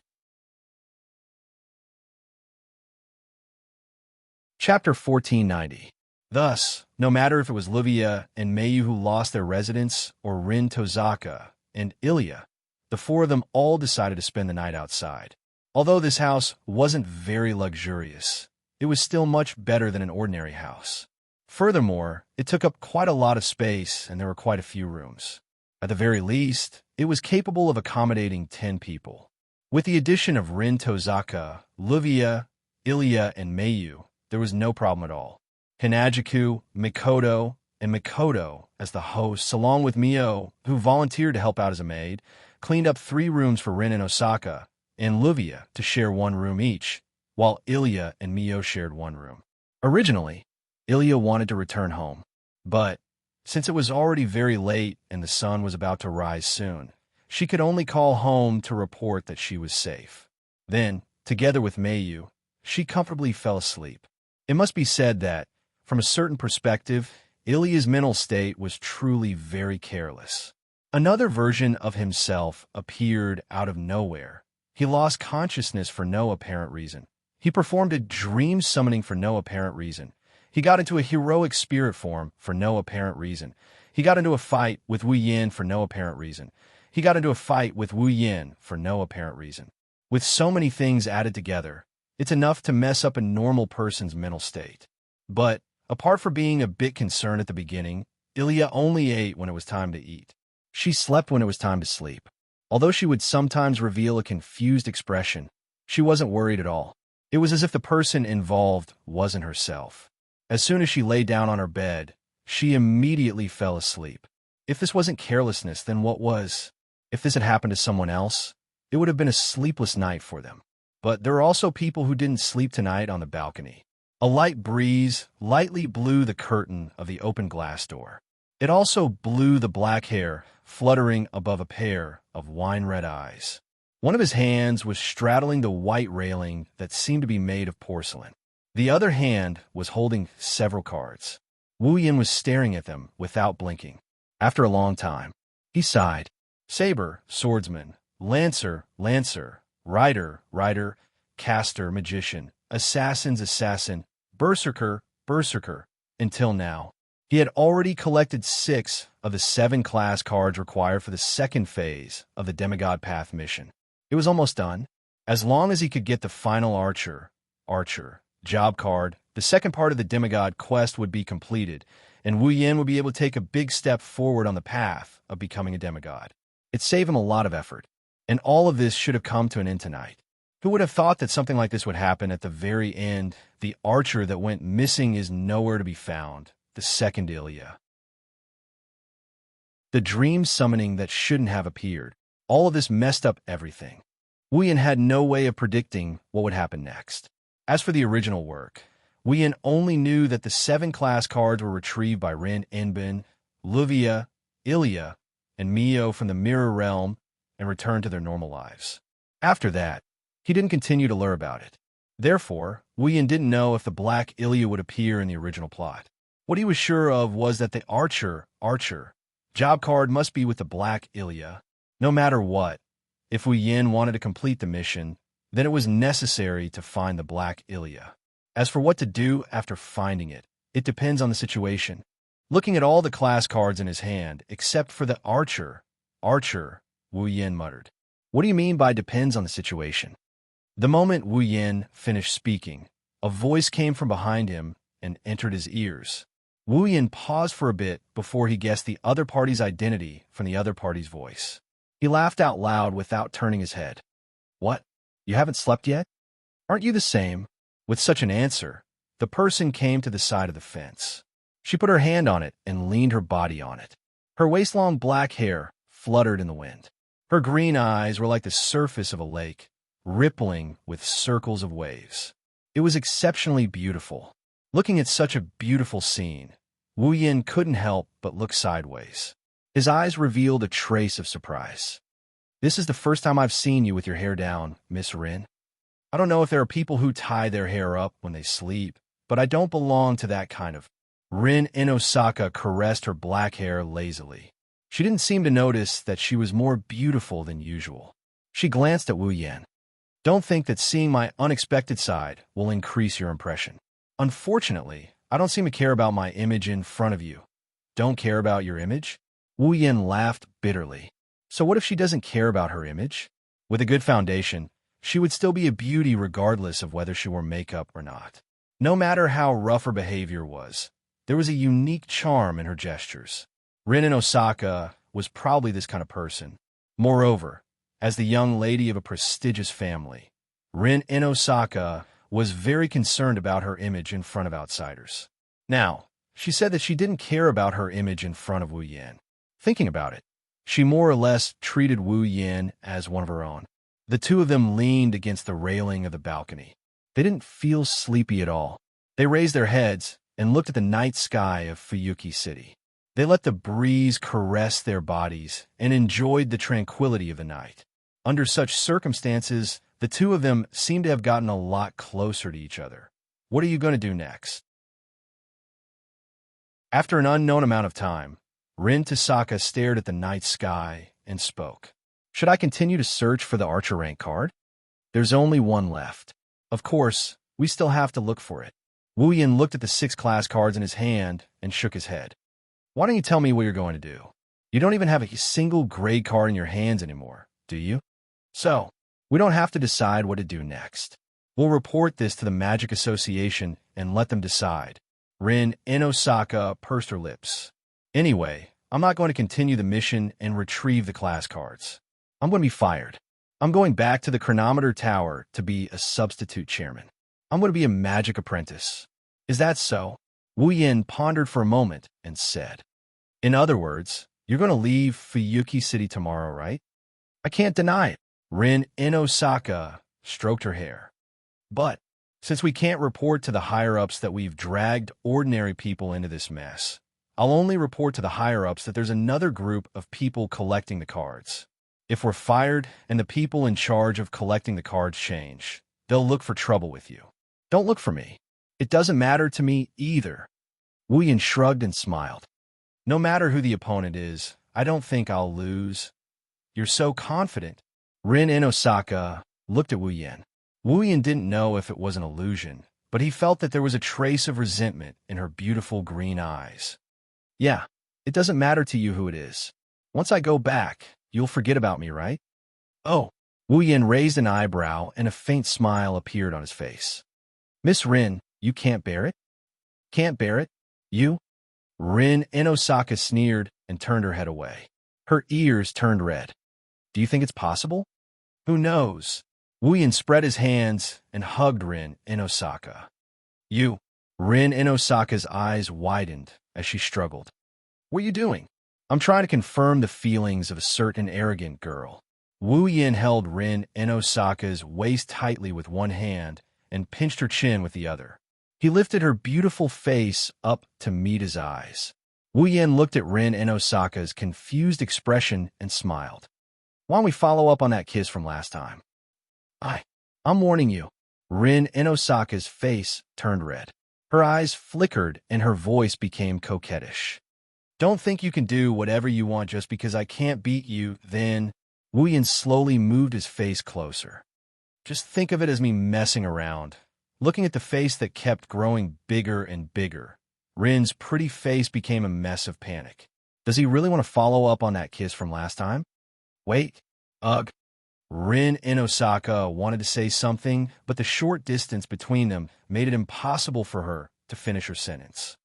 Chapter 1490. Thus, no matter if it was Livia and Mei Yu who lost their residence or Rin Tozaka and Ilya, the 4 of them all decided to spend the night outside. Although this house wasn't very luxurious, it was still much better than an ordinary house. Furthermore, it took up quite a lot of space and there were quite a few rooms. At the very least, it was capable of accommodating 10 people. With the addition of Rin Tozaka, Luvia, Ilya, and Mayu, there was no problem at all. Hinajiku, Mikoto, and Mikoto, as the hosts, along with Mio, who volunteered to help out as a maid, cleaned up 3 rooms for Rin and Osaka, and Luvia to share 1 room each, while Ilya and Mio shared 1 room. Originally, Ilya wanted to return home, but since it was already very late and the sun was about to rise soon, she could only call home to report that she was safe. Then, together with Mayu, she comfortably fell asleep. It must be said that, from a certain perspective, Ilya's mental state was truly very careless. Another version of himself appeared out of nowhere. He lost consciousness for no apparent reason. He performed a dream summoning for no apparent reason. He got into a heroic spirit form for no apparent reason. He got into a fight with Wu Yin for no apparent reason. He got into a fight with Wu Yin for no apparent reason. With so many things added together, it's enough to mess up a normal person's mental state. But, apart from being a bit concerned at the beginning, Ilya only ate when it was time to eat. She slept when it was time to sleep. Although she would sometimes reveal a confused expression, she wasn't worried at all. It was as if the person involved wasn't herself. As soon as she lay down on her bed, she immediately fell asleep. If this wasn't carelessness, then what was? If this had happened to someone else, it would have been a sleepless night for them. But there are also people who didn't sleep tonight on the balcony. A light breeze lightly blew the curtain of the open glass door. It also blew the black hair fluttering above a pair of wine-red eyes. One of his hands was straddling the white railing that seemed to be made of porcelain. The other hand was holding several cards. Wu Yin was staring at them without blinking. After a long time, he sighed. Saber, swordsman, lancer, lancer, rider, rider, caster, magician, assassin's assassin, berserker, berserker. Until now, he had already collected 6 of the 7 class cards required for the second phase of the Demigod Path mission. It was almost done. As long as he could get the final archer job card, the second part of the demigod quest would be completed, and Wu Yin would be able to take a big step forward on the path of becoming a demigod. It saved him a lot of effort, and all of this should have come to an end tonight. Who would have thought that something like this would happen at the very end? The archer that went missing is nowhere to be found, the second Ilya. The dream summoning that shouldn't have appeared. All of this messed up everything. Wu Yin had no way of predicting what would happen next. As for the original work, Wu Yin only knew that the 7 class cards were retrieved by Rin Enbin, Luvia, Ilya, and Mio from the Mirror Realm and returned to their normal lives. After that, he didn't continue to learn about it. Therefore, Wu Yin didn't know if the Black Ilya would appear in the original plot. What he was sure of was that the archer job card must be with the Black Ilya. No matter what, if Wu Yin wanted to complete the mission, then it was necessary to find the Black Ilya. As for what to do after finding it, it depends on the situation. Looking at all the class cards in his hand, except for the archer, Wu Yin muttered. What do you mean by depends on the situation? The moment Wu Yin finished speaking, a voice came from behind him and entered his ears. Wu Yin paused for a bit before he guessed the other party's identity from the other party's voice. He laughed out loud without turning his head. What? You haven't slept yet? Aren't you the same? With such an answer, the person came to the side of the fence. She put her hand on it and leaned her body on it. Her waist-long black hair fluttered in the wind. Her green eyes were like the surface of a lake, rippling with circles of waves. It was exceptionally beautiful. Looking at such a beautiful scene, Wu Yin couldn't help but look sideways. His eyes revealed a trace of surprise. This is the first time I've seen you with your hair down, Miss Rin. I don't know if there are people who tie their hair up when they sleep, but I don't belong to that kind of. Rin Inosaka caressed her black hair lazily. She didn't seem to notice that she was more beautiful than usual. She glanced at Wu Yin. Don't think that seeing my unexpected side will increase your impression. Unfortunately, I don't seem to care about my image in front of you. Don't care about your image? Wu Yin laughed bitterly. So what if she doesn't care about her image? With a good foundation, she would still be a beauty regardless of whether she wore makeup or not. No matter how rough her behavior was, there was a unique charm in her gestures. Rin in Osaka was probably this kind of person. Moreover, as the young lady of a prestigious family, Rin in Osaka was very concerned about her image in front of outsiders. Now, she said that she didn't care about her image in front of Wu Yin. Thinking about it, she more or less treated Wu Yin as one of her own. The two of them leaned against the railing of the balcony. They didn't feel sleepy at all. They raised their heads and looked at the night sky of Fuyuki City. They let the breeze caress their bodies and enjoyed the tranquility of the night. Under such circumstances, the two of them seemed to have gotten a lot closer to each other. What are you going to do next? After an unknown amount of time, Rin Tasaka stared at the night sky and spoke. Should I continue to search for the Archer rank card? There's only one left. Of course, we still have to look for it. Wu Yin looked at the 6 class cards in his hand and shook his head. Why don't you tell me what you're going to do? You don't even have a single grade card in your hands anymore, do you? So, we don't have to decide what to do next. We'll report this to the Magic Association and let them decide. Rin in Osaka pursed her lips. Anyway, I'm not going to continue the mission and retrieve the class cards. I'm going to be fired. I'm going back to the chronometer tower to be a substitute chairman. I'm going to be a magic apprentice. Is that so? Wu Yin pondered for a moment and said, in other words, you're going to leave Fuyuki City tomorrow, right? I can't deny it. Rin in Osaka stroked her hair. But, since we can't report to the higher-ups that we've dragged ordinary people into this mess, I'll only report to the higher-ups that there's another group of people collecting the cards. If we're fired and the people in charge of collecting the cards change, they'll look for trouble with you. Don't look for me. It doesn't matter to me either. Wu Yin shrugged and smiled. No matter who the opponent is, I don't think I'll lose. You're so confident. Rin in Osaka looked at Wu Yin. Wu Yin didn't know if it was an illusion, but he felt that there was a trace of resentment in her beautiful green eyes. Yeah, it doesn't matter to you who it is. Once I go back, you'll forget about me, right? Oh. Wu Yin raised an eyebrow and a faint smile appeared on his face. Miss Rin, you can't bear it? Can't bear it? You? Rin in Osaka sneered and turned her head away. Her ears turned red. Do you think it's possible? Who knows? Wu Yin spread his hands and hugged Rin in Osaka. You. Rin in Osaka's eyes widened as she struggled. What are you doing? I'm trying to confirm the feelings of a certain arrogant girl. Wu Yin held Rin in Osaka's waist tightly with one hand and pinched her chin with the other. He lifted her beautiful face up to meet his eyes. Wu Yin looked at Rin in Osaka's confused expression and smiled. Why don't we follow up on that kiss from last time? I'm warning you. Rin in Osaka's face turned red. Her eyes flickered and her voice became coquettish. Don't think you can do whatever you want just because I can't beat you, then. Wu Yin slowly moved his face closer. Just think of it as me messing around. Looking at the face that kept growing bigger and bigger, Rin's pretty face became a mess of panic. Does he really want to follow up on that kiss from last time? Wait. Ugh. Rin in Osaka wanted to say something, but the short distance between them made it impossible for her to finish her sentence.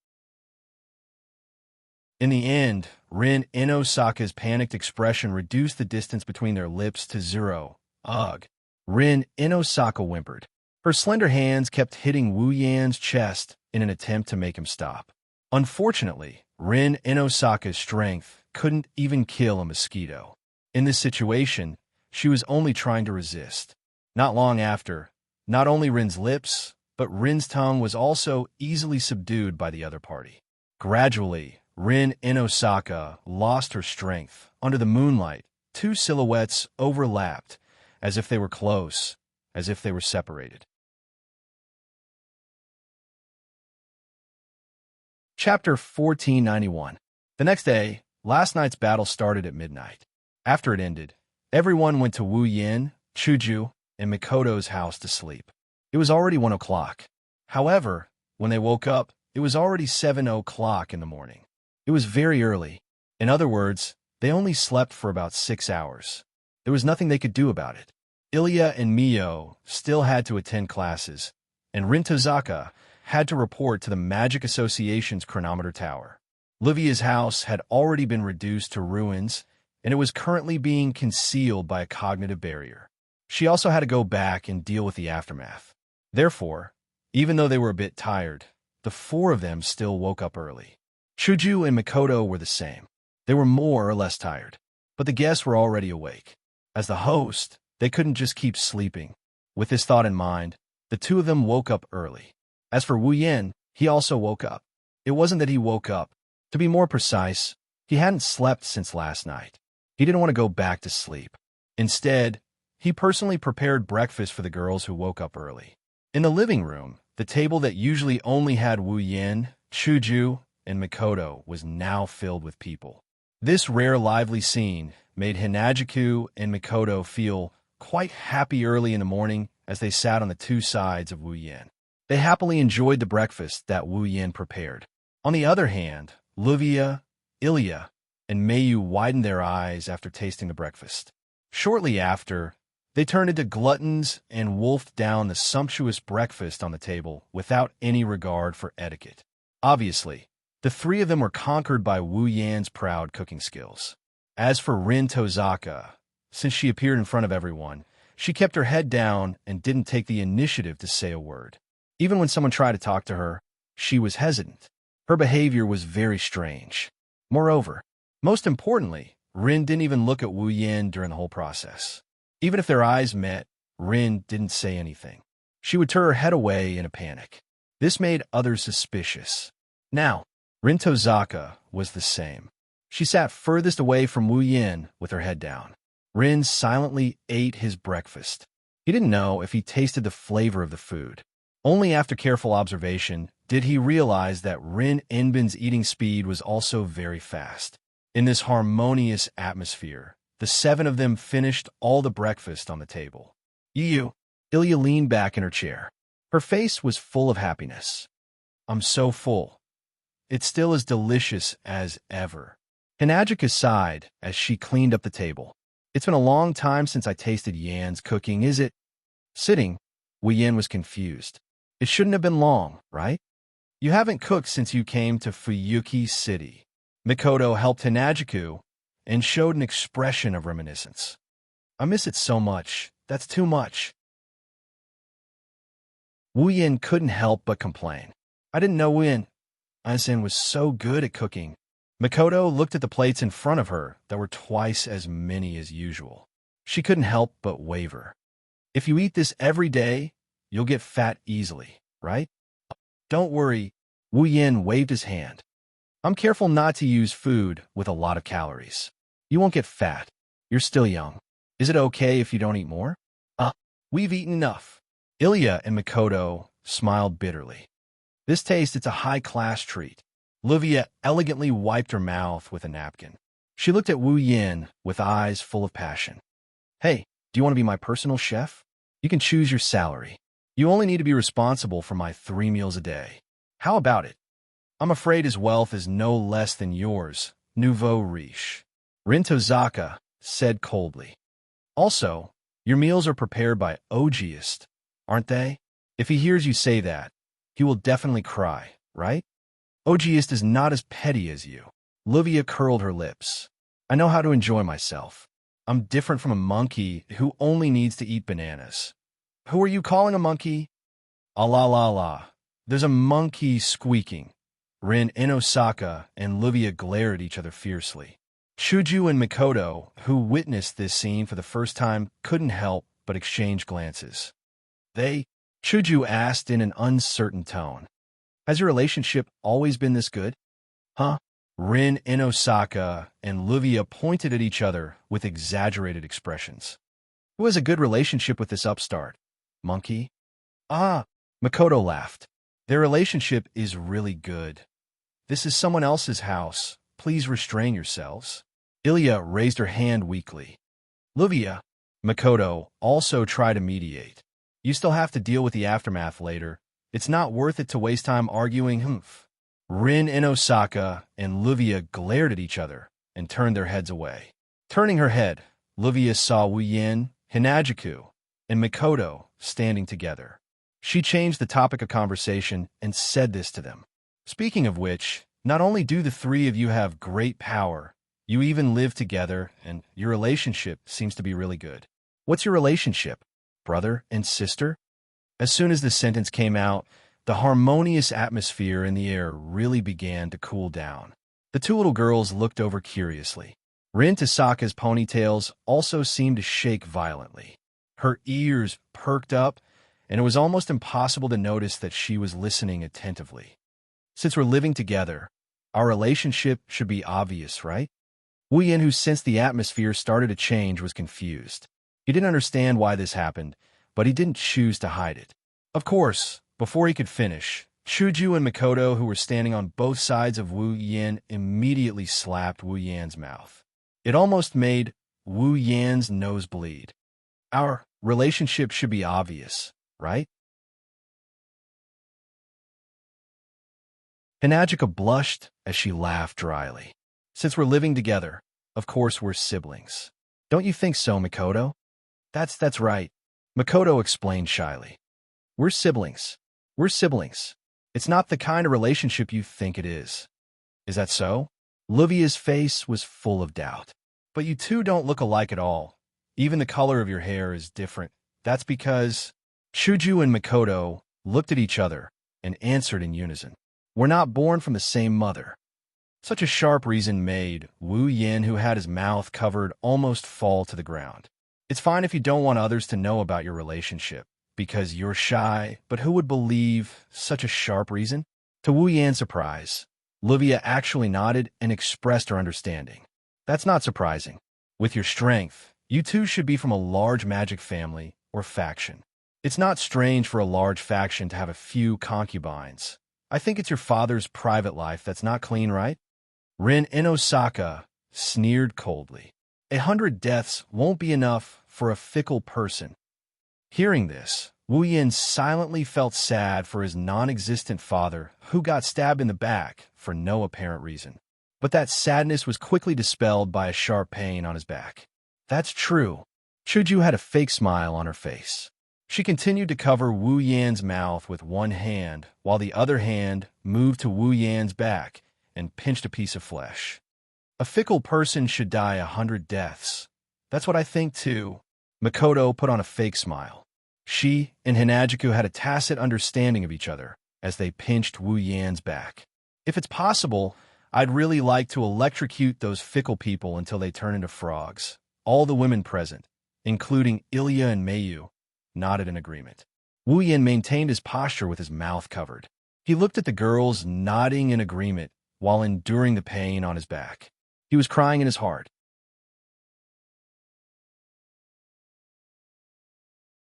In the end, Rin in Osaka's panicked expression reduced the distance between their lips to 0. Ugh. Rin in Osaka whimpered. Her slender hands kept hitting Wu Yin's chest in an attempt to make him stop. Unfortunately, Rin in Osaka's strength couldn't even kill a mosquito. In this situation, she was only trying to resist. Not long after, not only Rin's lips, but Rin's tongue was also easily subdued by the other party. Gradually, Rin in Osaka lost her strength. Under the moonlight, two silhouettes overlapped, as if they were close, as if they were separated. Chapter 1491. The next day, last night's battle started at midnight. After it ended, everyone went to Wu Yin, Chuju, and Mikoto's house to sleep. It was already 1 o'clock. However, when they woke up, it was already 7 o'clock in the morning. It was very early. In other words, they only slept for about 6 hours. There was nothing they could do about it. Ilya and Mio still had to attend classes, and Rintozaka had to report to the Magic Association's chronometer tower. Livia's house had already been reduced to ruins, and it was currently being concealed by a cognitive barrier. She also had to go back and deal with the aftermath. Therefore, even though they were a bit tired, the four of them still woke up early. Chuju and Mikoto were the same. They were more or less tired, but the guests were already awake. As the host, they couldn't just keep sleeping. With this thought in mind, the two of them woke up early. As for Wu Yin, he also woke up. It wasn't that he woke up. To be more precise, he hadn't slept since last night. He didn't want to go back to sleep. Instead, he personally prepared breakfast for the girls who woke up early. In the living room, the table that usually only had Wu Yin, Chuju, and Mikoto was now filled with people. This rare lively scene made Hinajiku and Mikoto feel quite happy early in the morning as they sat on the two sides of Wu Yin. They happily enjoyed the breakfast that Wu Yin prepared. On the other hand, Livia, Ilya, and Mayu widened their eyes after tasting the breakfast. Shortly after, they turned into gluttons and wolfed down the sumptuous breakfast on the table without any regard for etiquette. Obviously, the three of them were conquered by Wu Yan's proud cooking skills. As for Rin Tozaka, since she appeared in front of everyone, she kept her head down and didn't take the initiative to say a word. Even when someone tried to talk to her, she was hesitant. Her behavior was very strange. Moreover, most importantly, Rin didn't even look at Wu Yin during the whole process. Even if their eyes met, Rin didn't say anything. She would turn her head away in a panic. This made others suspicious. Now, Rin Tozaka was the same. She sat furthest away from Wu Yin with her head down. Rin silently ate his breakfast. He didn't know if he tasted the flavor of the food. Only after careful observation did he realize that Rin Enbin's eating speed was also very fast. In this harmonious atmosphere, the seven of them finished all the breakfast on the table. Ilya leaned back in her chair. Her face was full of happiness. I'm so full. It's still as delicious as ever. Hinajika sighed as she cleaned up the table. It's been a long time since I tasted Yan's cooking, is it? Sitting, Wu Yin was confused. It shouldn't have been long, right? You haven't cooked since you came to Fuyuki City. Mikoto helped Hinajiku and showed an expression of reminiscence. I miss it so much. That's too much. Wu Yin couldn't help but complain. I didn't know Wu Yin was so good at cooking. Mikoto looked at the plates in front of her that were twice as many as usual. She couldn't help but waver. If you eat this every day, you'll get fat easily, right? Don't worry, Wu Yin waved his hand. I'm careful not to use food with a lot of calories. You won't get fat. You're still young. Is it okay if you don't eat more? We've eaten enough. Ilya and Mikoto smiled bitterly. This taste, it's a high-class treat. Livia elegantly wiped her mouth with a napkin. She looked at Wu Yin with eyes full of passion. Hey, do you want to be my personal chef? You can choose your salary. You only need to be responsible for my 3 meals a day. How about it? I'm afraid his wealth is no less than yours, nouveau riche. Rin Tozaka said coldly. Also, your meals are prepared by Ogiest, aren't they? If he hears you say that, he will definitely cry, right? Ogiest is not as petty as you. Livia curled her lips. I know how to enjoy myself. I'm different from a monkey who only needs to eat bananas. Who are you calling a monkey? Allah la la. There's a monkey squeaking. Rin Inosaka and Livia glared at each other fiercely. Chuju and Mikoto, who witnessed this scene for the first time, couldn't help but exchange glances. Chuju asked in an uncertain tone. Has your relationship always been this good? Huh? Rin Inosaka and Livia pointed at each other with exaggerated expressions. Who has a good relationship with this upstart? Monkey? Makoto laughed. Their relationship is really good. This is someone else's house. Please restrain yourselves. Ilya raised her hand weakly. Livia, Makoto also tried to mediate. You still have to deal with the aftermath later. It's not worth it to waste time arguing. Rin Inosaka and Livia glared at each other and turned their heads away. Turning her head, Livia saw Wu Yin, Hinajiku, and Mikoto standing together. She changed the topic of conversation and said this to them. Speaking of which, not only do the three of you have great power, you even live together, and your relationship seems to be really good. What's your relationship? Brother and sister? As soon as the sentence came out, the harmonious atmosphere in the air really began to cool down. The two little girls looked over curiously. Rin Tasaka's ponytails also seemed to shake violently. Her ears perked up, and it was almost impossible to notice that she was listening attentively. Since we're living together, our relationship should be obvious, right? Wu Yin, who sensed the atmosphere started to change, was confused. He didn't understand why this happened, but he didn't choose to hide it. Of course, before he could finish, Chuju and Mikoto, who were standing on both sides of Wu Yin, immediately slapped Wu Yan's mouth. It almost made Wu Yan's nose bleed. Our relationship should be obvious, right? Hinagika blushed as she laughed dryly. Since we're living together, of course we're siblings. Don't you think so, Mikoto? That's right. Mikoto explained shyly. We're siblings. We're siblings. It's not the kind of relationship you think it is. Is that so? Livia's face was full of doubt. But you two don't look alike at all. Even the color of your hair is different. That's because Chuju and Mikoto looked at each other and answered in unison. We're not born from the same mother. Such a sharp reason made Wu Yin, who had his mouth covered, almost fall to the ground. It's fine if you don't want others to know about your relationship, because you're shy, but who would believe such a sharp reason? To Wu Yan's surprise, Livia actually nodded and expressed her understanding. That's not surprising. With your strength, you two should be from a large magic family or faction. It's not strange for a large faction to have a few concubines. I think it's your father's private life that's not clean, right? Rin Inosaka sneered coldly. 100 deaths won't be enough for a fickle person. Hearing this, Wu Yin silently felt sad for his non-existent father, who got stabbed in the back for no apparent reason. But that sadness was quickly dispelled by a sharp pain on his back. That's true. Chuju had a fake smile on her face. She continued to cover Wu Yan's mouth with one hand, while the other hand moved to Wu Yan's back and pinched a piece of flesh. A fickle person should die 100 deaths. That's what I think, too. Mikoto put on a fake smile. She and Hinajiku had a tacit understanding of each other as they pinched Wu Yan's back. If it's possible, I'd really like to electrocute those fickle people until they turn into frogs. All the women present, including Ilya and Mayu, nodded in agreement. Wu Yin maintained his posture with his mouth covered. He looked at the girls, nodding in agreement while enduring the pain on his back. He was crying in his heart.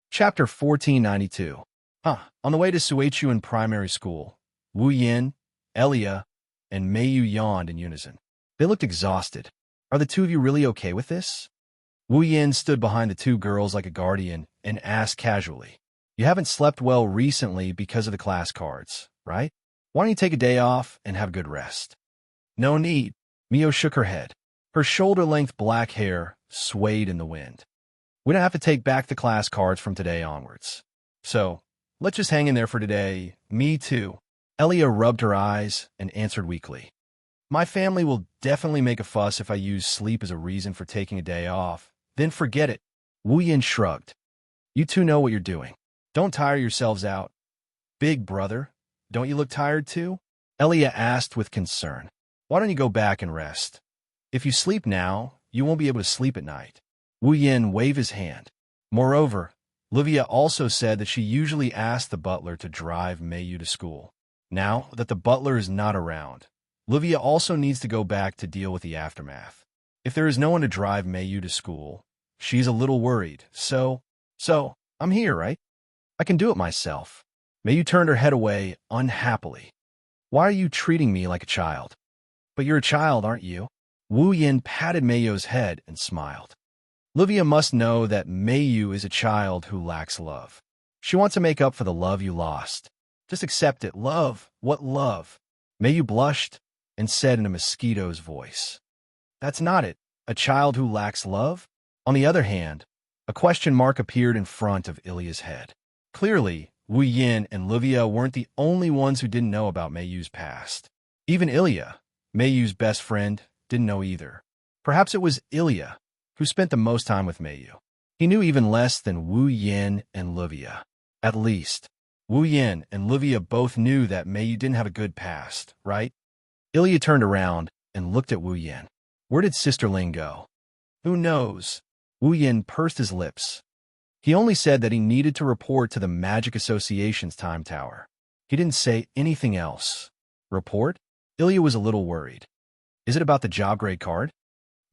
Chapter 1492. On the way to Suechuan Primary School, Wu Yin, Elia, and Mayu yawned in unison. They looked exhausted. Are the two of you really okay with this? Wu Yin stood behind the two girls like a guardian and asked casually. You haven't slept well recently because of the class cards, right? Why don't you take a day off and have a good rest? No need. Mio shook her head. Her shoulder-length black hair swayed in the wind. We don't have to take back the class cards from today onwards. So, let's just hang in there for today. Me too. Elia rubbed her eyes and answered weakly. My family will definitely make a fuss if I use sleep as a reason for taking a day off. Then forget it. Wu Yin shrugged. You two know what you're doing. Don't tire yourselves out. Big brother, don't you look tired too? Elia asked with concern. Why don't you go back and rest? If you sleep now, you won't be able to sleep at night. Wu Yin waved his hand. Moreover, Livia also said that she usually asked the butler to drive Mayu to school. Now that the butler is not around, Livia also needs to go back to deal with the aftermath. If there is no one to drive Mayu to school, she's a little worried. So, I'm here, right? I can do it myself. Mayu turned her head away unhappily. Why are you treating me like a child? But you're a child, aren't you? Wu Yin patted Mayu's head and smiled. Livia must know that Mayu is a child who lacks love. She wants to make up for the love you lost. Just accept it. Love? What love? Mayu blushed and said in a mosquito's voice. That's not it. A child who lacks love? On the other hand, A question mark appeared in front of Ilya's head. Clearly, Wu Yin and Livia weren't the only ones who didn't know about Mei Yu's past. Even Ilya, Mei Yu's best friend, didn't know either. Perhaps it was Ilya who spent the most time with Mei Yu. He knew even less than Wu Yin and Livia. At least, Wu Yin and Livia both knew that Mei Yu didn't have a good past, right? Ilya turned around and looked at Wu Yin. Where did Sister Ling go? Who knows? Wu Yin pursed his lips. He only said that he needed to report to the Magic Association's time tower. He didn't say anything else. Report? Ilya was a little worried. Is it about the job grade card?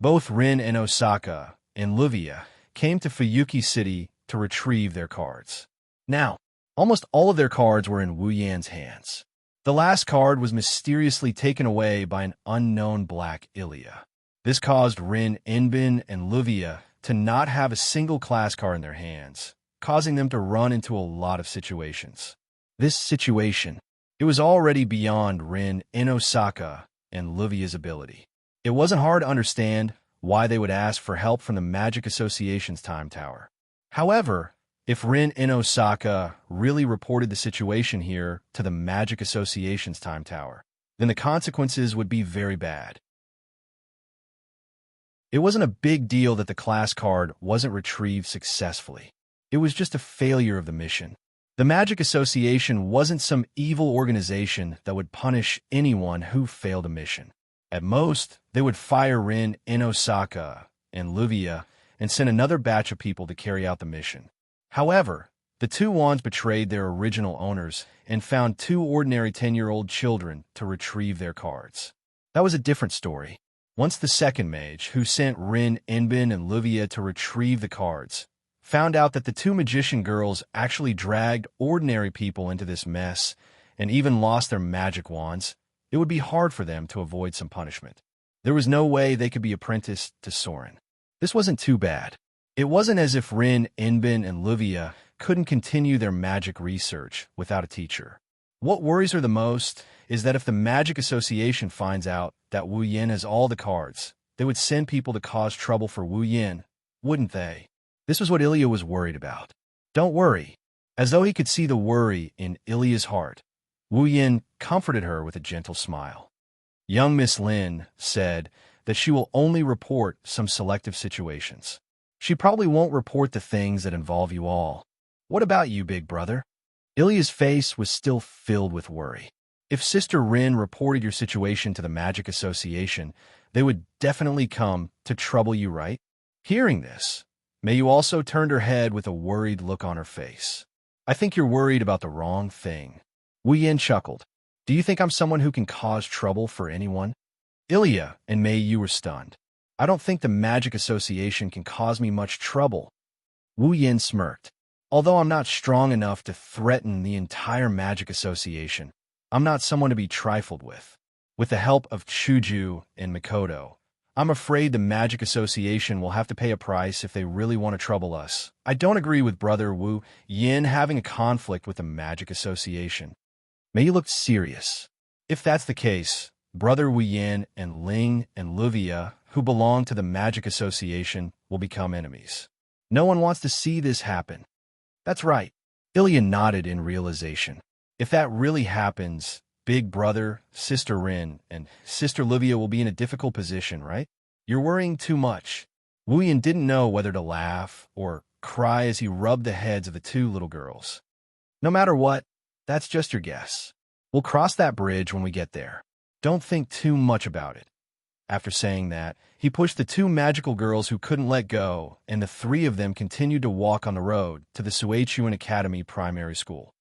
Both Rin and Osaka and Livia came to Fuyuki City to retrieve their cards. Now, almost all of their cards were in Wu Yan's hands. The last card was mysteriously taken away by an unknown black Ilya. This caused Rin, Inbin, and Livia to not have a single class card in their hands, causing them to run into a lot of situations. This situation, it was already beyond Rin and Osaka and Livia's ability. It wasn't hard to understand why they would ask for help from the Magic Association's time tower. However, if Rin and Osaka really reported the situation here to the Magic Association's time tower, then the consequences would be very bad. It wasn't a big deal that the class card wasn't retrieved successfully. It was just a failure of the mission. The Magic Association wasn't some evil organization that would punish anyone who failed a mission. At most, they would fire Rin and Osaka and Livia and send another batch of people to carry out the mission. However, the two wands betrayed their original owners and found two ordinary 10-year-old children to retrieve their cards. That was a different story. Once the second mage, who sent Rin, Inbin, and Livia to retrieve the cards, found out that the two magician girls actually dragged ordinary people into this mess and even lost their magic wands, it would be hard for them to avoid some punishment. There was no way they could be apprenticed to Soren. This wasn't too bad. It wasn't as if Rin, Inbin, and Livia couldn't continue their magic research without a teacher. What worries her the most is that if the Magic Association finds out that Wu Yin has all the cards, they would send people to cause trouble for Wu Yin, wouldn't they? This was what Ilya was worried about. Don't worry. As though he could see the worry in Ilya's heart, Wu Yin comforted her with a gentle smile. Young Miss Lin said that she will only report some selective situations. She probably won't report the things that involve you all. What about you, big brother? Ilya's face was still filled with worry. If Sister Rin reported your situation to the Magic Association, they would definitely come to trouble you, right? Hearing this, Mei Yu also turned her head with a worried look on her face. I think you're worried about the wrong thing. Wu Yin chuckled. Do you think I'm someone who can cause trouble for anyone? Ilya and Mei Yu were stunned. I don't think the Magic Association can cause me much trouble. Wu Yin smirked. Although I'm not strong enough to threaten the entire Magic Association, I'm not someone to be trifled with. With the help of Chuju and Mikoto, I'm afraid the Magic Association will have to pay a price if they really want to trouble us. I don't agree with Brother Wu Yin having a conflict with the Magic Association. Mei Yu looked serious. If that's the case, Brother Wu Yin and Ling and Livia, who belong to the Magic Association, will become enemies. No one wants to see this happen. That's right. Ilya nodded in realization. If that really happens, Big Brother, Sister Rin, and Sister Livia will be in a difficult position, right? You're worrying too much. Wu Yin didn't know whether to laugh or cry as he rubbed the heads of the two little girls. No matter what, that's just your guess. We'll cross that bridge when we get there. Don't think too much about it. After saying that, he pushed the two magical girls who couldn't let go, and the three of them continued to walk on the road to the Suechuan Academy Primary School.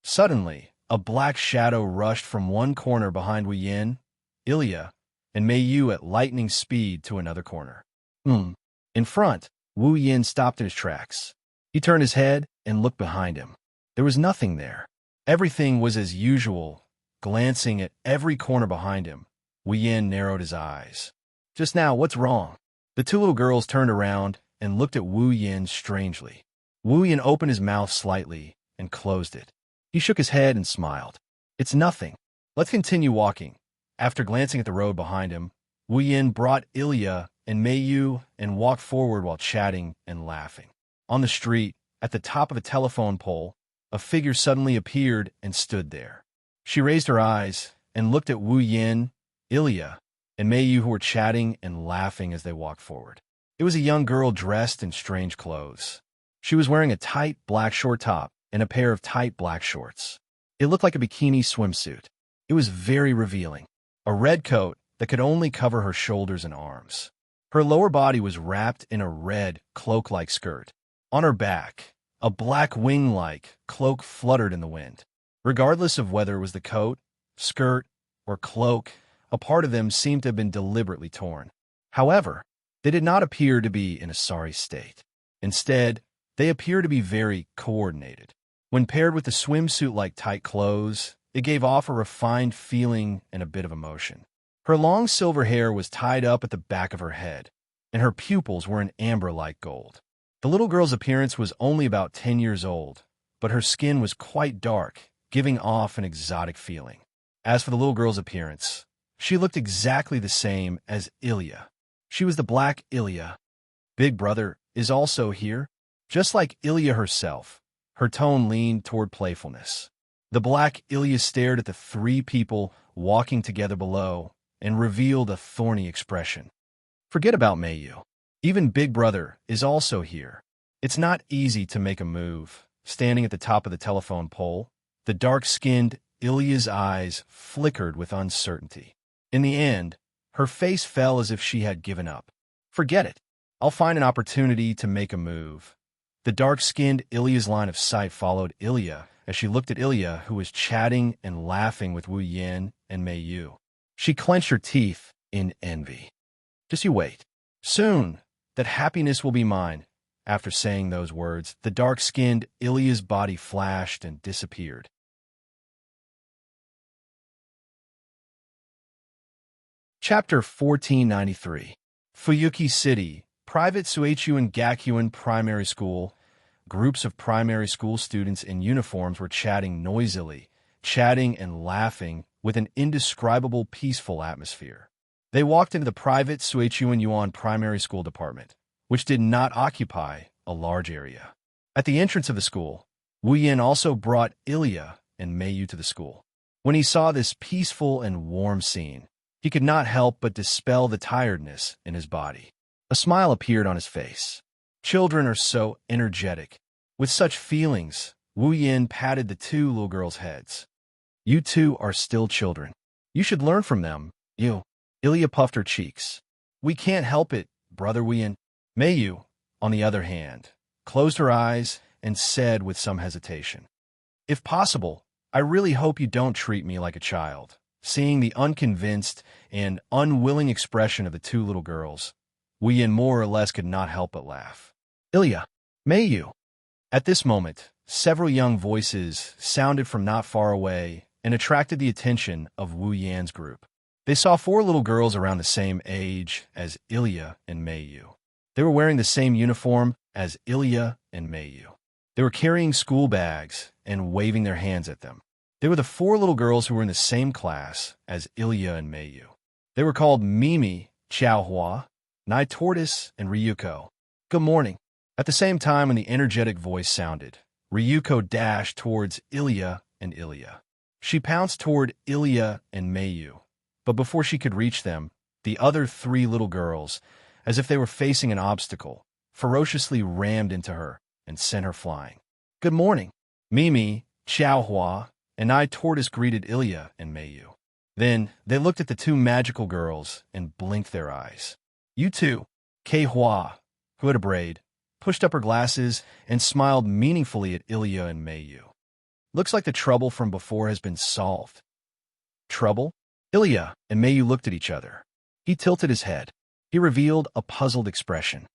Suddenly, a black shadow rushed from one corner behind Wu Yin, Ilya, and Mei Yu at lightning speed to another corner. In front, Wu Yin stopped in his tracks. He turned his head and looked behind him. There was nothing there. Everything was as usual. Glancing at every corner behind him, Wu Yin narrowed his eyes. Just now, what's wrong? The two little girls turned around and looked at Wu Yin strangely. Wu Yin opened his mouth slightly and closed it. He shook his head and smiled. It's nothing. Let's continue walking. After glancing at the road behind him, Wu Yin brought Ilya and Meiyu and walked forward while chatting and laughing. On the street, at the top of a telephone pole, a figure suddenly appeared and stood there. She raised her eyes and looked at Wu Yin, Ilya, and Meiyu, who were chatting and laughing as they walked forward. It was a young girl dressed in strange clothes. She was wearing a tight black short top and a pair of tight black shorts. It looked like a bikini swimsuit. It was very revealing. A red coat that could only cover her shoulders and arms. Her lower body was wrapped in a red, cloak-like skirt. On her back, a black wing-like cloak fluttered in the wind. Regardless of whether it was the coat, skirt, or cloak, a part of them seemed to have been deliberately torn. However, they did not appear to be in a sorry state. Instead, they appeared to be very coordinated. When paired with the swimsuit-like tight clothes, it gave off a refined feeling and a bit of emotion. Her long silver hair was tied up at the back of her head, and her pupils were an amber-like gold. The little girl's appearance was only about 10 years old, but her skin was quite dark, giving off an exotic feeling. As for the little girl's appearance, she looked exactly the same as Ilya. She was the black Ilya. Big brother is also here. Just like Ilya herself, her tone leaned toward playfulness. The black Ilya stared at the three people walking together below and revealed a thorny expression. Forget about Meiyu. Even Big Brother is also here. It's not easy to make a move. Standing at the top of the telephone pole, the dark-skinned Ilya's eyes flickered with uncertainty. In the end, her face fell as if she had given up. Forget it. I'll find an opportunity to make a move. The dark-skinned Ilya's line of sight followed Ilya as she looked at Ilya, who was chatting and laughing with Wu Yin and Meiyu. She clenched her teeth in envy. Just you wait. Soon, that happiness will be mine. After saying those words, the dark-skinned Ilya's body flashed and disappeared. Chapter 1493. Fuyuki City, private Suichuan Gakuin Primary School. Groups of primary school students in uniforms were chatting noisily, chatting and laughing with an indescribable peaceful atmosphere. They walked into the private Suichuan Yuan Primary School department, which did not occupy a large area. At the entrance of the school, Wu Yin also brought Ilya and Meiyu to the school. When he saw this peaceful and warm scene, he could not help but dispel the tiredness in his body. A smile appeared on his face. Children are so energetic. With such feelings, Wu Yin patted the two little girls' heads. You two are still children. You should learn from them. You. Ilya puffed her cheeks. We can't help it, Brother Wu Yin. Meiyu, on the other hand, closed her eyes and said with some hesitation, If possible, I really hope you don't treat me like a child. Seeing the unconvinced and unwilling expression of the two little girls, Wu Yin more or less could not help but laugh. Ilya, Meiyu. At this moment, several young voices sounded from not far away and attracted the attention of Wu Yan's group. They saw four little girls around the same age as Ilya and Meiyu. They were wearing the same uniform as Ilya and Meiyu. They were carrying school bags and waving their hands at them. They were the four little girls who were in the same class as Ilya and Meiyu. They were called Mimi, Xiaohua, Nai Tortoise, and Ryuko. Good morning. At the same time when the energetic voice sounded, Ryuko dashed towards Ilya and Ilya. She pounced toward Ilya and Meiyu, but before she could reach them, the other three little girls, as if they were facing an obstacle, ferociously rammed into her and sent her flying. Good morning. Mimi, Xiaohua, and Nai Tortoise greeted Ilya and Meiyu. Then they looked at the two magical girls and blinked their eyes. You two, Kei-hua, who had a braid, pushed up her glasses and smiled meaningfully at Ilya and Meiyu. Looks like the trouble from before has been solved. Trouble? Ilya and Meiyu looked at each other. He tilted his head. He revealed a puzzled expression.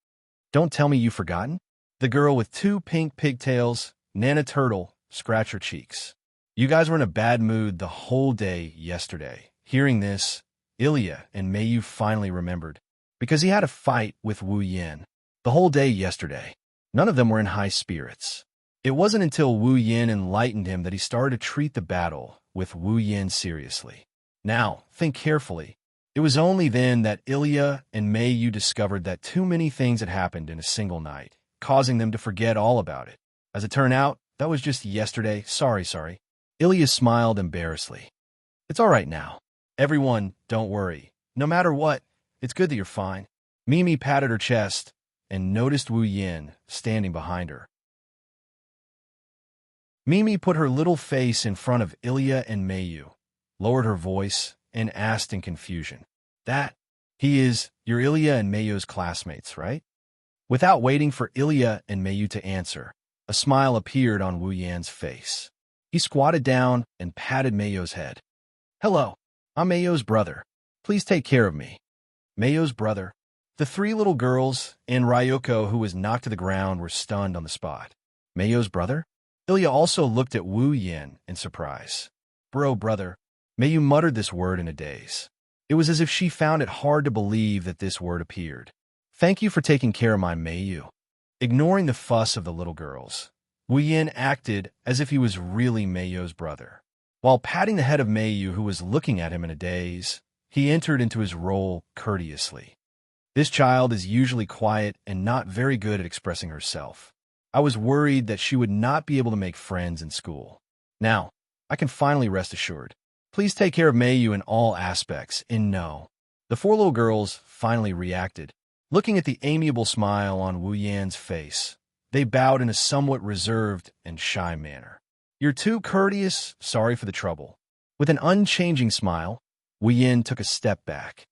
Don't tell me you've forgotten? The girl with two pink pigtails, Nana Turtle, scratched her cheeks. You guys were in a bad mood the whole day yesterday. Hearing this, Ilya and Meiyu finally remembered, because he had a fight with Wu Yin. The whole day yesterday, none of them were in high spirits. It wasn't until Wu Yin enlightened him that he started to treat the battle with Wu Yin seriously. Now, think carefully. It was only then that Ilya and Mayu discovered that too many things had happened in a single night, causing them to forget all about it. As it turned out, that was just yesterday. Sorry. Ilya smiled embarrassedly. It's all right now. Everyone, don't worry. No matter what, it's good that you're fine. Mimi patted her chest and noticed Wu Yin standing behind her. Mimi put her little face in front of Ilya and Mayu, lowered her voice, and asked in confusion. You're Ilya and Mayu's classmates, right? Without waiting for Ilya and Mayu to answer, a smile appeared on Wu Yan's face. He squatted down and patted Mayu's head. Hello, I'm Mayu's brother. Please take care of me. Mayu's brother. The three little girls and Ryuko, who was knocked to the ground, were stunned on the spot. Mayu's brother? Ilya also looked at Wu Yin in surprise. Brother. Mayu muttered this word in a daze. It was as if she found it hard to believe that this word appeared. Thank you for taking care of my Mayu. Ignoring the fuss of the little girls, Wu Yin acted as if he was really Mayu's brother. While patting the head of Mayu, who was looking at him in a daze, he entered into his role courteously. This child is usually quiet and not very good at expressing herself. I was worried that she would not be able to make friends in school. Now, I can finally rest assured. Please take care of Mayu in all aspects, and no. The four little girls finally reacted. Looking at the amiable smile on Wu Yan's face, they bowed in a somewhat reserved and shy manner. You're too courteous, sorry for the trouble. With an unchanging smile, Wu Yan took a step back.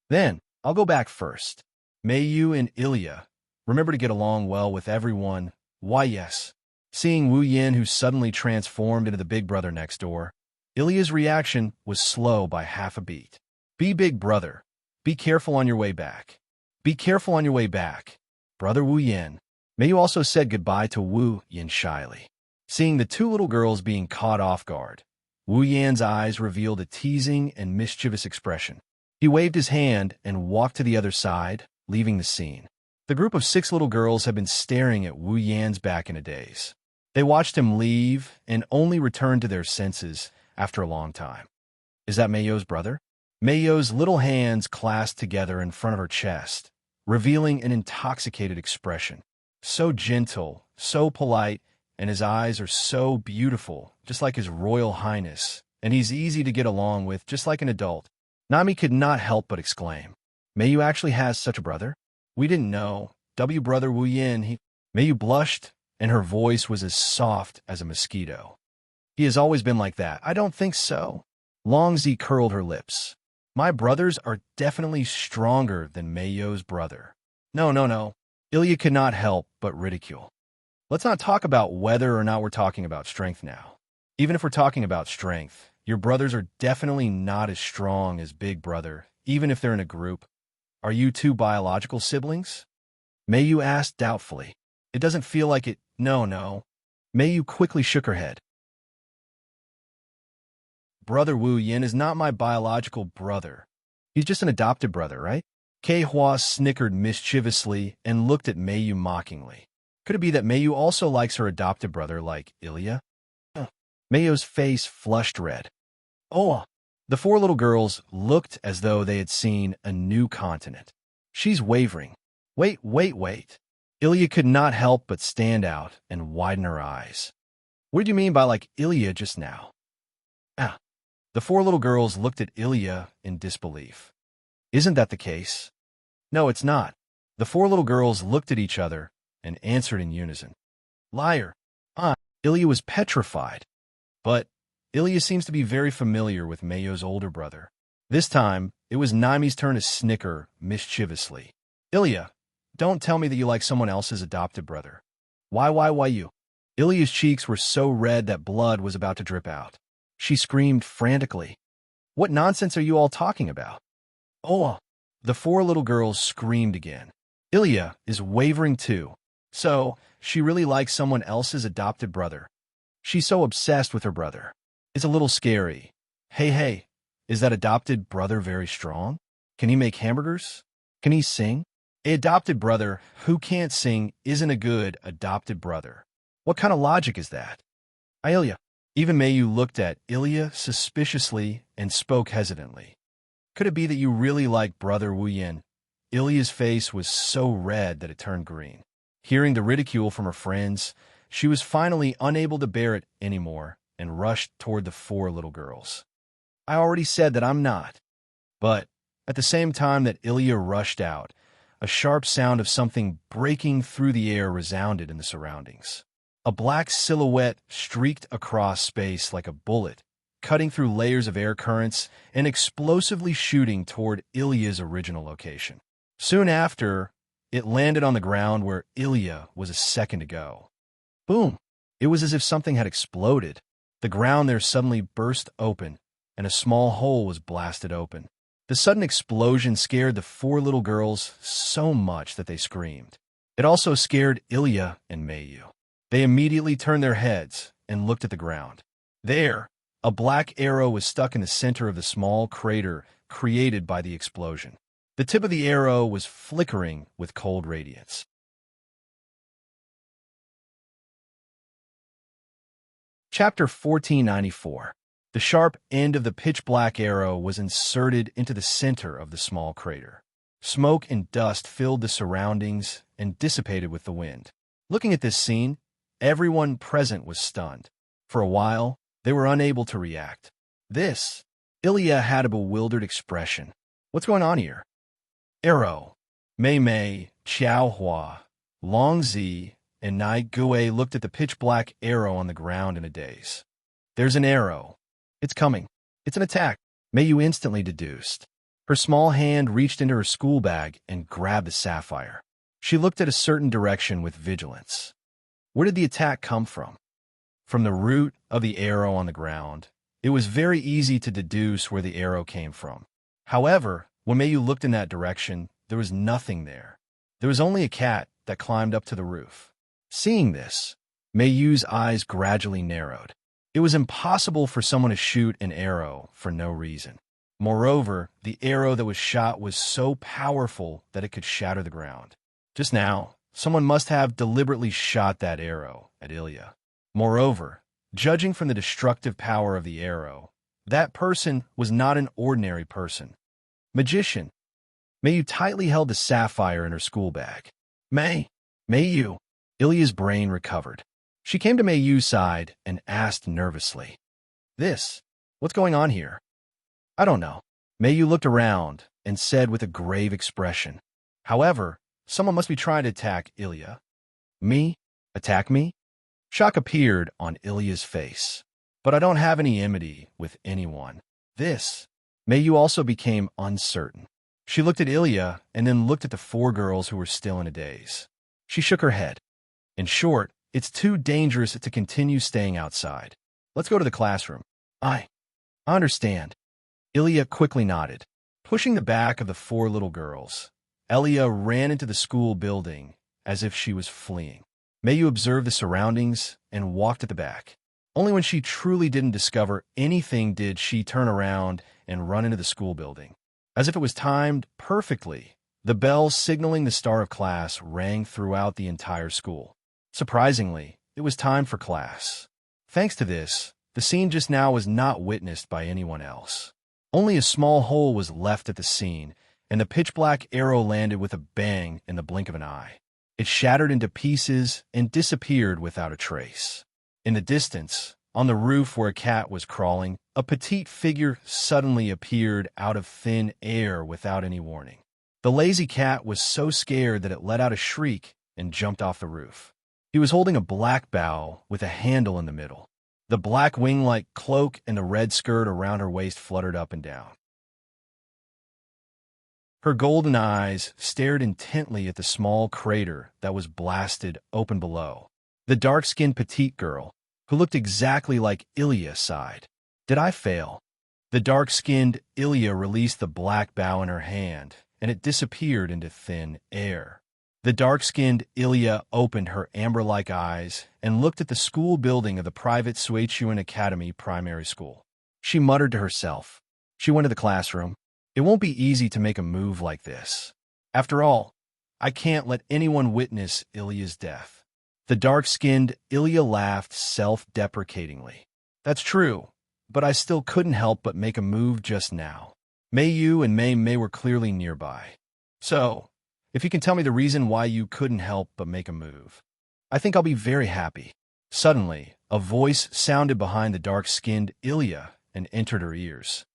Then, I'll go back first. Mayu and Ilya, remember to get along well with everyone. Why yes. Seeing Wu Yin, who suddenly transformed into the big brother next door, Ilya's reaction was slow by half a beat. Be big brother. Be careful on your way back. Be careful on your way back. Brother Wu Yin. Mayu also said goodbye to Wu Yin shyly. Seeing the two little girls being caught off guard, Wu Yan's eyes revealed a teasing and mischievous expression. He waved his hand and walked to the other side, leaving the scene. The group of 6 little girls had been staring at Wu Yan's back in a daze. They watched him leave and only returned to their senses after a long time. Is that Mayu's brother? Mayu's little hands clasped together in front of her chest, revealing an intoxicated expression. So gentle, so polite, and his eyes are so beautiful, just like His Royal Highness, and he's easy to get along with, just like an adult. Nami could not help but exclaim, Mayu actually has such a brother? We didn't know. Brother Wu Yin, Mayu blushed, and her voice was as soft as a mosquito. He has always been like that. I don't think so. Longzi curled her lips. My brothers are definitely stronger than Mayu's brother. No. Ilya could not help but ridicule. Let's not talk about whether or not we're talking about strength now. Even if we're talking about strength, your brothers are definitely not as strong as Big Brother, even if they're in a group. Are you 2 biological siblings? Mayu asked doubtfully. It doesn't feel like it. No. Mayu quickly shook her head. Brother Wu Yin is not my biological brother. He's just an adopted brother, right? Kei Hua snickered mischievously and looked at Mayu mockingly. Could it be that Mayu also likes her adopted brother like Ilya? Mayu's face flushed red. Oh! The 4 little girls looked as though they had seen a new continent. She's wavering. Wait. Ilya could not help but stand out and widen her eyes. What do you mean by like Ilya just now? The 4 little girls looked at Ilya in disbelief. Isn't that the case? No, it's not. The 4 little girls looked at each other and answered in unison. Liar. Ilya was petrified. But Ilya seems to be very familiar with Mayu's older brother. This time, it was Nami's turn to snicker mischievously. Ilya, don't tell me that you like someone else's adopted brother. Why you? Ilya's cheeks were so red that blood was about to drip out. She screamed frantically. What nonsense are you all talking about? The 4 little girls screamed again. Ilya is wavering too. So, she really likes someone else's adopted brother. She's so obsessed with her brother. It's a little scary. Hey, is that adopted brother very strong? Can he make hamburgers? Can he sing? A adopted brother who can't sing isn't a good adopted brother. What kind of logic is that? Ilya. Even Mayu looked at Ilya suspiciously and spoke hesitantly. Could it be that you really like Brother Wu Yin? Ilya's face was so red that it turned green. Hearing the ridicule from her friends, she was finally unable to bear it anymore and rushed toward the four little girls. I already said that I'm not. But at the same time that Ilya rushed out, a sharp sound of something breaking through the air resounded in the surroundings. A black silhouette streaked across space like a bullet, cutting through layers of air currents and explosively shooting toward Ilya's original location. Soon after, it landed on the ground where Ilya was a second ago. Boom! It was as if something had exploded. The ground there suddenly burst open, and a small hole was blasted open. The sudden explosion scared the four little girls so much that they screamed. It also scared Ilya and Mayu. They immediately turned their heads and looked at the ground. There, a black arrow was stuck in the center of the small crater created by the explosion. The tip of the arrow was flickering with cold radiance. Chapter 1494. The sharp end of the pitch-black arrow was inserted into the center of the small crater. Smoke and dust filled the surroundings and dissipated with the wind. Looking at this scene, everyone present was stunned. For a while, they were unable to react. Ilya had a bewildered expression. What's going on here? Arrow. Mei Mei, Qiao Hua, Long Zi, and Nai Gui looked at the pitch-black arrow on the ground in a daze. There's an arrow. It's coming. It's an attack. Mayu instantly deduced. Her small hand reached into her school bag and grabbed the sapphire. She looked at a certain direction with vigilance. Where did the attack come from? From the root of the arrow on the ground. It was very easy to deduce where the arrow came from. However, when Mayu looked in that direction, there was nothing there. There was only a cat that climbed up to the roof. Seeing this, Mayu's eyes gradually narrowed. It was impossible for someone to shoot an arrow for no reason. Moreover, the arrow that was shot was so powerful that it could shatter the ground. Just now, someone must have deliberately shot that arrow at Ilya. Moreover, judging from the destructive power of the arrow, that person was not an ordinary person. Magician. Mayu tightly held the sapphire in her school bag. Mayu. Ilya's brain recovered. She came to Mayu's side and asked nervously, What's going on here? I don't know. Mayu looked around and said with a grave expression. However, someone must be trying to attack Ilya. Me? Attack me? Shock appeared on Ilya's face. But I don't have any enmity with anyone. Mayu also became uncertain. She looked at Ilya and then looked at the four girls who were still in a daze. She shook her head. In short, it's too dangerous to continue staying outside. Let's go to the classroom. I understand. Ilya quickly nodded. Pushing the back of the four little girls, Ilya ran into the school building as if she was fleeing. Mayu observed the surroundings and walked at the back. Only when she truly didn't discover anything did she turn around and run into the school building. As if it was timed perfectly, the bell signaling the start of class rang throughout the entire school. Surprisingly, it was time for class. Thanks to this, the scene just now was not witnessed by anyone else. Only a small hole was left at the scene, and the pitch-black arrow landed with a bang in the blink of an eye. It shattered into pieces and disappeared without a trace. In the distance, on the roof where a cat was crawling, a petite figure suddenly appeared out of thin air without any warning. The lazy cat was so scared that it let out a shriek and jumped off the roof. He was holding a black bow with a handle in the middle. The black wing-like cloak and the red skirt around her waist fluttered up and down. Her golden eyes stared intently at the small crater that was blasted open below. The dark-skinned petite girl, who looked exactly like Ilya, sighed. Did I fail? The dark-skinned Ilya released the black bow in her hand, and it disappeared into thin air. The dark-skinned Ilya opened her amber-like eyes and looked at the school building of the private Suichuan Academy primary school. She muttered to herself. She went to the classroom. It won't be easy to make a move like this. After all, I can't let anyone witness Ilya's death. The dark-skinned Ilya laughed self-deprecatingly. That's true, but I still couldn't help but make a move just now. Mei Yu and Mei Mei were clearly nearby. So, if you can tell me the reason why you couldn't help but make a move, I think I'll be very happy. Suddenly, a voice sounded behind the dark-skinned Ilya and entered her ears.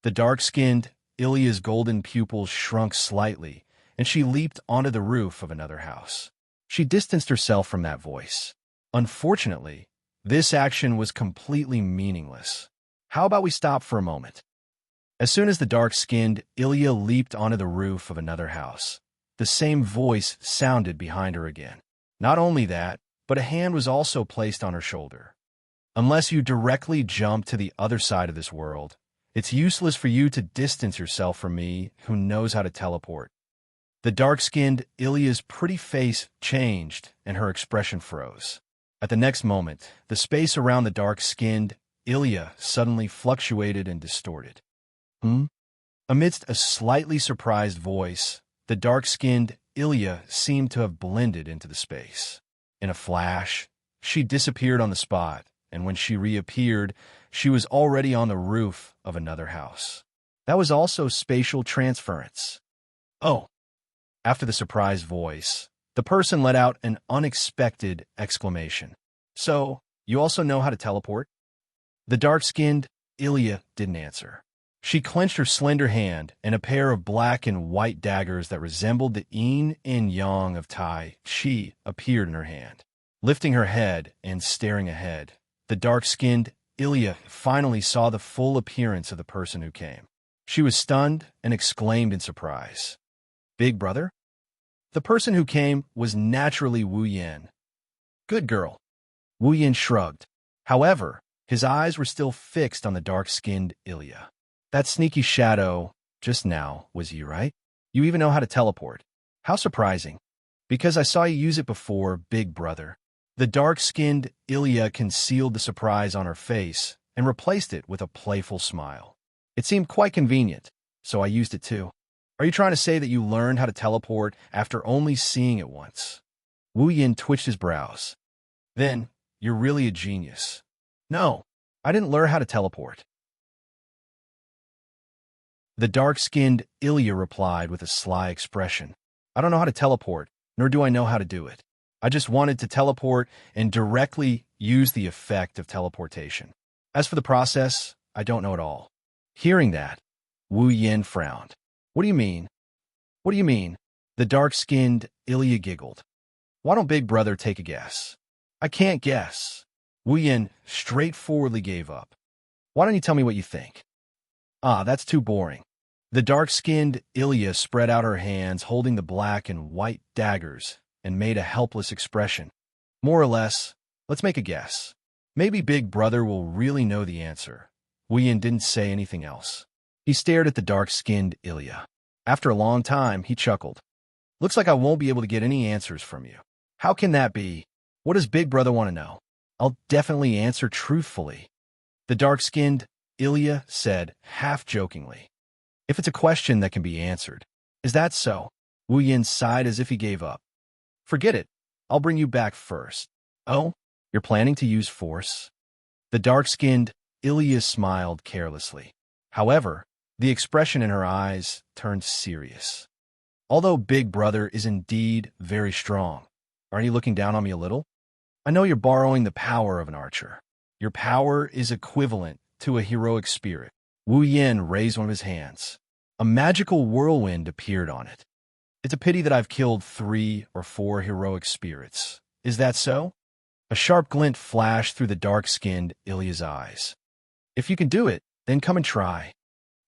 The dark-skinned Ilya's golden pupils shrunk slightly, and she leaped onto the roof of another house. She distanced herself from that voice. Unfortunately, this action was completely meaningless. How about we stop for a moment? As soon as the dark-skinned Ilya leaped onto the roof of another house, the same voice sounded behind her again. Not only that, but a hand was also placed on her shoulder. Unless you directly jump to the other side of this world, it's useless for you to distance yourself from me who knows how to teleport. The dark-skinned Ilya's pretty face changed and her expression froze. At the next moment, the space around the dark-skinned Ilya suddenly fluctuated and distorted. Amidst a slightly surprised voice, the dark-skinned Ilya seemed to have blended into the space. In a flash, she disappeared on the spot, and when she reappeared, she was already on the roof of another house. That was also spatial transference. Oh! After the surprised voice, the person let out an unexpected exclamation. So, you also know how to teleport? The dark-skinned Ilya didn't answer. She clenched her slender hand, and a pair of black and white daggers that resembled the yin and yang of Tai Chi appeared in her hand. Lifting her head and staring ahead, the dark-skinned Ilya finally saw the full appearance of the person who came. She was stunned and exclaimed in surprise. Big brother? The person who came was naturally Wu Yan. Good girl. Wu Yan shrugged. However, his eyes were still fixed on the dark-skinned Ilya. That sneaky shadow just now was you, right? You even know how to teleport. How surprising. Because I saw you use it before, big brother. The dark-skinned Ilya concealed the surprise on her face and replaced it with a playful smile. It seemed quite convenient, so I used it too. Are you trying to say that you learned how to teleport after only seeing it once? Wu Yin twitched his brows. Then, you're really a genius. No, I didn't learn how to teleport. The dark-skinned Ilya replied with a sly expression. I don't know how to teleport, nor do I know how to do it. I just wanted to teleport and directly use the effect of teleportation. As for the process, I don't know at all. Hearing that, Wu Yin frowned. What do you mean? What do you mean? The dark-skinned Ilya giggled. Why don't Big Brother take a guess? I can't guess. Wu Yin straightforwardly gave up. Why don't you tell me what you think? Ah, that's too boring. The dark-skinned Ilya spread out her hands holding the black and white daggers and made a helpless expression. More or less, let's make a guess. Maybe Big Brother will really know the answer. Wu Yin didn't say anything else. He stared at the dark-skinned Ilya. After a long time, he chuckled. Looks like I won't be able to get any answers from you. How can that be? What does Big Brother want to know? I'll definitely answer truthfully. The dark-skinned Ilya said, half-jokingly. If it's a question that can be answered. Is that so? Wu Yin sighed as if he gave up. Forget it. I'll bring you back first. Oh? You're planning to use force? The dark-skinned Ilya smiled carelessly. However, the expression in her eyes turned serious. Although Big Brother is indeed very strong, aren't you looking down on me a little? I know you're borrowing the power of an archer. Your power is equivalent to a heroic spirit. Wu Yin raised one of his hands. A magical whirlwind appeared on it. It's a pity that I've killed 3 or 4 heroic spirits. Is that so? A sharp glint flashed through the dark-skinned Ilya's eyes. If you can do it, then come and try.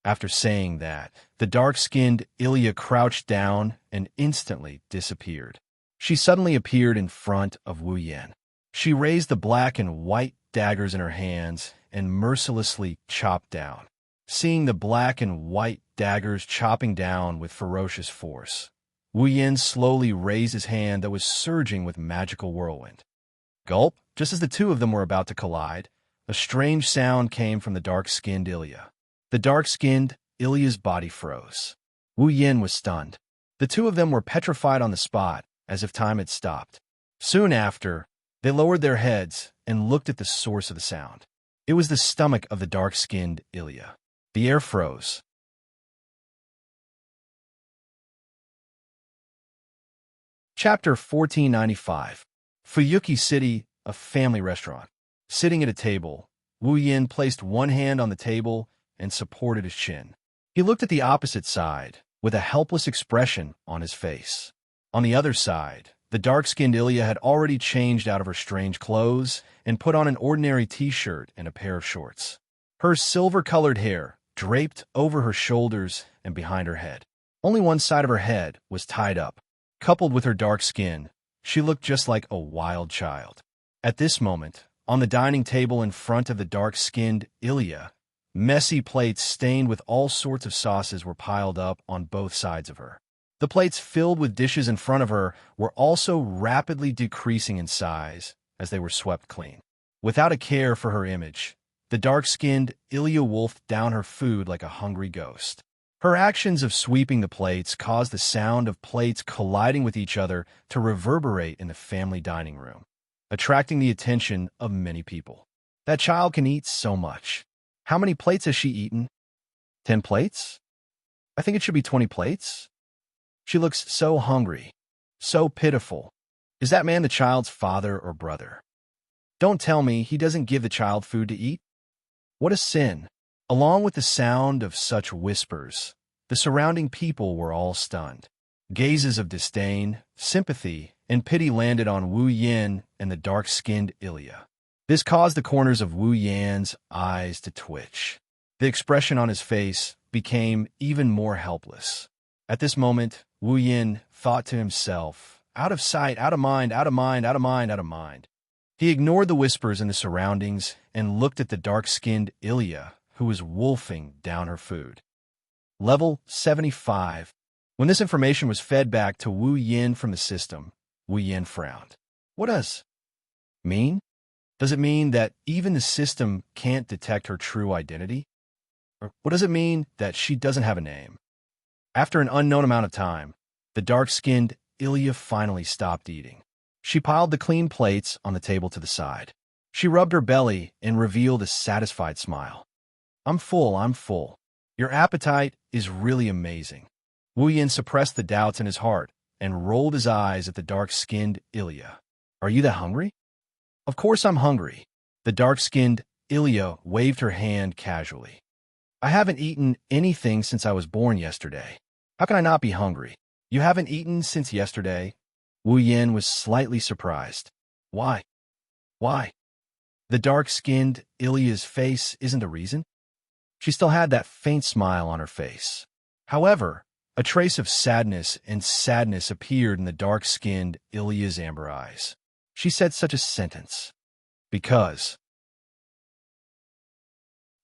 After saying that, the dark-skinned Ilya crouched down and instantly disappeared. She suddenly appeared in front of Wu Yin. She raised the black and white daggers in her hands and mercilessly chopped down. Seeing the black and white daggers chopping down with ferocious force, Wu Yin slowly raised his hand that was surging with magical whirlwind. Gulp! Just as the two of them were about to collide, a strange sound came from the dark-skinned Ilya. The dark-skinned Ilya's body froze. Wu Yin was stunned. The two of them were petrified on the spot, as if time had stopped. Soon after, they lowered their heads and looked at the source of the sound. It was the stomach of the dark-skinned Ilya. The air froze. Chapter 1495. Fuyuki City, a family restaurant. Sitting at a table, Wu Yin placed one hand on the table and supported his chin. He looked at the opposite side, with a helpless expression on his face. On the other side, the dark-skinned Ilya had already changed out of her strange clothes and put on an ordinary t-shirt and a pair of shorts. Her silver-colored hair draped over her shoulders and behind her head. Only one side of her head was tied up. Coupled with her dark skin, she looked just like a wild child. At this moment, on the dining table in front of the dark-skinned Ilya, messy plates stained with all sorts of sauces were piled up on both sides of her. The plates filled with dishes in front of her were also rapidly decreasing in size as they were swept clean. Without a care for her image, the dark-skinned Ilya wolfed down her food like a hungry ghost. Her actions of sweeping the plates caused the sound of plates colliding with each other to reverberate in the family dining room, attracting the attention of many people. That child can eat so much. How many plates has she eaten? 10 plates? I think it should be 20 plates. She looks so hungry, so pitiful. Is that man the child's father or brother? Don't tell me he doesn't give the child food to eat. What a sin. Along with the sound of such whispers, the surrounding people were all stunned. Gazes of disdain, sympathy, and pity landed on Wu Yin and the dark-skinned Ilya. This caused the corners of Wu Yan's eyes to twitch. The expression on his face became even more helpless. At this moment, Wu Yin thought to himself, out of sight, out of mind, out of mind, out of mind, out of mind. He ignored the whispers in the surroundings and looked at the dark-skinned Ilya, who was wolfing down her food. Level 75. When this information was fed back to Wu Yin from the system, Wu Yin frowned. What does it mean? Does it mean that even the system can't detect her true identity? Or what does it mean that she doesn't have a name? After an unknown amount of time, the dark-skinned Ilya finally stopped eating. She piled the clean plates on the table to the side. She rubbed her belly and revealed a satisfied smile. I'm full, I'm full. Your appetite is really amazing. Wu Yin suppressed the doubts in his heart and rolled his eyes at the dark-skinned Ilya. Are you that hungry? Of course I'm hungry. The dark-skinned Ilya waved her hand casually. I haven't eaten anything since I was born yesterday. How can I not be hungry? You haven't eaten since yesterday? Wu Yin was slightly surprised. Why? Why? The dark-skinned Ilya's face isn't a reason. She still had that faint smile on her face. However, a trace of sadness appeared in the dark-skinned Ilya's amber eyes. She said such a sentence. Because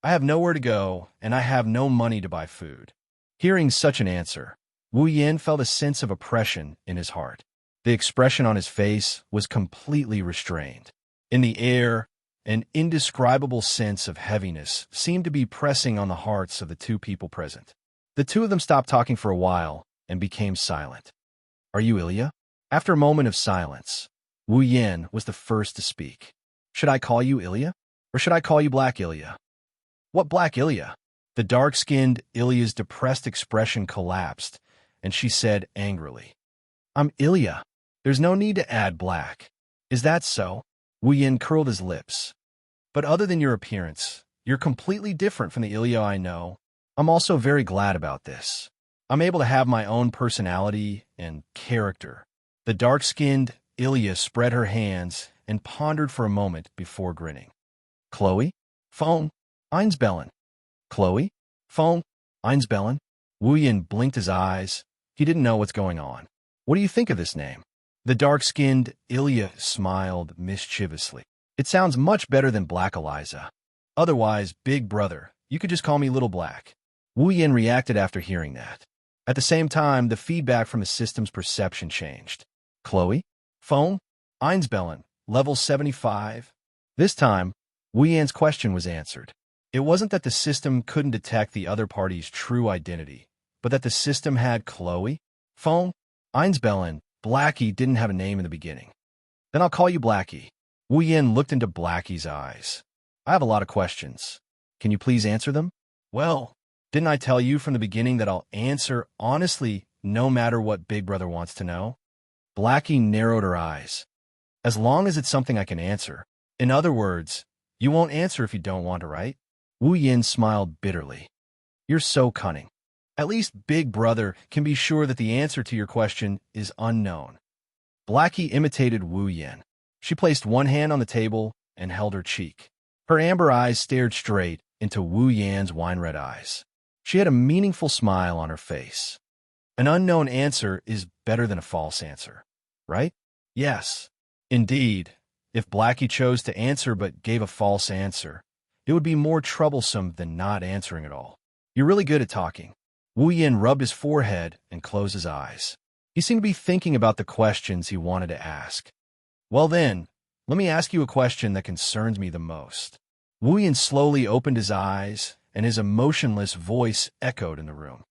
I have nowhere to go, and I have no money to buy food. Hearing such an answer, Wu Yin felt a sense of oppression in his heart. The expression on his face was completely restrained. In the air, an indescribable sense of heaviness seemed to be pressing on the hearts of the two people present. The two of them stopped talking for a while and became silent. Are you Ilya? After a moment of silence, Wu Yin was the first to speak. Should I call you Ilya? Or should I call you Black Ilya? What Black Ilya? The dark-skinned Ilya's depressed expression collapsed, and she said angrily, I'm Ilya. There's no need to add black. Is that so? Wu Yin curled his lips. But other than your appearance, you're completely different from the Ilya I know. I'm also very glad about this. I'm able to have my own personality and character. The dark-skinned Ilya spread her hands and pondered for a moment before grinning. Chloe? Phone? Einsbellen. Chloe? Phone? Einsbellen. Wu Yin blinked his eyes. He didn't know what's going on. What do you think of this name? The dark-skinned Ilya smiled mischievously. It sounds much better than Black Eliza. Otherwise, Big Brother, you could just call me Little Black. Wu Yin reacted after hearing that. At the same time, the feedback from the system's perception changed. Chloe? Phone? Einsbellen. Level 75. This time, Wu Yin's question was answered. It wasn't that the system couldn't detect the other party's true identity, but that the system had Chloe? Phone? Einsbellen. Blackie didn't have a name in the beginning. Then I'll call you Blackie. Wu Yin looked into Blackie's eyes. I have a lot of questions. Can you please answer them? Well, didn't I tell you from the beginning that I'll answer honestly no matter what Big Brother wants to know? Blackie narrowed her eyes. As long as it's something I can answer. In other words, you won't answer if you don't want to, right? Wu Yin smiled bitterly. You're so cunning. At least Big Brother can be sure that the answer to your question is unknown. Blackie imitated Wu Yin. She placed one hand on the table and held her cheek. Her amber eyes stared straight into Wu Yan's wine-red eyes. She had a meaningful smile on her face. An unknown answer is better than a false answer, right? Yes. Indeed, if Blackie chose to answer but gave a false answer, it would be more troublesome than not answering at all. You're really good at talking. Wu Yin rubbed his forehead and closed his eyes. He seemed to be thinking about the questions he wanted to ask. Well then, let me ask you a question that concerns me the most. Wu Yin slowly opened his eyes, and his emotionless voice echoed in the room.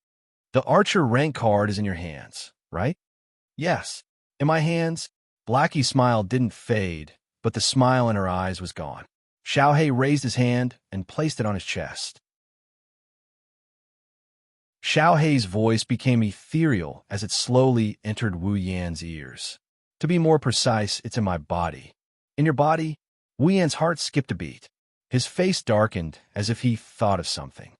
The Archer rank card is in your hands, right? Yes. In my hands? Blackie's smile didn't fade, but the smile in her eyes was gone. Xiaohei raised his hand and placed it on his chest. Xiaohei's voice became ethereal as it slowly entered Wu Yan's ears. To be more precise, it's in my body. In your body? Wu Yan's heart skipped a beat. His face darkened as if he thought of something.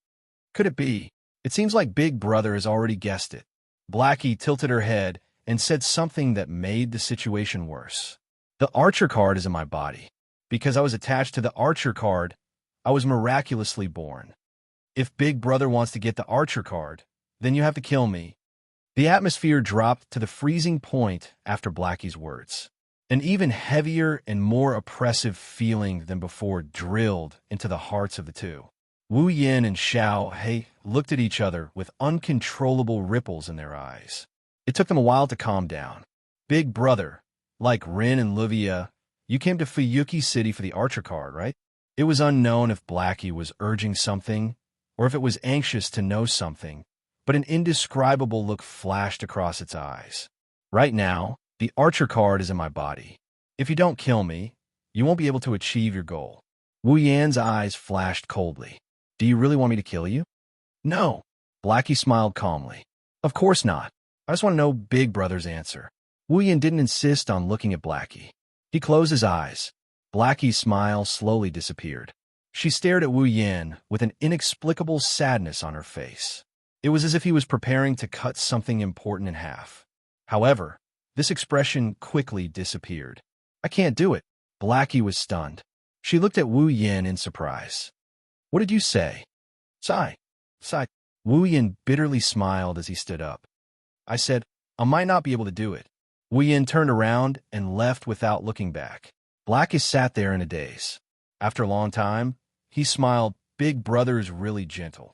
Could it be? It seems like Big Brother has already guessed it. Blackie tilted her head and said something that made the situation worse. The Archer card is in my body. Because I was attached to the Archer card, I was miraculously born. If Big Brother wants to get the Archer card, then you have to kill me. The atmosphere dropped to the freezing point after Blackie's words. An even heavier and more oppressive feeling than before drilled into the hearts of the two. Wu Yin and Xiaohei looked at each other with uncontrollable ripples in their eyes. It took them a while to calm down. Big Brother, like Rin and Livia, you came to Fuyuki City for the Archer card, right? It was unknown if Blackie was urging something or if it was anxious to know something, but an indescribable look flashed across its eyes. Right now, the Archer card is in my body. If you don't kill me, you won't be able to achieve your goal. Wu Yan's eyes flashed coldly. Do you really want me to kill you? No. Blackie smiled calmly. Of course not. I just want to know Big Brother's answer. Wu Yan didn't insist on looking at Blackie. He closed his eyes. Blackie's smile slowly disappeared. She stared at Wu Yan with an inexplicable sadness on her face. It was as if he was preparing to cut something important in half. However, this expression quickly disappeared. I can't do it. Blackie was stunned. She looked at Wu Yan in surprise. What did you say? Sigh. Wu Yan bitterly smiled as he stood up. I said, I might not be able to do it. Wu Yan turned around and left without looking back. Blackie sat there in a daze. After a long time, he smiled. Big Brother is really gentle.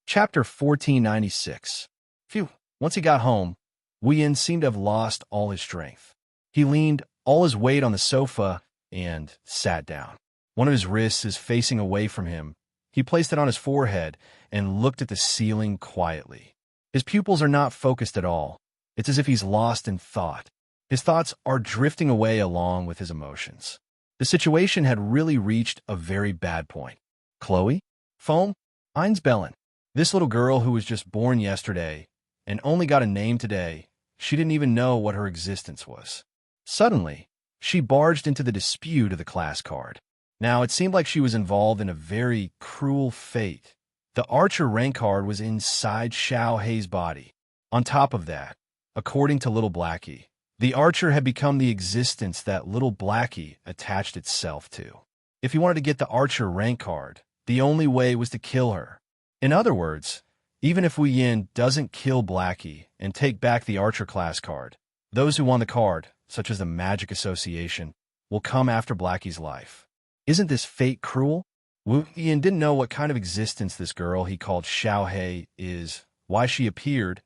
Chapter 1496. Phew. Once he got home, Wu Yan seemed to have lost all his strength. He leaned all his weight on the sofa and sat down. One of his wrists is facing away from him. He placed it on his forehead and looked at the ceiling quietly. His pupils are not focused at all. It's as if he's lost in thought. His thoughts are drifting away along with his emotions. The situation had really reached a very bad point. Chloe? Foam? Einsbellen. This little girl who was just born yesterday and only got a name today, she didn't even know what her existence was. Suddenly, she barged into the dispute of the class card. Now, it seemed like she was involved in a very cruel fate. The Archer rank card was inside Xiaohei's body. On top of that, according to Little Blackie, the Archer had become the existence that Little Blackie attached itself to. If he wanted to get the Archer rank card, the only way was to kill her. In other words, even if Wu Yan doesn't kill Blackie and take back the Archer class card, those who won the card, such as the Magic Association, will come after Blackie's life. Isn't this fate cruel? Wu Yan didn't know what kind of existence this girl he called Xiaohei is, why she appeared,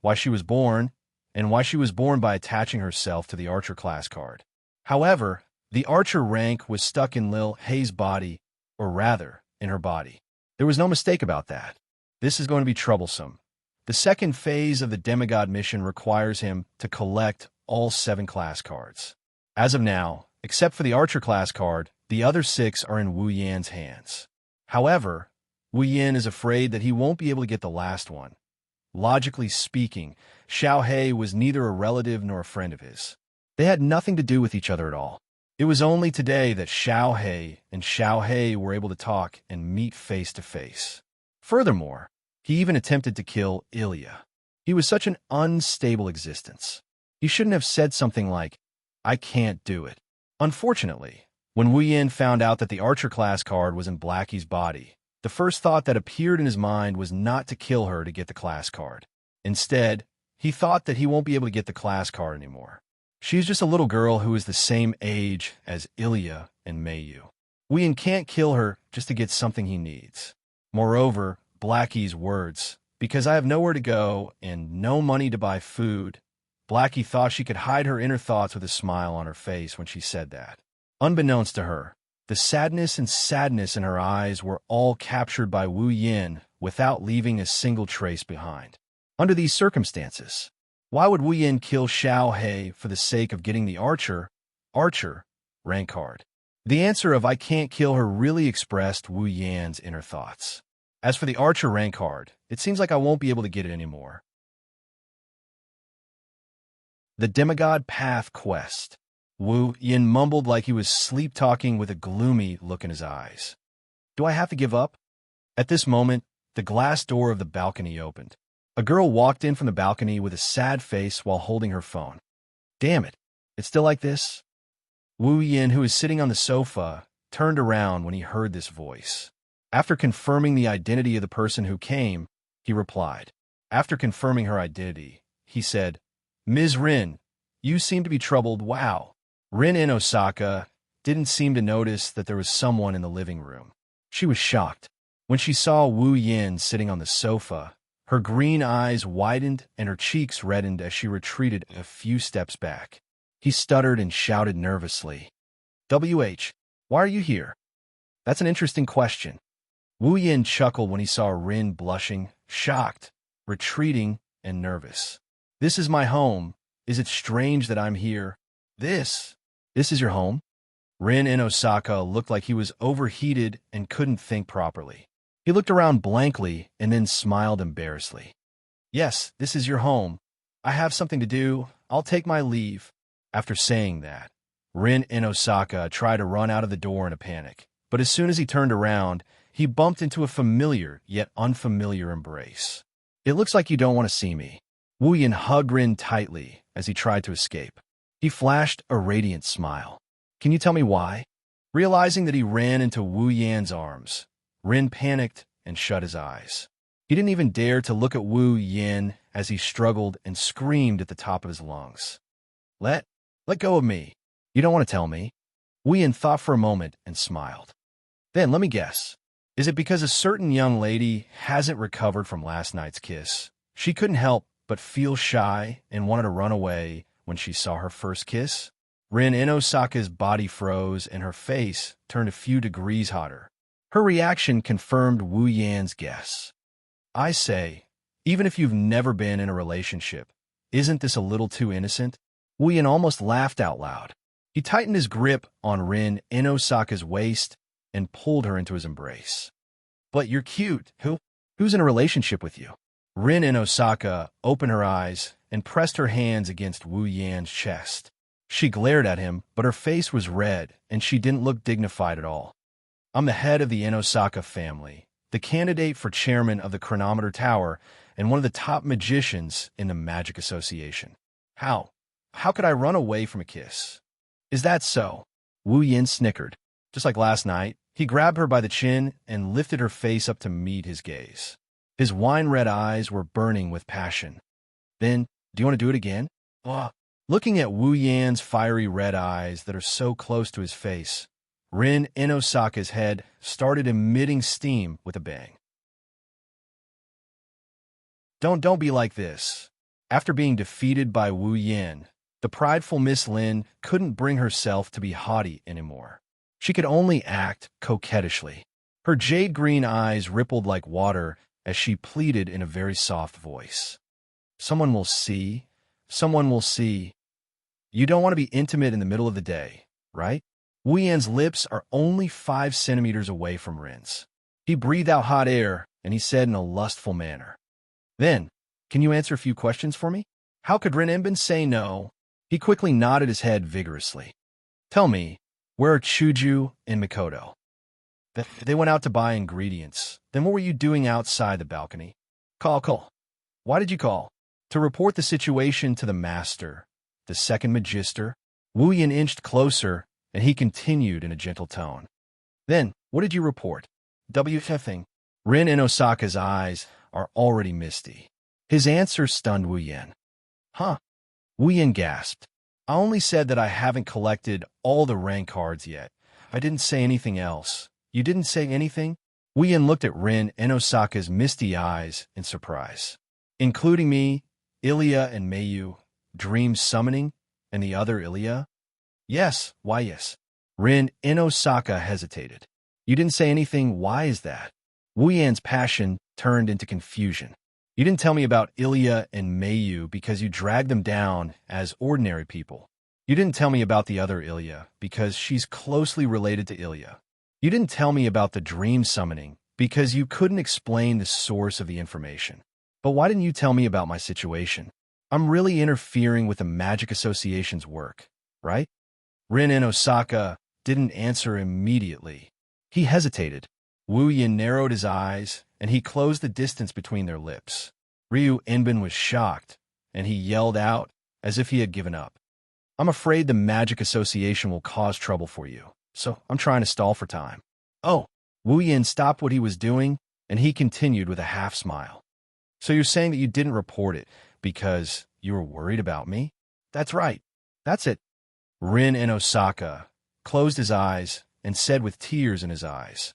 why she was born, and why she was born by attaching herself to the Archer class card. However, the Archer rank was stuck in Lil Hei's body, or rather, in her body. There was no mistake about that. This is going to be troublesome. The second phase of the demigod mission requires him to collect all 7 class cards. As of now, except for the Archer class card, the other 6 are in Wu Yan's hands. However, Wu Yin is afraid that he won't be able to get the last one. Logically speaking, Xiao He was neither a relative nor a friend of his. They had nothing to do with each other at all. It was only today that Xiao He and Xiao He were able to talk and meet face to face. Furthermore, he even attempted to kill Ilya. He was such an unstable existence. He shouldn't have said something like, "I can't do it." Unfortunately, when Wu Yin found out that the Archer class card was in Blackie's body, the first thought that appeared in his mind was not to kill her to get the class card. Instead, he thought that he won't be able to get the class card anymore. She's just a little girl who is the same age as Ilya and Mayu. Wu Yin can't kill her just to get something he needs. Moreover, Blackie's words, "Because I have nowhere to go and no money to buy food." Blackie thought she could hide her inner thoughts with a smile on her face when she said that. Unbeknownst to her, the sadness in her eyes were all captured by Wu Yin without leaving a single trace behind. Under these circumstances, why would Wu Yin kill Xiao He for the sake of getting the Archer rank card? The answer of "I can't kill her" really expressed Wu Yan's inner thoughts. As for the Archer rank card, it seems like I won't be able to get it anymore. The Demigod Path Quest. Wu Yin mumbled like he was sleep-talking with a gloomy look in his eyes. Do I have to give up? At this moment, the glass door of the balcony opened. A girl walked in from the balcony with a sad face while holding her phone. Damn it, it's still like this? Wu Yin, who was sitting on the sofa, turned around when he heard this voice. After confirming the identity of the person who came, he replied. After confirming her identity, he said, "Ms. Rin, you seem to be troubled. Wow." Rin in Osaka didn't seem to notice that there was someone in the living room. She was shocked. When she saw Wu Yin sitting on the sofa, her green eyes widened and her cheeks reddened as she retreated a few steps back. He stuttered and shouted nervously, "WH, why are you here?" "That's an interesting question." Wu Yin chuckled when he saw Rin blushing, shocked, retreating, and nervous. "This is my home. Is it strange that I'm here?" This is your home?" Rin in Osaka looked like he was overheated and couldn't think properly. He looked around blankly and then smiled embarrassedly. "Yes, this is your home. I have something to do. I'll take my leave." After saying that, Rin in Osaka tried to run out of the door in a panic, but as soon as he turned around, he bumped into a familiar yet unfamiliar embrace. "It looks like you don't want to see me." Wu Yin hugged Rin tightly as he tried to escape. He flashed a radiant smile. "Can you tell me why?" Realizing that he ran into Wu Yan's arms, Rin panicked and shut his eyes. He didn't even dare to look at Wu Yin as he struggled and screamed at the top of his lungs. Let go of me. You don't want to tell me." Wu Yin thought for a moment and smiled. "Then let me guess. Is it because a certain young lady hasn't recovered from last night's kiss? She couldn't help but feel shy and wanted to run away when she saw her first kiss?" Rin in Osaka's body froze and her face turned a few degrees hotter. Her reaction confirmed Wu Yan's guess. "I say, even if you've never been in a relationship, isn't this a little too innocent?" Wu Yan almost laughed out loud. He tightened his grip on Rin in Osaka's waist and pulled her into his embrace. "But you're cute. Who's in a relationship with you?" Rin in Osaka opened her eyes and pressed her hands against Wu Yan's chest. She glared at him, but her face was red and she didn't look dignified at all. "I'm the head of the Osaka family, the candidate for chairman of the Chronometer Tower, and one of the top magicians in the Magic Association. How could I run away from a kiss?" "Is that so?" Wu Yin snickered. Just like last night, he grabbed her by the chin and lifted her face up to meet his gaze. His wine-red eyes were burning with passion. "Then, do you want to do it again?" Looking at Wu Yan's fiery red eyes that are so close to his face, Rin in Osaka's head started emitting steam with a bang. Don't be like this." After being defeated by Wu Yin, the prideful Miss Lin couldn't bring herself to be haughty anymore. She could only act coquettishly. Her jade-green eyes rippled like water as she pleaded in a very soft voice. "Someone will see. Someone will see. You don't want to be intimate in the middle of the day, right?" Wu Yan's lips are only 5 centimeters away from Rin's. He breathed out hot air, and he said in a lustful manner, "Then, can you answer a few questions for me?" How could Rin Enbin say no? He quickly nodded his head vigorously. "Tell me, where are Chuju and Mikoto?" They went out to buy ingredients. Then what were you doing outside the balcony?" Call. Why did you call?" "To report the situation to the master, the second magister." Wu Yin inched closer, and he continued in a gentle tone. "Then, what did you report?" "WFing." Rin in Osaka's eyes are already misty. His answer stunned Wu Yin. "Huh?" Wu Yin gasped. "I only said that I haven't collected all the rank cards yet. I didn't say anything else." "You didn't say anything?" Wu Yin looked at Rin in Osaka's misty eyes in surprise. "Including me, Ilya and Mayu, Dream Summoning, and the other Ilya?" "Yes, why yes." Rin in Osaka hesitated. "You didn't say anything, why is that?" Wu Yan's passion turned into confusion. "You didn't tell me about Ilya and Mayu because you dragged them down as ordinary people. You didn't tell me about the other Ilya because she's closely related to Ilya. You didn't tell me about the dream summoning because you couldn't explain the source of the information. But why didn't you tell me about my situation? I'm really interfering with the Magic Association's work, right?" Rin in Osaka didn't answer immediately. He hesitated. Wu Yin narrowed his eyes, and he closed the distance between their lips. Ryu Enbin was shocked, and he yelled out as if he had given up. "I'm afraid the Magic Association will cause trouble for you, so I'm trying to stall for time." "Oh." Wu Yin stopped what he was doing, and he continued with a half-smile. "So you're saying that you didn't report it because you were worried about me?" "That's right. That's it." Rin in Osaka closed his eyes and said with tears in his eyes,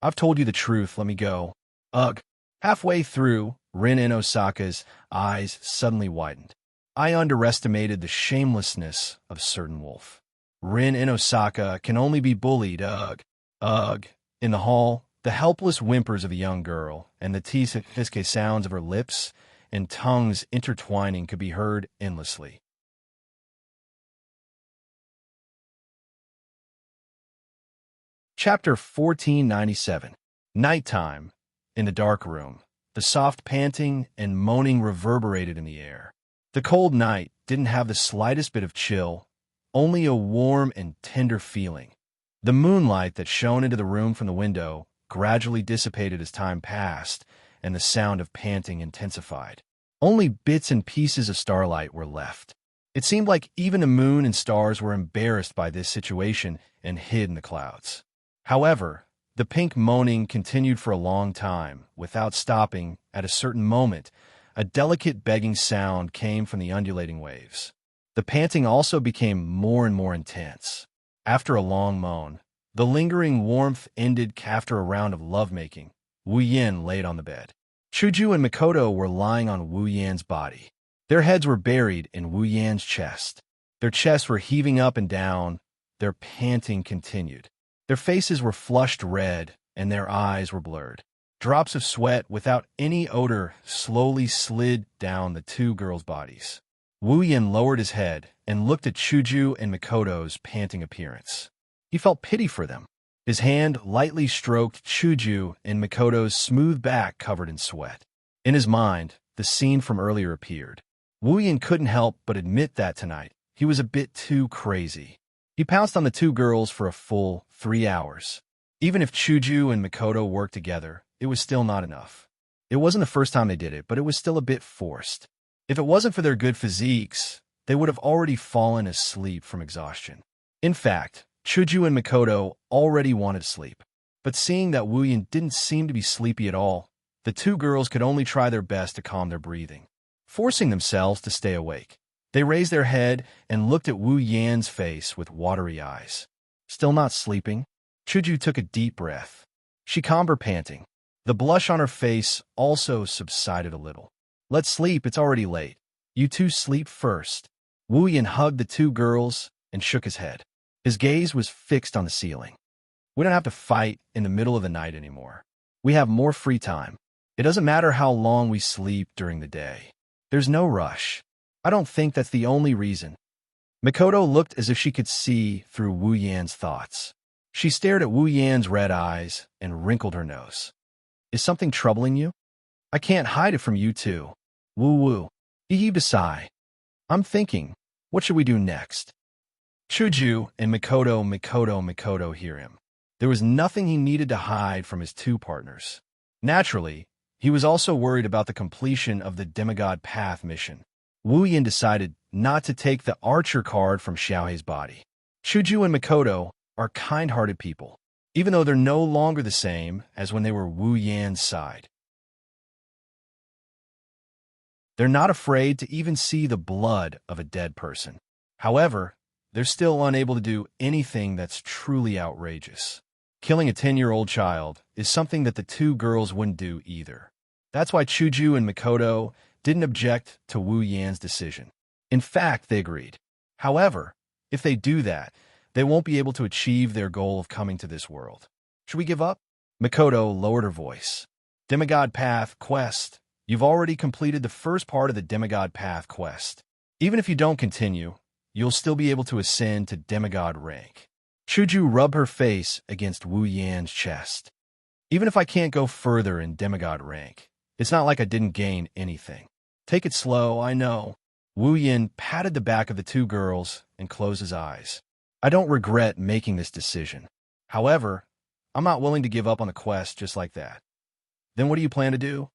"I've told you the truth, let me go." "Ugh." Halfway through, Rin in Osaka's eyes suddenly widened. "I underestimated the shamelessness of certain wolf. Rin in Osaka can only be bullied, ugh. Ugh." In the hall, the helpless whimpers of a young girl and the tisque sounds of her lips and tongues intertwining could be heard endlessly. Chapter 1497. Nighttime. In the dark room, the soft panting and moaning reverberated in the air. The cold night didn't have the slightest bit of chill, only a warm and tender feeling. The moonlight that shone into the room from the window gradually dissipated as time passed, and the sound of panting intensified. Only bits and pieces of starlight were left. It seemed like even the moon and stars were embarrassed by this situation and hid in the clouds. However, the pink moaning continued for a long time, without stopping. At a certain moment, a delicate begging sound came from the undulating waves. The panting also became more and more intense. After a long moan, the lingering warmth ended. After a round of lovemaking, Wu Yin laid on the bed. Chuju and Mikoto were lying on Wu Yan's body. Their heads were buried in Wu Yan's chest. Their chests were heaving up and down. Their panting continued. Their faces were flushed red, and their eyes were blurred. Drops of sweat without any odor slowly slid down the two girls' bodies. Wu Yin lowered his head and looked at Chuju and Mikoto's panting appearance. He felt pity for them. His hand lightly stroked Chuju and Mikoto's smooth back covered in sweat. In his mind, the scene from earlier appeared. Wu Yin couldn't help but admit that tonight he was a bit too crazy. He pounced on the two girls for a full 3 hours. Even if Chuju and Mikoto worked together, it was still not enough. It wasn't the first time they did it, but it was still a bit forced. If it wasn't for their good physiques, they would have already fallen asleep from exhaustion. In fact, Chuju and Mikoto already wanted to sleep. But seeing that Wu Yin didn't seem to be sleepy at all, the two girls could only try their best to calm their breathing, forcing themselves to stay awake. They raised their head and looked at Wu Yan's face with watery eyes. Still not sleeping? Chuju took a deep breath. She calmed her panting. The blush on her face also subsided a little. "Let's sleep, it's already late. You two sleep first." Wu Yan hugged the two girls and shook his head. His gaze was fixed on the ceiling. "We don't have to fight in the middle of the night anymore. We have more free time. It doesn't matter how long we sleep during the day. There's no rush. I don't think that's the only reason." Mikoto looked as if she could see through Wu Yan's thoughts. She stared at Wu Yan's red eyes and wrinkled her nose. Is something troubling you? I can't hide it from you too. Wu Wu. He heaved a sigh. I'm thinking, what should we do next? Chuju and Mikoto hear him. There was nothing he needed to hide from his two partners. Naturally, he was also worried about the completion of the Demigod Path mission. Wu Yan decided not to take the Archer card from Xiaohei's body. Chuju and Mikoto are kind-hearted people, even though they're no longer the same as when they were Wu Yan's side. They're not afraid to even see the blood of a dead person. However, they're still unable to do anything that's truly outrageous. Killing a 10-year-old child is something that the two girls wouldn't do either. That's why Chuju and Mikoto didn't object to Wu Yan's decision. In fact, they agreed. However, if they do that, they won't be able to achieve their goal of coming to this world. Should we give up? Mikoto lowered her voice. Demigod Path Quest. You've already completed the first part of the Demigod Path Quest. Even if you don't continue, you'll still be able to ascend to demigod rank. Chuju rubbed her face against Wu Yan's chest. Even if I can't go further in demigod rank, it's not like I didn't gain anything. Take it slow, I know. Wu Yan patted the back of the two girls and closed his eyes. I don't regret making this decision. However, I'm not willing to give up on the quest just like that. Then what do you plan to do?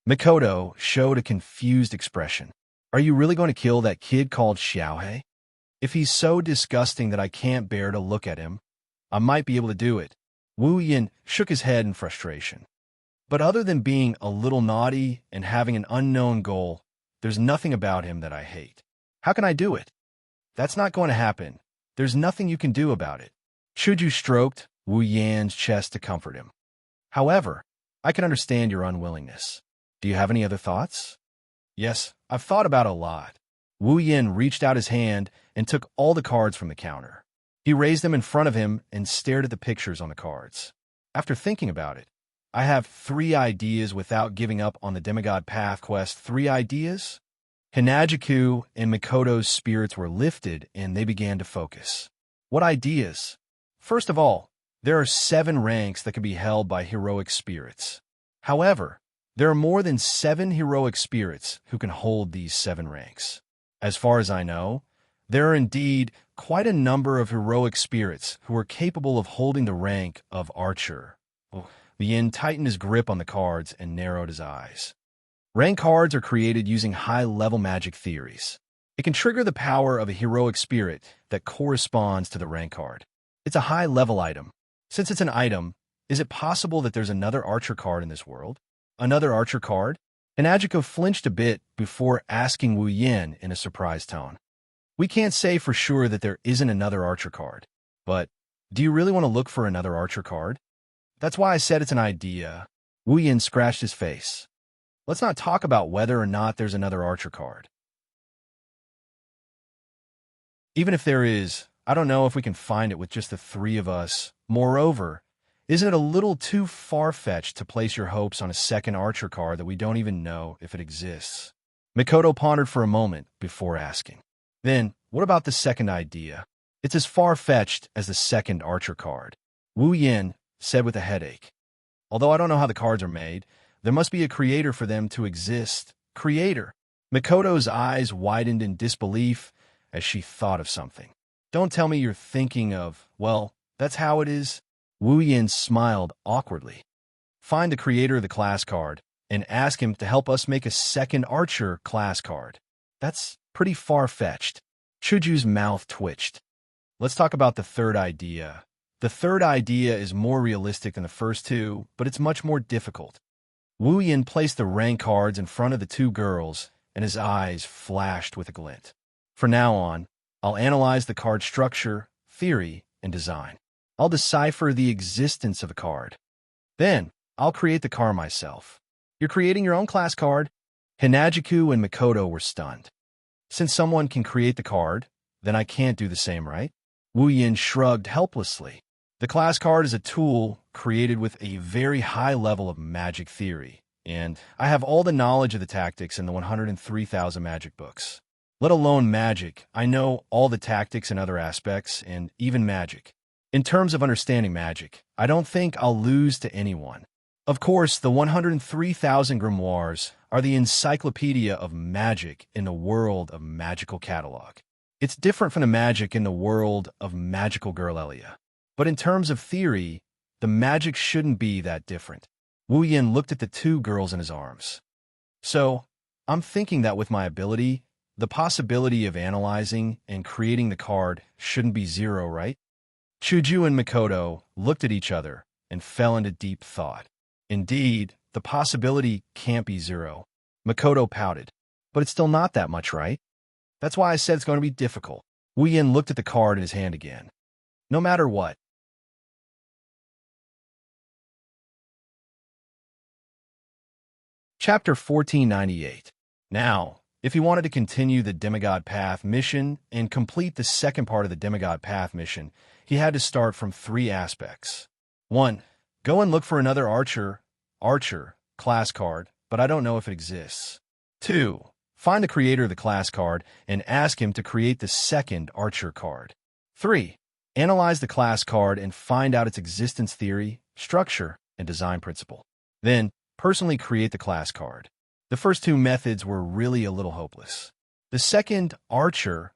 Mikoto showed a confused expression. Are you really going to kill that kid called Xiaohei? If he's so disgusting that I can't bear to look at him, I might be able to do it. Wu Yan shook his head in frustration. But other than being a little naughty and having an unknown goal, there's nothing about him that I hate. How can I do it? That's not going to happen. There's nothing you can do about it. Chuju stroked Wu Yan's chest to comfort him. However, I can understand your unwillingness. Do you have any other thoughts? Yes, I've thought about it a lot. Wu Yan reached out his hand and took all the cards from the counter. He raised them in front of him and stared at the pictures on the cards. After thinking about it, I have 3 ideas without giving up on the Demigod Path quest. 3 ideas? Hinajiku and Mikoto's spirits were lifted and they began to focus. What ideas? First of all, there are 7 ranks that can be held by heroic spirits. However, there are more than 7 heroic spirits who can hold these 7 ranks. As far as I know, there are indeed quite a number of heroic spirits who are capable of holding the rank of Archer. The Yin tightened his grip on the cards and narrowed his eyes. Rank cards are created using high-level magic theories. It can trigger the power of a heroic spirit that corresponds to the rank card. It's a high-level item. Since it's an item, is it possible that there's another Archer card in this world? Another Archer card? Hinajiku flinched a bit before asking Wu Yan in a surprised tone. We can't say for sure that there isn't another Archer card, but do you really want to look for another Archer card? That's why I said it's an idea. Wu Yan scratched his face. Let's not talk about whether or not there's another Archer card. Even if there is, I don't know if we can find it with just the 3 of us. Moreover, isn't it a little too far-fetched to place your hopes on a second Archer card that we don't even know if it exists? Mikoto pondered for a moment before asking. Then, what about the second idea? It's as far-fetched as the second Archer card. Wu Yan said with a headache. Although I don't know how the cards are made, there must be a creator for them to exist. Creator. Mikoto's eyes widened in disbelief as she thought of something. Don't tell me you're thinking of, well, that's how it is. Wu Yan smiled awkwardly. Find the creator of the class card and ask him to help us make a second Archer class card. That's pretty far-fetched. Chuju's mouth twitched. Let's talk about the third idea. The third idea is more realistic than the first 2, but it's much more difficult. Wu Yan placed the rank cards in front of the 2 girls, and his eyes flashed with a glint. From now on, I'll analyze the card structure, theory, and design. I'll decipher the existence of a card. Then, I'll create the card myself. You're creating your own class card? Hinajiku and Mikoto were stunned. Since someone can create the card, then I can't do the same, right? Wu Yan shrugged helplessly. The class card is a tool created with a very high level of magic theory, and I have all the knowledge of the tactics in the 103,000 magic books. Let alone magic, I know all the tactics and other aspects, and even magic. In terms of understanding magic, I don't think I'll lose to anyone. Of course, the 103,000 grimoires are the encyclopedia of magic in the world of magical catalog. It's different from the magic in the world of magical girl Elia. But in terms of theory, the magic shouldn't be that different. Wu Yin looked at the two girls in his arms. So, I'm thinking that with my ability, the possibility of analyzing and creating the card shouldn't be zero, right? Chuju and Mikoto looked at each other and fell into deep thought. Indeed, the possibility can't be zero. Mikoto pouted. But it's still not that much, right? That's why I said it's going to be difficult. Wu Yin looked at the card in his hand again. No matter what. Chapter 1498. Now, if he wanted to continue the Demigod Path mission and complete the second part of the Demigod Path mission, he had to start from 3 aspects. 1. Go and look for another Archer class card, but I don't know if it exists. 2. Find the creator of the class card and ask him to create the second Archer card. 3. Analyze the class card and find out its existence theory, structure, and design principle. Then, personally create the class card. The first 2 methods were really a little hopeless. The second Archer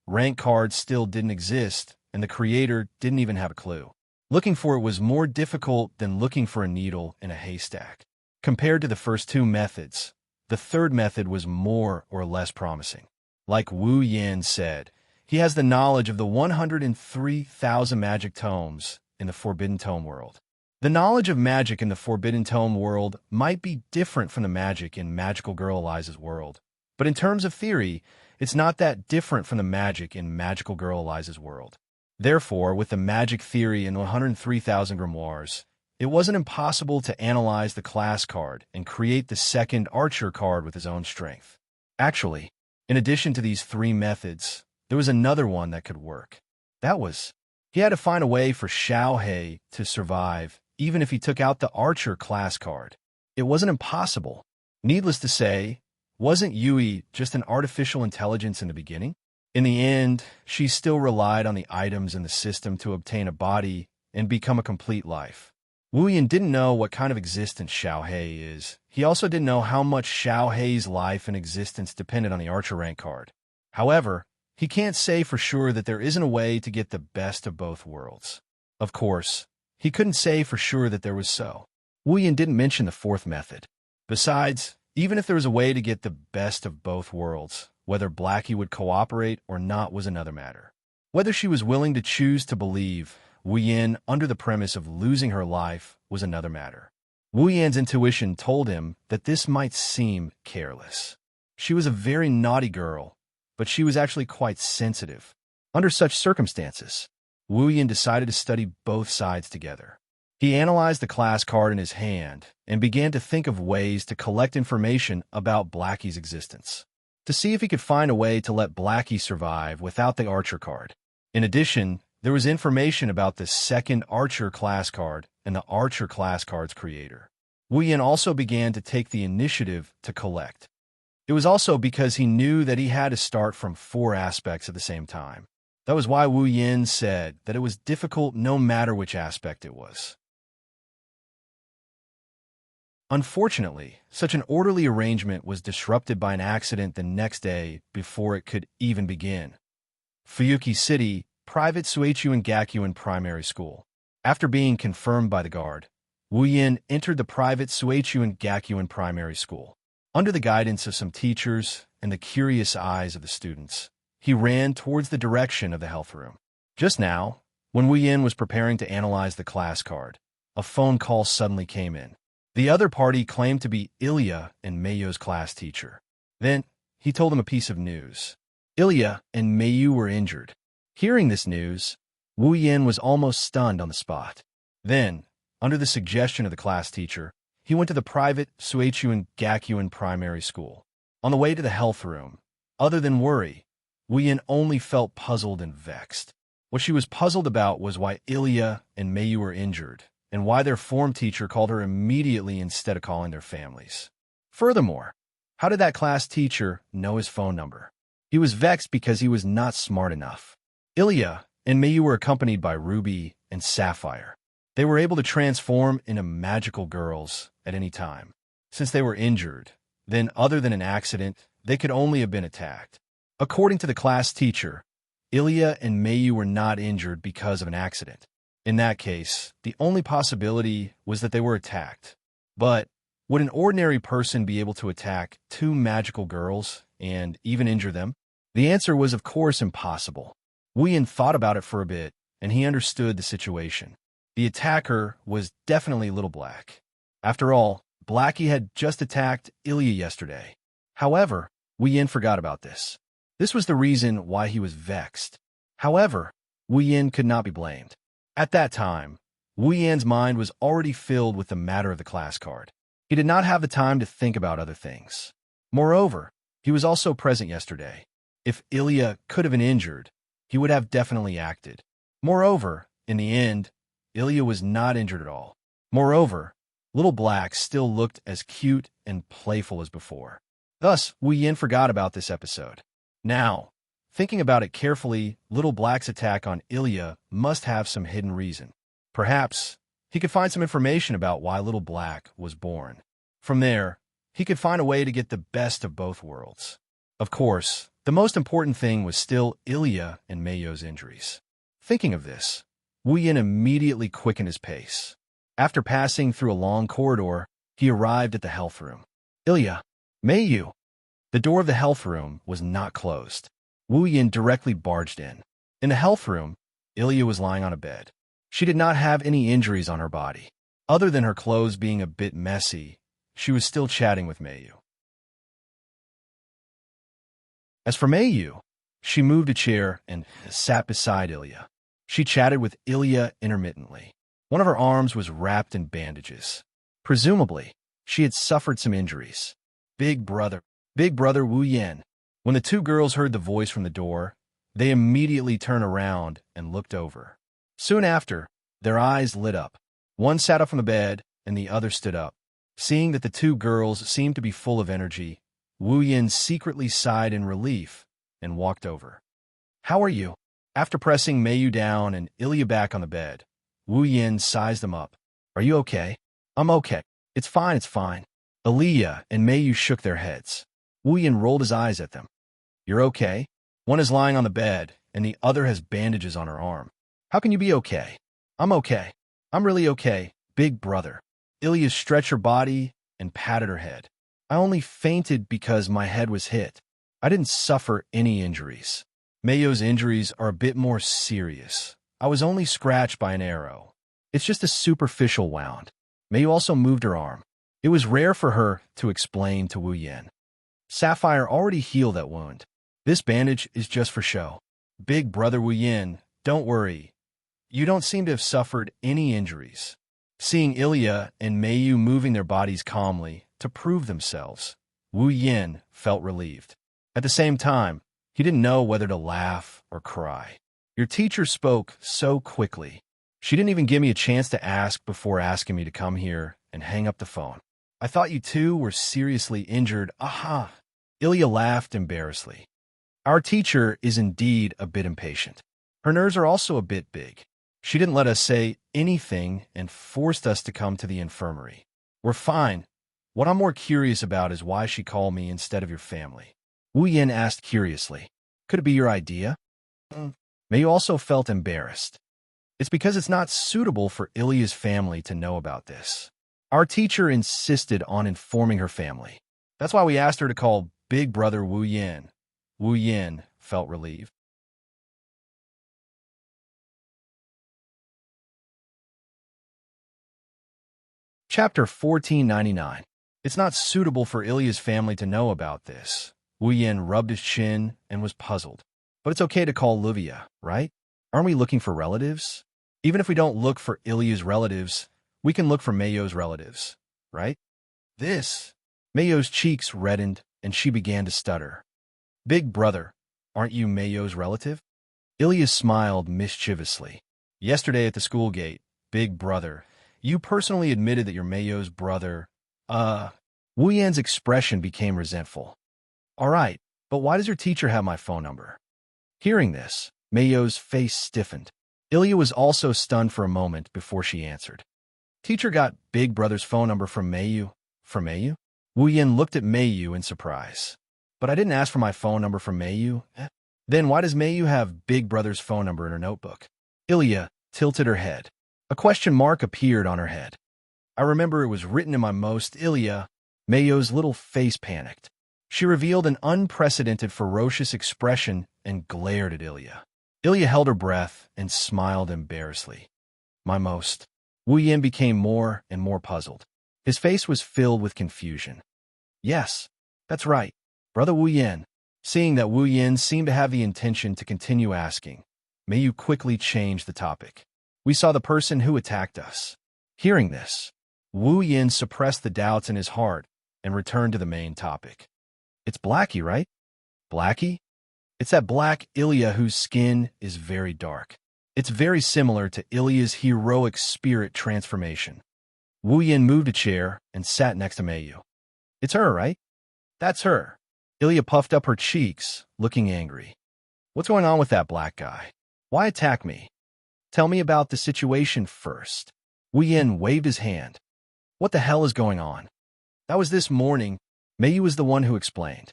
rank card still didn't exist, and the creator didn't even have a clue. Looking for it was more difficult than looking for a needle in a haystack. Compared to the first 2 methods, the third method was more or less promising. Like Wu Yin said, he has the knowledge of the 103,000 magic tomes in the Forbidden Tome world. The knowledge of magic in the Forbidden Tome world might be different from the magic in Magical Girl Eliza's world, but in terms of theory, it's not that different from the magic in Magical Girl Eliza's world. Therefore, with the magic theory in 103,000 grimoires, it wasn't impossible to analyze the class card and create the second Archer card with his own strength. Actually, in addition to these 3 methods, there was another one that could work. That was, he had to find a way for Xiaohei to survive, even if he took out the Archer class card. It wasn't impossible. Needless to say, wasn't Yui just an artificial intelligence in the beginning? In the end, she still relied on the items in the system to obtain a body and become a complete life. Wu Yin didn't know what kind of existence Xiaohei is. He also didn't know how much Xiaohei's life and existence depended on the Archer rank card. However, he can't say for sure that there isn't a way to get the best of both worlds. Of course, he couldn't say for sure that there was so. Wu Yin didn't mention the 4th method. Besides, even if there was a way to get the best of both worlds, whether Blackie would cooperate or not was another matter. Whether she was willing to choose to believe Wu Yin under the premise of losing her life was another matter. Wu Yin's intuition told him that this might seem careless. She was a very naughty girl, but she was actually quite sensitive. Under such circumstances, Wu Yin decided to study both sides together. He analyzed the class card in his hand and began to think of ways to collect information about Blackie's existence, to see if he could find a way to let Blackie survive without the Archer card. In addition, there was information about the second Archer class card and the Archer class card's creator. Wu Yin also began to take the initiative to collect. It was also because he knew that he had to start from 4 aspects at the same time. That was why Wu Yin said that it was difficult no matter which aspect it was. Unfortunately, such an orderly arrangement was disrupted by an accident the next day before it could even begin. Fuyuki City, Private Suichuan Gakuin Primary School. After being confirmed by the guard, Wu Yin entered the Private Suichuan Gakuin Primary School. Under the guidance of some teachers and the curious eyes of the students, he ran towards the direction of the health room. Just now, when Wu Yin was preparing to analyze the class card, a phone call suddenly came in. The other party claimed to be Ilya and Meiyu's class teacher. Then, he told them a piece of news. Ilya and Meiyu were injured. Hearing this news, Wu Yin was almost stunned on the spot. Then, under the suggestion of the class teacher, he went to the Private Suichuan Gakuin Primary School. On the way to the health room, other than worry, Wu Yin only felt puzzled and vexed. What she was puzzled about was why Ilya and Meiyu were injured, and why their form teacher called her immediately instead of calling their families. Furthermore, how did that class teacher know his phone number? He was vexed because he was not smart enough. Ilya and Mayu were accompanied by Ruby and Sapphire. They were able to transform into magical girls at any time. Since they were injured, then other than an accident, they could only have been attacked. According to the class teacher, Ilya and Mayu were not injured because of an accident. In that case, the only possibility was that they were attacked. But would an ordinary person be able to attack two magical girls and even injure them? The answer was, of course, impossible. Wuyan thought about it for a bit, and he understood the situation. The attacker was definitely Little Black. After all, Blackie had just attacked Ilya yesterday. However, Wuyan forgot about this. This was the reason why he was vexed. However, Wuyan could not be blamed. At that time, Wuyan's mind was already filled with the matter of the class card. He did not have the time to think about other things. Moreover, he was also present yesterday. If Ilya could have been injured, he would have definitely acted. Moreover, in the end, Ilya was not injured at all. Moreover, Little Black still looked as cute and playful as before. Thus, Wuyan forgot about this episode. Now, thinking about it carefully, Little Black's attack on Ilya must have some hidden reason. Perhaps he could find some information about why Little Black was born. From there, he could find a way to get the best of both worlds. Of course, the most important thing was still Ilya and Mayu's injuries. Thinking of this, Wuyan immediately quickened his pace. After passing through a long corridor, he arrived at the health room. Ilya, Mayu. The door of the health room was not closed. Wuyan directly barged in. In the health room, Ilya was lying on a bed. She did not have any injuries on her body. Other than her clothes being a bit messy, she was still chatting with Mayu. As for Mayu, she moved a chair and sat beside Ilya. She chatted with Ilya intermittently. One of her arms was wrapped in bandages. Presumably, she had suffered some injuries. Big brother Wuyan. When the two girls heard the voice from the door, they immediately turned around and looked over. Soon after, their eyes lit up. One sat up from the bed, and the other stood up. Seeing that the two girls seemed to be full of energy, Wuyan secretly sighed in relief and walked over. How are you? After pressing Mayu down and Ilya back on the bed, Wuyan sized them up. Are you okay? I'm okay. It's fine. Ilya and Mayu shook their heads. Wuyan rolled his eyes at them. You're okay? One is lying on the bed, and the other has bandages on her arm. How can you be okay? I'm okay. I'm really okay, big brother. Ilya stretched her body and patted her head. I only fainted because my head was hit. I didn't suffer any injuries. Mayu's injuries are a bit more serious. I was only scratched by an arrow. It's just a superficial wound. Mayu also moved her arm. It was rare for her to explain to Wuyan. Sapphire already healed that wound. This bandage is just for show. Big brother Wuyan, don't worry. You don't seem to have suffered any injuries. Seeing Ilya and Mayu moving their bodies calmly to prove themselves, Wuyan felt relieved. At the same time, he didn't know whether to laugh or cry. Your teacher spoke so quickly. She didn't even give me a chance to ask before asking me to come here and hang up the phone. I thought you two were seriously injured. Aha! Ilya laughed embarrassedly. Our teacher is indeed a bit impatient. Her nerves are also a bit big. She didn't let us say anything and forced us to come to the infirmary. We're fine. What I'm more curious about is why she called me instead of your family. Wuyan asked curiously. Could it be your idea? Mayu also felt embarrassed. It's because it's not suitable for Ilya's family to know about this. Our teacher insisted on informing her family. That's why we asked her to call Big Brother Wuyan. Wuyan felt relieved. Chapter 1499. It's not suitable for Ilya's family to know about this. Wuyan rubbed his chin and was puzzled. But it's okay to call Livia, right? Aren't we looking for relatives? Even if we don't look for Ilya's relatives, we can look for Mayu's relatives, right? Mayu's cheeks reddened and she began to stutter. Big brother, aren't you Mayu's relative? Ilya smiled mischievously. Yesterday at the school gate, big brother, you personally admitted that you're Mayu's brother. Wuyan's expression became resentful. All right, but why does your teacher have my phone number? Hearing this, Mayo's face stiffened. Ilya was also stunned for a moment before she answered. Teacher got Big Brother's phone number from Mayu. From Mayu? Wu Yin looked at Mayu in surprise. But I didn't ask for my phone number from Mayu. Then why does Mayu have Big Brother's phone number in her notebook? Ilya tilted her head. A question mark appeared on her head. I remember it was written in my most Ilya. Mayo's little face panicked. She revealed an unprecedented ferocious expression and glared at Ilya. Ilya held her breath and smiled embarrassedly. My most. Wu Yin became more and more puzzled. His face was filled with confusion. Yes, that's right, Brother Wu Yin. Seeing that Wu Yin seemed to have the intention to continue asking, Mayu quickly changed the topic. We saw the person who attacked us. Hearing this, Wu Yin suppressed the doubts in his heart and returned to the main topic. It's Blackie, right? Blackie? It's that black Ilya whose skin is very dark. It's very similar to Ilya's heroic spirit transformation. Wu Yin moved a chair and sat next to Mayu. It's her, right? That's her. Ilya puffed up her cheeks, looking angry. What's going on with that black guy? Why attack me? Tell me about the situation first. Wu Yin waved his hand. What the hell is going on? That was this morning. Mayu was the one who explained.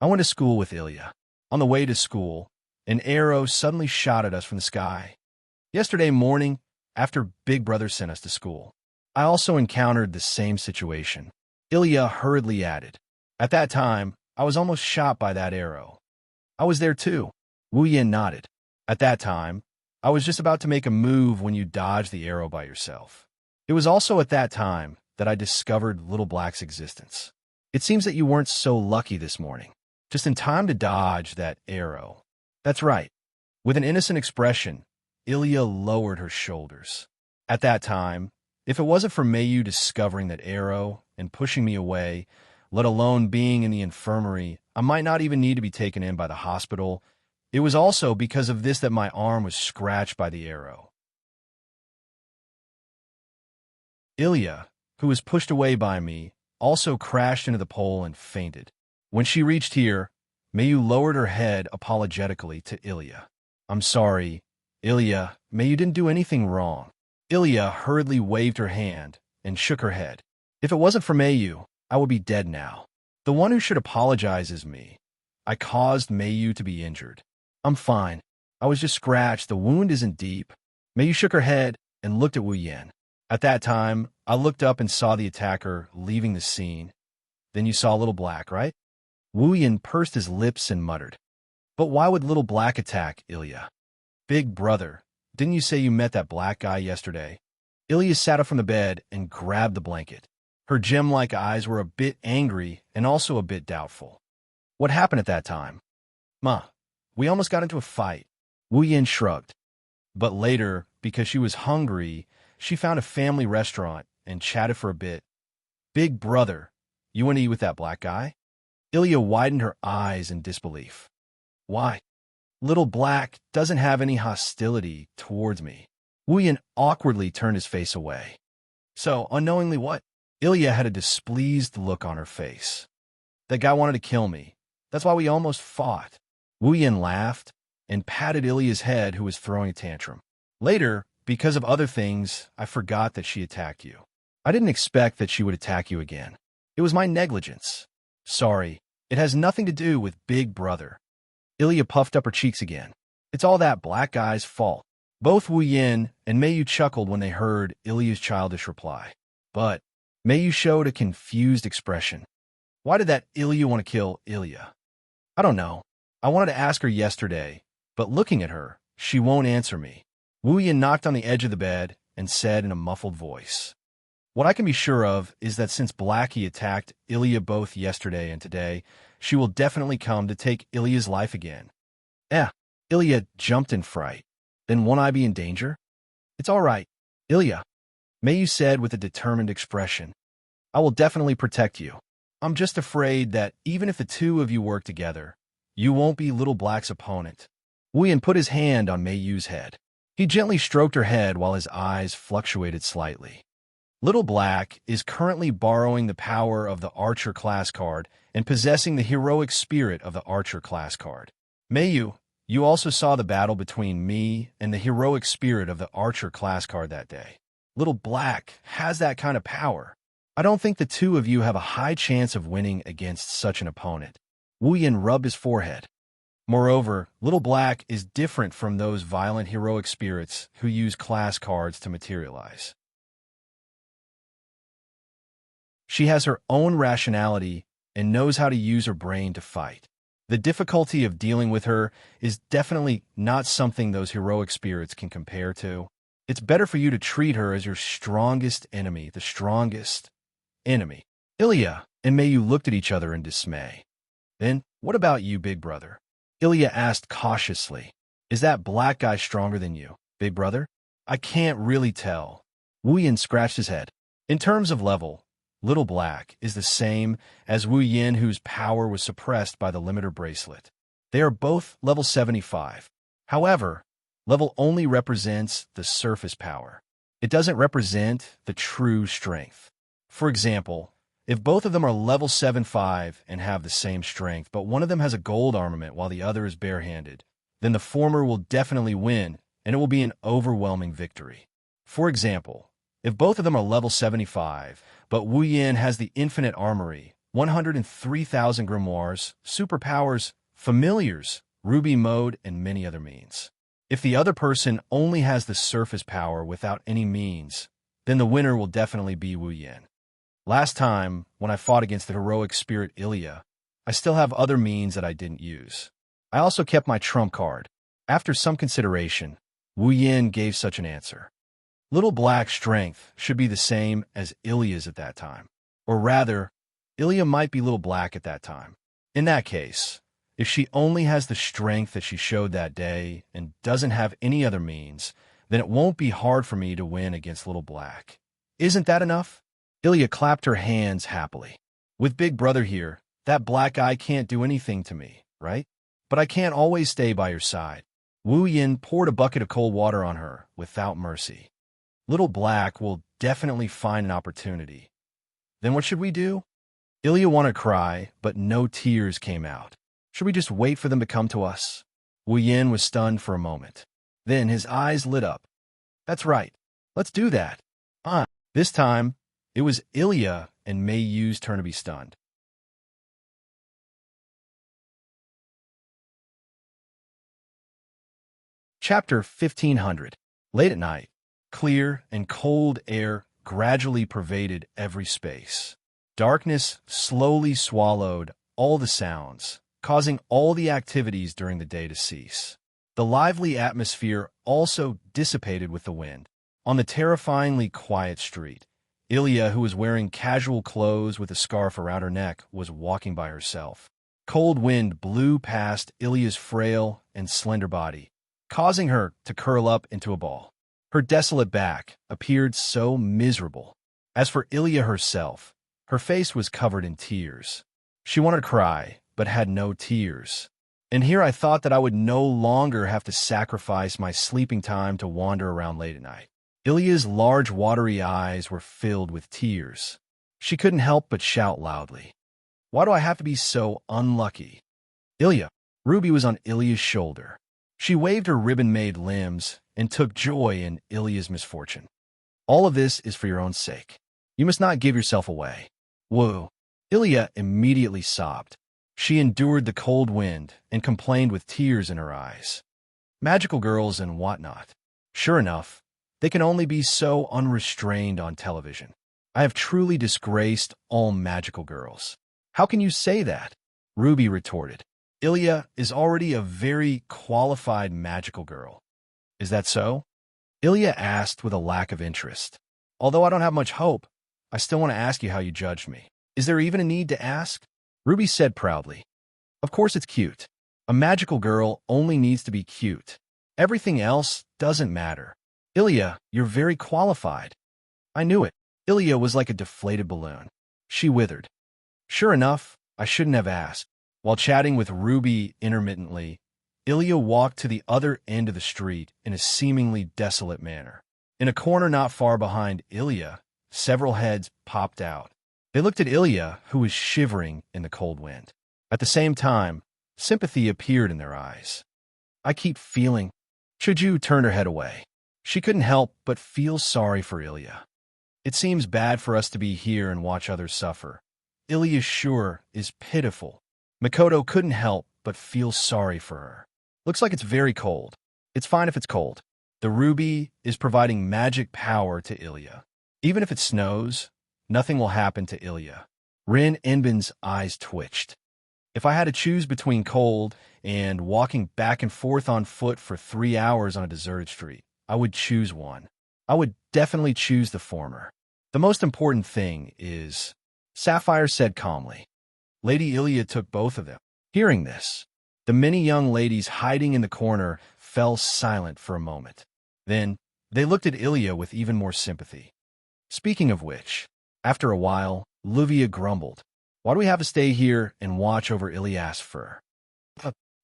I went to school with Ilya. On the way to school, an arrow suddenly shot at us from the sky. Yesterday morning, after Big Brother sent us to school, I also encountered the same situation. Ilya hurriedly added. At that time, I was almost shot by that arrow. I was there too. Wu Yin nodded. At that time, I was just about to make a move when you dodged the arrow by yourself. It was also at that time that I discovered Little Black's existence. It seems that you weren't so lucky this morning. Just in time to dodge that arrow. That's right. With an innocent expression, Ilya lowered her shoulders. At that time, if it wasn't for Mayu discovering that arrow and pushing me away, let alone being in the infirmary, I might not even need to be taken in by the hospital. It was also because of this that my arm was scratched by the arrow. Ilya, who was pushed away by me, also crashed into the pole and fainted. When she reached here, Mayu lowered her head apologetically to Ilya. I'm sorry, Ilya, Mayu didn't do anything wrong. Ilya hurriedly waved her hand and shook her head. If it wasn't for Mayu, I would be dead now. The one who should apologize is me. I caused Mayu to be injured. I'm fine. I was just scratched. The wound isn't deep. Mayu shook her head and looked at Wu Yin. At that time, I looked up and saw the attacker leaving the scene. Then you saw Little Black, right? Wu Yin pursed his lips and muttered. But why would Little Black attack Ilya? Big Brother, didn't you say you met that black guy yesterday? Ilya sat up from the bed and grabbed the blanket. Her gem-like eyes were a bit angry and also a bit doubtful. What happened at that time? Ma, we almost got into a fight. Wu Yin shrugged. But later, because she was hungry, she found a family restaurant and chatted for a bit. Big Brother, you went to eat with that black guy? Ilya widened her eyes in disbelief. Why? Little Black doesn't have any hostility towards me. Wu Yin awkwardly turned his face away. So, unknowingly what? Ilya had a displeased look on her face. That guy wanted to kill me. That's why we almost fought. Wu Yin laughed and patted Ilya's head, who was throwing a tantrum. Later, because of other things, I forgot that she attacked you. I didn't expect that she would attack you again. It was my negligence. Sorry. It has nothing to do with Big Brother. Ilya puffed up her cheeks again. It's all that black guy's fault. Both Wu Yin and Mayu chuckled when they heard Ilya's childish reply. But Mayu showed a confused expression. Why did that Ilya want to kill Ilya? I don't know. I wanted to ask her yesterday, but looking at her, she won't answer me. Wu Yin knocked on the edge of the bed and said in a muffled voice, What I can be sure of is that since Blackie attacked Ilya both yesterday and today, she will definitely come to take Ilya's life again. Ilya jumped in fright. Then won't I be in danger? It's all right, Ilya, Mayu said with a determined expression. I will definitely protect you. I'm just afraid that even if the two of you work together, you won't be Little Black's opponent. Wu Yin put his hand on Mayu's head. He gently stroked her head while his eyes fluctuated slightly. Little Black is currently borrowing the power of the Archer class card and possessing the heroic spirit of the Archer class card. Mayu, You also saw the battle between me and the heroic spirit of the Archer class card that day. Little Black has that kind of power. I don't think the two of you have a high chance of winning against such an opponent. Wu Yin rubbed his forehead. Moreover, Little Black is different from those violent heroic spirits who use class cards to materialize. She has her own rationality and knows how to use her brain to fight. The difficulty of dealing with her is definitely not something those heroic spirits can compare to. It's better for you to treat her as your strongest enemy, the strongest enemy. Ilya and Mayu looked at each other in dismay. Then, what about you, big brother? Ilya asked cautiously. Is that black guy stronger than you, big brother? I can't really tell. Wu Yin scratched his head. In terms of level, Little Black is the same as Wu Yin, whose power was suppressed by the limiter bracelet. They are both level 75. However, level only represents the surface power. It doesn't represent the true strength. For example, if both of them are level 75 and have the same strength, but one of them has a gold armament while the other is barehanded, then the former will definitely win, and it will be an overwhelming victory. For example, if both of them are level 75, but Wu Yin has the infinite armory, 103,000 grimoires, superpowers, familiars, ruby mode, and many other means. If the other person only has the surface power without any means, then the winner will definitely be Wu Yin. Last time, when I fought against the heroic spirit Ilya, I still have other means that I didn't use. I also kept my trump card. After some consideration, Wu Yin gave such an answer. Little Black's strength should be the same as Ilya's at that time. Or rather, Ilya might be Little Black at that time. In that case, if she only has the strength that she showed that day and doesn't have any other means, then it won't be hard for me to win against Little Black. Isn't that enough? Ilya clapped her hands happily. With Big Brother here, that black guy can't do anything to me, right? But I can't always stay by your side. Wu Yin poured a bucket of cold water on her without mercy. Little Black will definitely find an opportunity. Then what should we do? Ilya wanted to cry, but no tears came out. Should we just wait for them to come to us? Wu Yin was stunned for a moment. Then his eyes lit up. That's right. Let's do that. This time, it was Ilya and Mei Yu's turn to be stunned. Chapter 1500. Late at night, clear and cold air gradually pervaded every space. Darkness slowly swallowed all the sounds, causing all the activities during the day to cease. The lively atmosphere also dissipated with the wind. On the terrifyingly quiet street, Ilya, who was wearing casual clothes with a scarf around her neck, was walking by herself. Cold wind blew past Ilya's frail and slender body, causing her to curl up into a ball. Her desolate back appeared so miserable. As for Ilya herself, her face was covered in tears. She wanted to cry, but had no tears. And here I thought that I would no longer have to sacrifice my sleeping time to wander around late at night. Ilya's large watery eyes were filled with tears. She couldn't help but shout loudly. Why do I have to be so unlucky? Ilya. Ruby was on Ilya's shoulder. She waved her ribbon-made limbs and took joy in Ilya's misfortune. All of this is for your own sake. You must not give yourself away. Whoa. Ilya immediately sobbed. She endured the cold wind and complained with tears in her eyes. Magical girls and whatnot. Sure enough, they can only be so unrestrained on television. I have truly disgraced all magical girls. How can you say that? Ruby retorted. Ilya is already a very qualified magical girl. Is that so? Ilya asked with a lack of interest. Although I don't have much hope, I still want to ask you how you judged me. Is there even a need to ask? Ruby said proudly. Of course it's cute. A magical girl only needs to be cute. Everything else doesn't matter. Ilya, you're very qualified. I knew it. Ilya was like a deflated balloon. She withered. Sure enough, I shouldn't have asked. While chatting with Ruby intermittently, Ilya walked to the other end of the street in a seemingly desolate manner. In a corner not far behind Ilya, several heads popped out. They looked at Ilya, who was shivering in the cold wind. At the same time, sympathy appeared in their eyes. I keep feeling. Chuju turned her head away. She couldn't help but feel sorry for Ilya. It seems bad for us to be here and watch others suffer. Ilya sure is pitiful. Makoto couldn't help but feel sorry for her. Looks like it's very cold. It's fine if it's cold. The ruby is providing magic power to Ilya. Even if it snows, nothing will happen to Ilya. Rin Inbin's eyes twitched. If I had to choose between cold and walking back and forth on foot for 3 hours on a deserted street, I would choose one. I would definitely choose the former. The most important thing is, Sapphire said calmly. Lady Ilya took both of them. Hearing this, the many young ladies hiding in the corner fell silent for a moment. Then, they looked at Ilya with even more sympathy. Speaking of which, after a while, Livia grumbled. Why do we have to stay here and watch over Ilya's fur?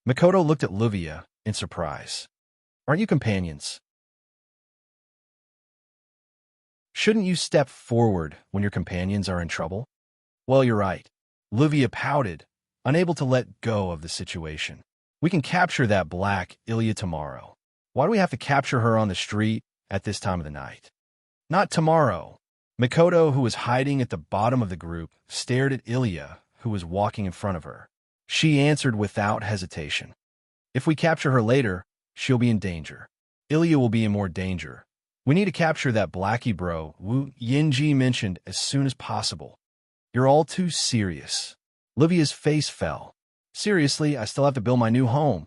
Makoto looked at Livia in surprise. Aren't you companions? Shouldn't you step forward when your companions are in trouble? Well, you're right. Livia pouted, unable to let go of the situation. We can capture that black Ilya tomorrow. Why do we have to capture her on the street at this time of the night? Not tomorrow. Makoto, who was hiding at the bottom of the group, stared at Ilya, who was walking in front of her. She answered without hesitation. If we capture her later, she'll be in danger. Ilya will be in more danger. We need to capture that blackie bro Wu Yinji mentioned as soon as possible. You're all too serious. Livia's face fell. Seriously, I still have to build my new home.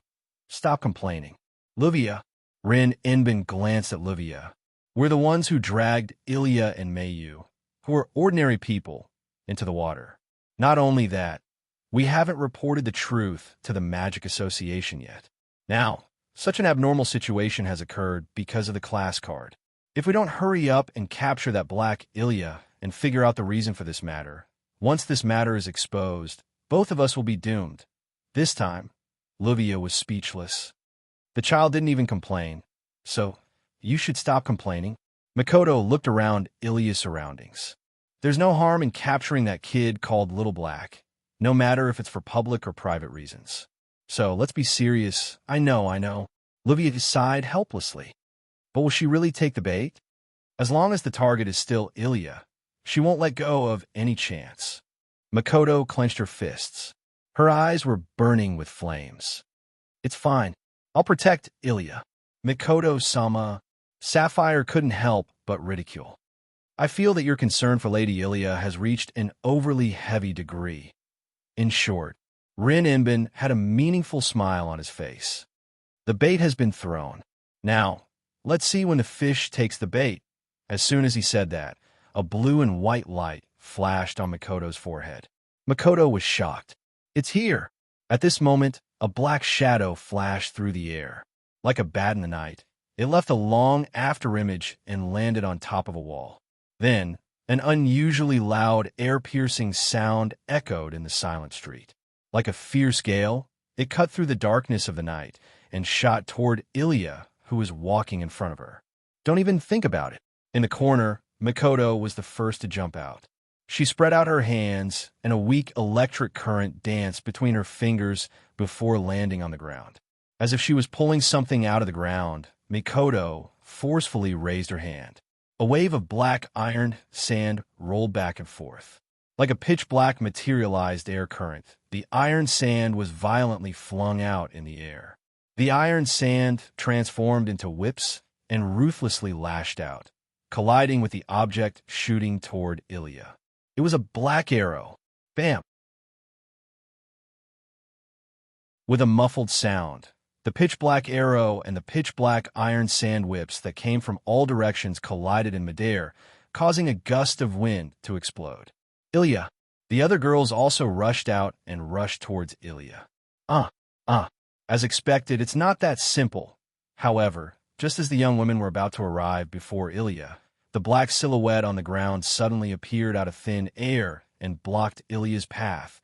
Stop complaining. Livia. Rin Inbin glanced at Livia. We're the ones who dragged Ilya and Mayu, who are ordinary people, into the water. Not only that, we haven't reported the truth to the Magic Association yet. Now, such an abnormal situation has occurred because of the class card. If we don't hurry up and capture that black Ilya and figure out the reason for this matter, once this matter is exposed, both of us will be doomed. This time, Livia was speechless. The child didn't even complain. So, you should stop complaining. Makoto looked around Ilya's surroundings. There's no harm in capturing that kid called Little Black, no matter if it's for public or private reasons. So, let's be serious. I know. Livia sighed helplessly. But will she really take the bait? As long as the target is still Ilya, she won't let go of any chance. Makoto clenched her fists. Her eyes were burning with flames. It's fine. I'll protect Ilya. Makoto-sama. Sapphire couldn't help but ridicule. I feel that your concern for Lady Ilya has reached an overly heavy degree. In short, Rin Inbin had a meaningful smile on his face. The bait has been thrown. Now, let's see when the fish takes the bait. As soon as he said that, a blue and white light flashed on Makoto's forehead. Makoto was shocked. It's here. At this moment, a black shadow flashed through the air. Like a bat in the night, it left a long afterimage and landed on top of a wall. Then, an unusually loud, air-piercing sound echoed in the silent street. Like a fierce gale, it cut through the darkness of the night and shot toward Ilya, who was walking in front of her. Don't even think about it. In the corner, Makoto was the first to jump out. She spread out her hands, and a weak electric current danced between her fingers before landing on the ground. As if she was pulling something out of the ground, Makoto forcefully raised her hand. A wave of black iron sand rolled back and forth. Like a pitch-black materialized air current, the iron sand was violently flung out in the air. The iron sand transformed into whips and ruthlessly lashed out, colliding with the object shooting toward Ilya. It was a black arrow. Bam! With a muffled sound, the pitch-black arrow and the pitch-black iron sand whips that came from all directions collided in midair, causing a gust of wind to explode. Ilya! The other girls also rushed out and rushed towards Ilya. As expected, it's not that simple. However, just as the young women were about to arrive before Ilya, the black silhouette on the ground suddenly appeared out of thin air and blocked Ilya's path,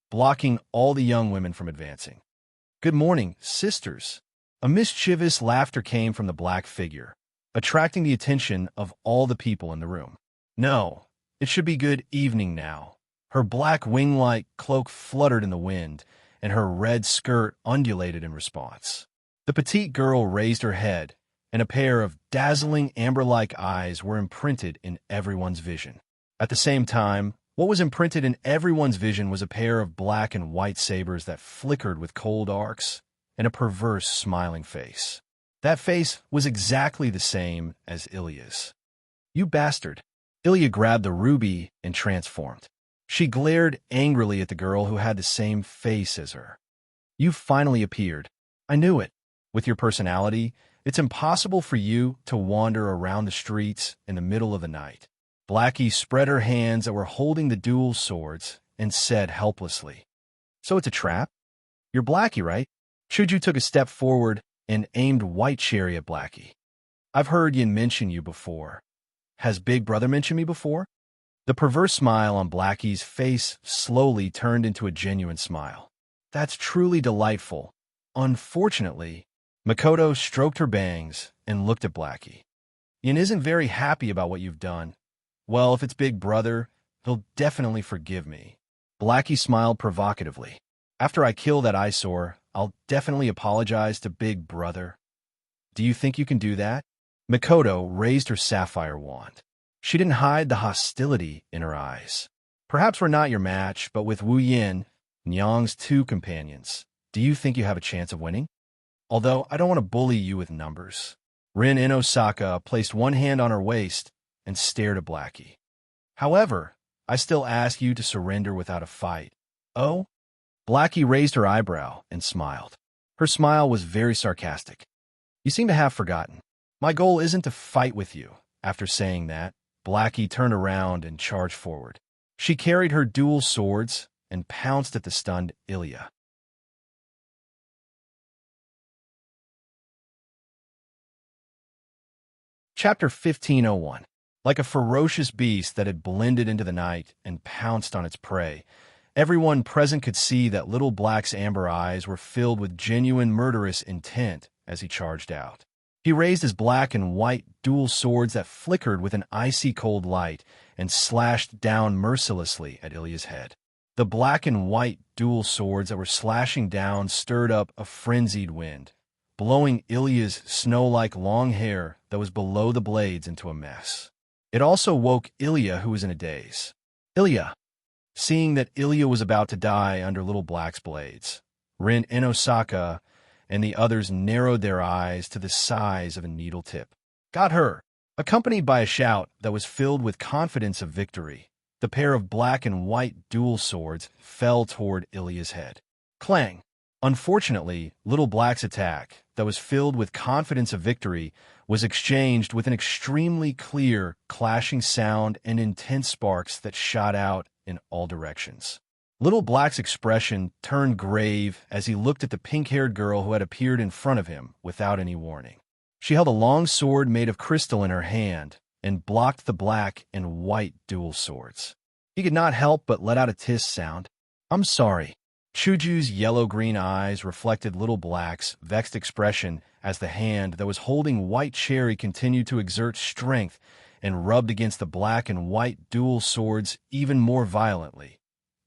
blocking all the young women from advancing. Good morning, sisters. A mischievous laughter came from the black figure, attracting the attention of all the people in the room. No, it should be good evening now. Her black wing-like cloak fluttered in the wind, and her red skirt undulated in response. The petite girl raised her head, and a pair of dazzling amber-like eyes were imprinted in everyone's vision. At the same time, what was imprinted in everyone's vision was a pair of black and white sabers that flickered with cold arcs and a perverse smiling face. That face was exactly the same as Ilya's. "You bastard!" Ilya grabbed the ruby and transformed. She glared angrily at the girl who had the same face as her. "You finally appeared. I knew it. With your personality, it's impossible for you to wander around the streets in the middle of the night." Blackie spread her hands that were holding the dual swords and said helplessly, "So it's a trap? You're Blackie, right?" Chuju took a step forward and aimed White Cherry at Blackie. "I've heard Yin mention you before. Has Big Brother mentioned me before?" The perverse smile on Blackie's face slowly turned into a genuine smile. "That's truly delightful. Unfortunately," Makoto stroked her bangs and looked at Blackie. "Yin isn't very happy about what you've done. Well, if it's Big Brother, he'll definitely forgive me." Blackie smiled provocatively. "After I kill that eyesore, I'll definitely apologize to Big Brother." "Do you think you can do that?" Makoto raised her sapphire wand. She didn't hide the hostility in her eyes. "Perhaps we're not your match, but with Wu Yin, Nyang's two companions, do you think you have a chance of winning? Although I don't want to bully you with numbers." Rin Inosaka placed one hand on her waist and stared at Blackie. "However, I still ask you to surrender without a fight." "Oh?" Blackie raised her eyebrow and smiled. Her smile was very sarcastic. "You seem to have forgotten. My goal isn't to fight with you." After saying that, Blackie turned around and charged forward. She carried her dual swords and pounced at the stunned Ilya. Chapter 1501. Like a ferocious beast that had blended into the night and pounced on its prey, everyone present could see that Little Black's amber eyes were filled with genuine murderous intent as he charged out. He raised his black and white dual swords that flickered with an icy cold light and slashed down mercilessly at Ilya's head. The black and white dual swords that were slashing down stirred up a frenzied wind, blowing Ilya's snow-like long hair that was below the blades into a mess. It also woke Ilya, who was in a daze. "Ilya!" Seeing that Ilya was about to die under Little Black's blades, Rin Inosaka and the others narrowed their eyes to the size of a needle tip. "Got her!" Accompanied by a shout that was filled with confidence of victory, the pair of black and white dual swords fell toward Ilya's head. Clang! Unfortunately, Little Black's attack, that was filled with confidence of victory, was exchanged with an extremely clear, clashing sound and intense sparks that shot out in all directions. Little Black's expression turned grave as he looked at the pink-haired girl who had appeared in front of him without any warning. She held a long sword made of crystal in her hand and blocked the black and white dual swords. He could not help but let out a tiss sound. "I'm sorry." Chuju's yellow-green eyes reflected Little Black's vexed expression as the hand that was holding White Cherry continued to exert strength and rubbed against the black and white dual swords even more violently,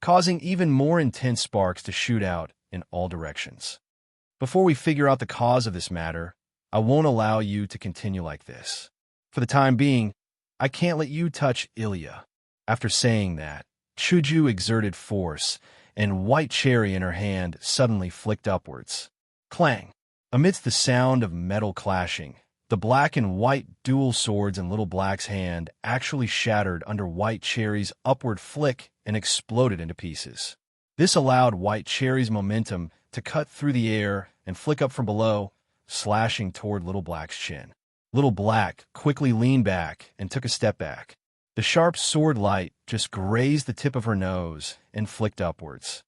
causing even more intense sparks to shoot out in all directions. "Before we figure out the cause of this matter, I won't allow you to continue like this. For the time being, I can't let you touch Ilya." After saying that, Chuju exerted force, and White Cherry in her hand suddenly flicked upwards. Clang! Amidst the sound of metal clashing, the black and white dual swords in Little Black's hand actually shattered under White Cherry's upward flick and exploded into pieces. This allowed White Cherry's momentum to cut through the air and flick up from below, slashing toward Little Black's chin. Little Black quickly leaned back and took a step back. The sharp sword light just grazed the tip of her nose and flicked upwards.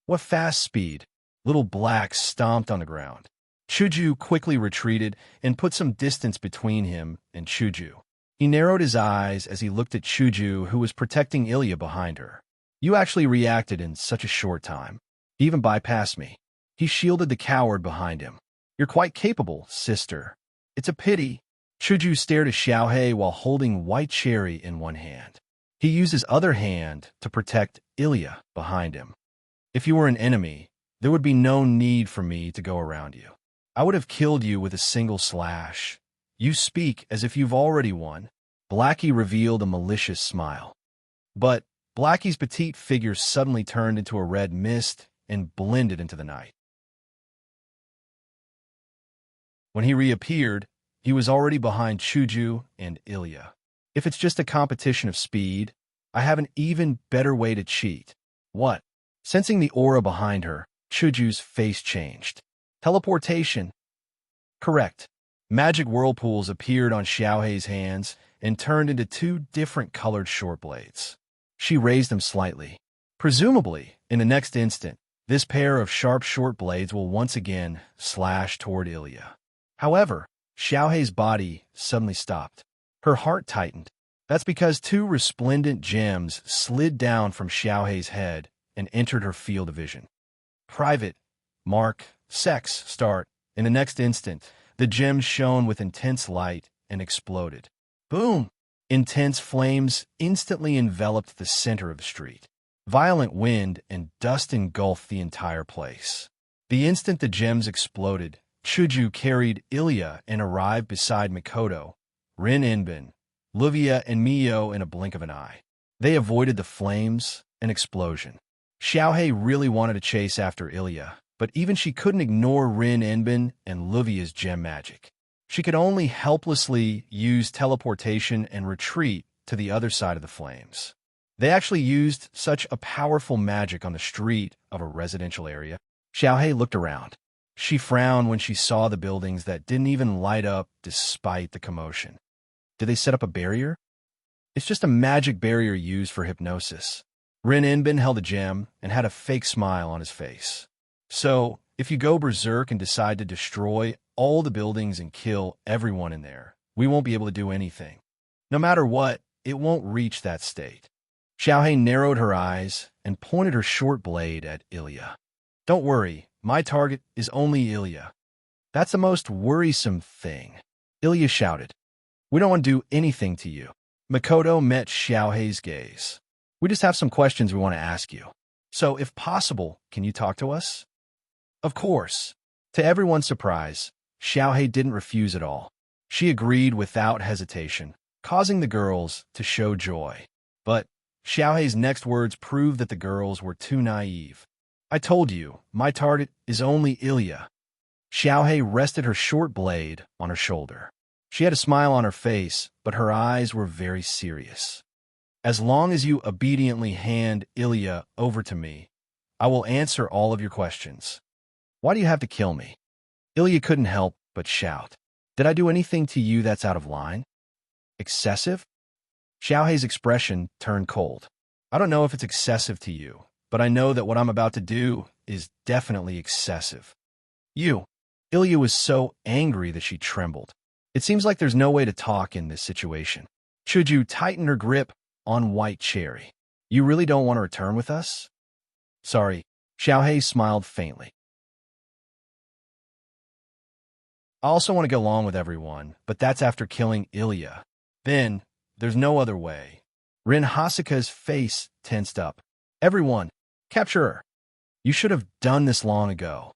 What fast speed! Little Black stomped on the ground. Chuju quickly retreated and put some distance between him and Chuju. He narrowed his eyes as he looked at Chuju, who was protecting Ilya behind her. "You actually reacted in such a short time. He even bypassed me." He shielded the coward behind him. "You're quite capable, sister. It's a pity." Chuju stared at Xiaohei while holding White Cherry in one hand. He used his other hand to protect Ilya behind him. "If you were an enemy, there would be no need for me to go around you. I would have killed you with a single slash. You speak as if you've already won. Blackie revealed a malicious smile. But Blackie's petite figure suddenly turned into a red mist and blended into the night. When he reappeared, he was already behind Chuju and Ilya. If it's just a competition of speed, I have an even better way to cheat. What? Sensing the aura behind her, Chuju's face changed. Teleportation. Correct. Magic whirlpools appeared on Xiaohei's hands and turned into two different colored short blades. She raised them slightly. Presumably, in the next instant, this pair of sharp short blades will once again slash toward Ilya. However, Xiaohei's body suddenly stopped. Her heart tightened. That's because two resplendent gems slid down from Xiaohei's head and entered her field of vision. Private, mark, sex, start. In the next instant, the gems shone with intense light and exploded. Boom! Intense flames instantly enveloped the center of the street. Violent wind and dust engulfed the entire place. The instant the gems exploded, Chuju carried Ilya and arrived beside Mikoto, Rin Enbin, Luvia, and Mio in a blink of an eye. They avoided the flames and explosion. Xiaohei really wanted to chase after Ilya, but even she couldn't ignore Rin Enbin and Luvia's gem magic. She could only helplessly use teleportation and retreat to the other side of the flames. They actually used such a powerful magic on the street of a residential area. Xiaohei looked around. She frowned when she saw the buildings that didn't even light up despite the commotion. Did they set up a barrier? It's just a magic barrier used for hypnosis. Rin Enbin held a gem and had a fake smile on his face. So, if you go berserk and decide to destroy all the buildings and kill everyone in there, we won't be able to do anything. No matter what, it won't reach that state. Xiaohei narrowed her eyes and pointed her short blade at Ilya. Don't worry, my target is only Ilya. That's the most worrisome thing. Ilya shouted. We don't want to do anything to you. Mikoto met Xiaohei's gaze. We just have some questions we want to ask you. So, if possible, can you talk to us? Of course. To everyone's surprise, Xiaohei didn't refuse at all. She agreed without hesitation, causing the girls to show joy. But Xiaohei's next words proved that the girls were too naive. I told you, my target is only Ilya. Xiaohei rested her short blade on her shoulder. She had a smile on her face, but her eyes were very serious. As long as you obediently hand Ilya over to me, I will answer all of your questions. Why do you have to kill me? Ilya couldn't help but shout. Did I do anything to you that's out of line? Excessive? Xiaohei's expression turned cold. I don't know if it's excessive to you, but I know that what I'm about to do is definitely excessive. You. Ilya was so angry that she trembled. It seems like there's no way to talk in this situation. Chuju tightened her grip on White Cherry. You really don't want to return with us? Sorry. Xiaohei smiled faintly. I also want to go along with everyone, but that's after killing Ilya. Then, there's no other way. Rin Hasaka's face tensed up. Everyone, capture her. You should have done this long ago.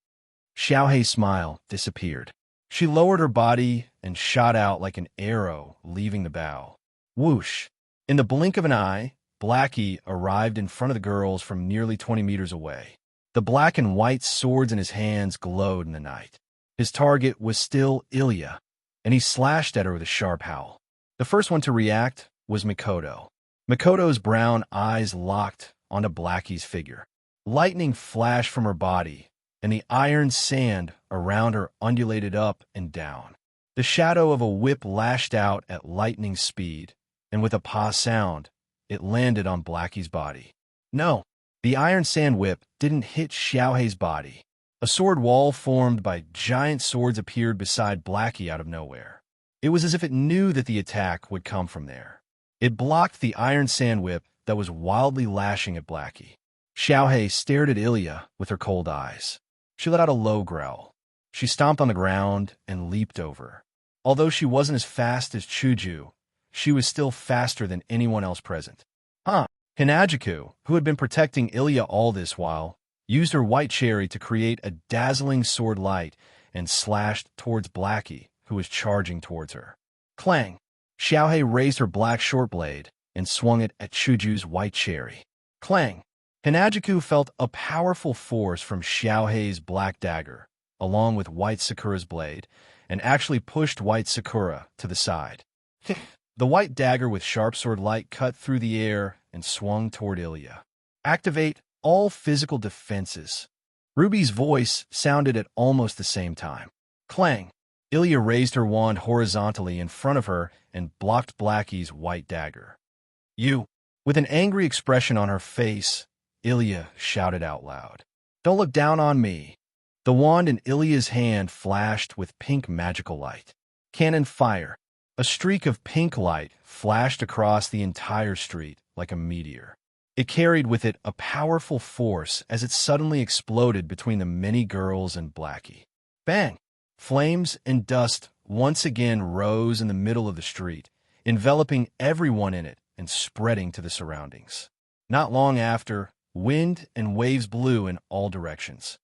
Xiaohei's smile disappeared. She lowered her body and shot out like an arrow leaving the bow. Whoosh! In the blink of an eye, Blackie arrived in front of the girls from nearly 20 meters away. The black and white swords in his hands glowed in the night. His target was still Ilya, and he slashed at her with a sharp howl. The first one to react was Mikoto. Mikoto's brown eyes locked onto Blackie's figure. Lightning flashed from her body, and the iron sand around her undulated up and down. The shadow of a whip lashed out at lightning speed, and with a pa sound, it landed on Blackie's body. No, the iron sand whip didn't hit Xiaohei's body. A sword wall formed by giant swords appeared beside Blackie out of nowhere. It was as if it knew that the attack would come from there. It blocked the iron sand whip that was wildly lashing at Blackie. Xiaohei stared at Ilya with her cold eyes. She let out a low growl. She stomped on the ground and leaped over. Although she wasn't as fast as Chuju, she was still faster than anyone else present. Hinajiku, who had been protecting Ilya all this while, used her white cherry to create a dazzling sword light and slashed towards Blackie, who was charging towards her. Clang! Xiaohei raised her black short blade and swung it at Chuju's white cherry. Clang! Hinajiku felt a powerful force from Xiaohei's black dagger, along with White Sakura's blade, and actually pushed White Sakura to the side. The white dagger with sharp sword light cut through the air and swung toward Ilya. Activate all physical defenses. Ruby's voice sounded at almost the same time. Clang! Ilya raised her wand horizontally in front of her and blocked Blackie's white dagger. You! With an angry expression on her face, Ilya shouted out loud. Don't look down on me. The wand in Ilya's hand flashed with pink magical light. Cannon fire. A streak of pink light flashed across the entire street like a meteor. It carried with it a powerful force as it suddenly exploded between the many girls and Blackie. Bang! Flames and dust once again rose in the middle of the street, enveloping everyone in it and spreading to the surroundings. Not long after, wind and waves blew in all directions.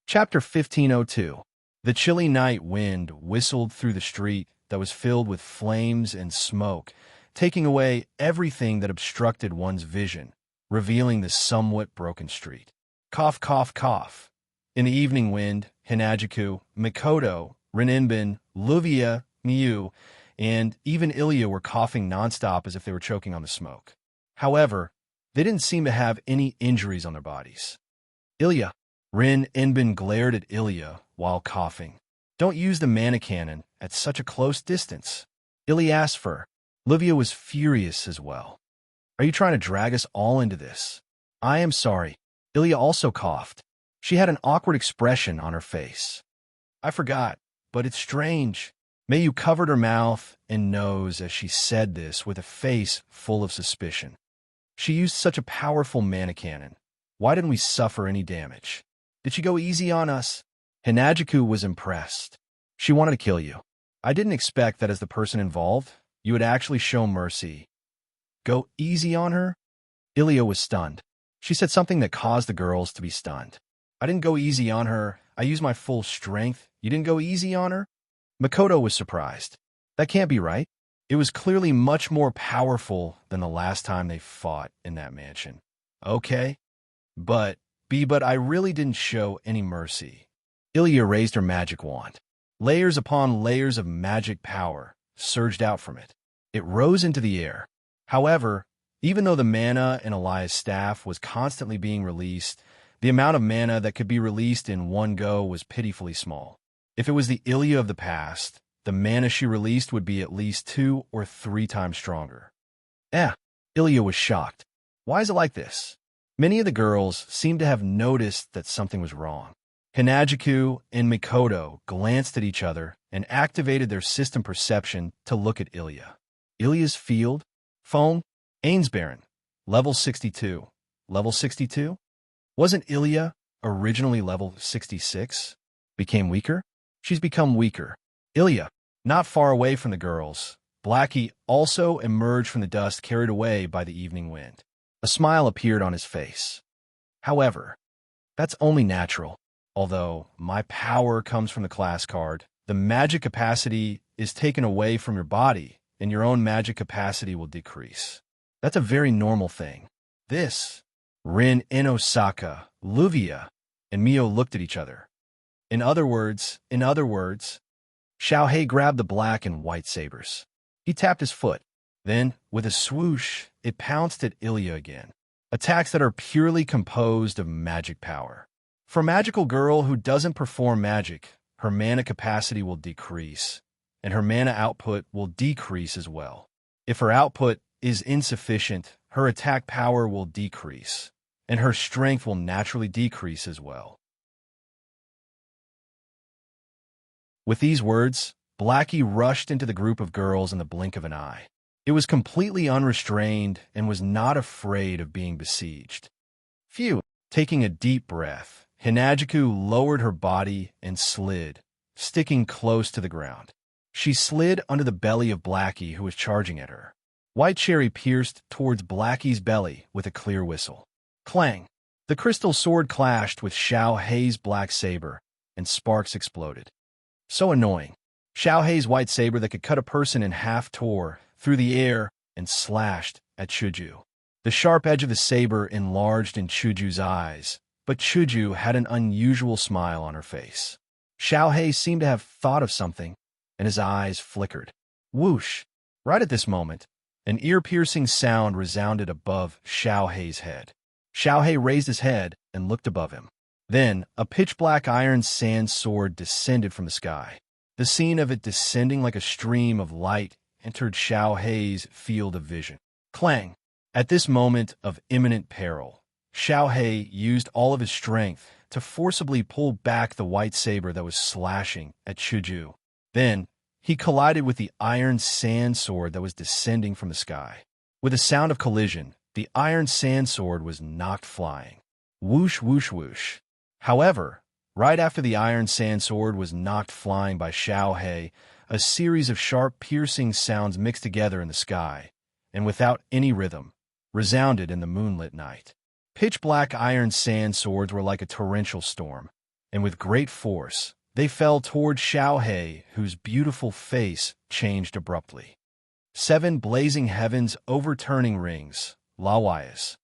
Chapter 1502. The chilly night wind whistled through the street that was filled with flames and smoke, taking away everything that obstructed one's vision, revealing the somewhat broken street. Cough, cough, cough. In the evening wind, Hinajiku, Mikoto, Reninbin, Luvia, Miu, and even Ilya were coughing nonstop as if they were choking on the smoke. However, they didn't seem to have any injuries on their bodies. Ilya. Rin Enbin glared at Ilya while coughing. Don't use the mana cannon at such a close distance. Ilya asked for. Livia was furious as well. Are you trying to drag us all into this? I am sorry. Ilya also coughed. She had an awkward expression on her face. I forgot, but it's strange. Mayu covered her mouth and nose as she said this with a face full of suspicion. She used such a powerful mana cannon. Why didn't we suffer any damage? Did she go easy on us? Hinajiku was impressed. She wanted to kill you. I didn't expect that as the person involved, you would actually show mercy. Go easy on her? Ilya was stunned. She said something that caused the girls to be stunned. I didn't go easy on her. I used my full strength. You didn't go easy on her? Makoto was surprised. That can't be right. It was clearly much more powerful than the last time they fought in that mansion. Okay, but I really didn't show any mercy. Ilya raised her magic wand. Layers upon layers of magic power surged out from it. It rose into the air. However, even though the mana in Elia's staff was constantly being released, the amount of mana that could be released in one go was pitifully small. If it was the Ilya of the past, the mana she released would be at least 2 or 3 times stronger. Ilya was shocked. Why is it like this? Many of the girls seemed to have noticed that something was wrong. Hinajiku and Mikoto glanced at each other and activated their system perception to look at Ilya. Ilya's field? Phone? Ainsbaron. Level 62. Level 62? Wasn't Ilya originally level 66? Became weaker? She's become weaker. Ilya, not far away from the girls, Blackie also emerged from the dust carried away by the evening wind. A smile appeared on his face. However, that's only natural. Although my power comes from the class card, the magic capacity is taken away from your body, and your own magic capacity will decrease. That's a very normal thing. This, Rin Inosaka, Luvia, and Mio looked at each other. In other words, Xiaohei grabbed the black and white sabers. He tapped his foot. Then, with a swoosh, it pounced at Ilya again. Attacks that are purely composed of magic power. For a magical girl who doesn't perform magic, her mana capacity will decrease, and her mana output will decrease as well. If her output is insufficient, her attack power will decrease, and her strength will naturally decrease as well. With these words, Blackie rushed into the group of girls in the blink of an eye. It was completely unrestrained and was not afraid of being besieged. Phew! Taking a deep breath, Hinajiku lowered her body and slid, sticking close to the ground. She slid under the belly of Blackie, who was charging at her. White Cherry pierced towards Blackie's belly with a clear whistle. Clang! The crystal sword clashed with Xiao Hei's black saber, and sparks exploded. So annoying. Xiao Hei's white saber that could cut a person in half tore through the air and slashed at Chuju. The sharp edge of the saber enlarged in Chuju's eyes, but Chuju had an unusual smile on her face. Xiao Hei seemed to have thought of something, and his eyes flickered. Whoosh! Right at this moment, an ear-piercing sound resounded above Xiao Hei's head. Xiao Hei raised his head and looked above him. Then, a pitch-black iron sand sword descended from the sky. The scene of it descending like a stream of light entered Xiao Hei's field of vision. Clang! At this moment of imminent peril, Xiao Hei used all of his strength to forcibly pull back the white saber that was slashing at Chuju. Then, he collided with the iron sand sword that was descending from the sky. With a sound of collision, the iron sand sword was knocked flying. Whoosh, whoosh, whoosh. However, right after the iron sand sword was knocked flying by Xiao Hei, a series of sharp, piercing sounds mixed together in the sky, and without any rhythm, resounded in the moonlit night. Pitch-black iron sand swords were like a torrential storm, and with great force, they fell toward Xiao Hei, whose beautiful face changed abruptly. 7 blazing heavens overturning rings, Lawaias.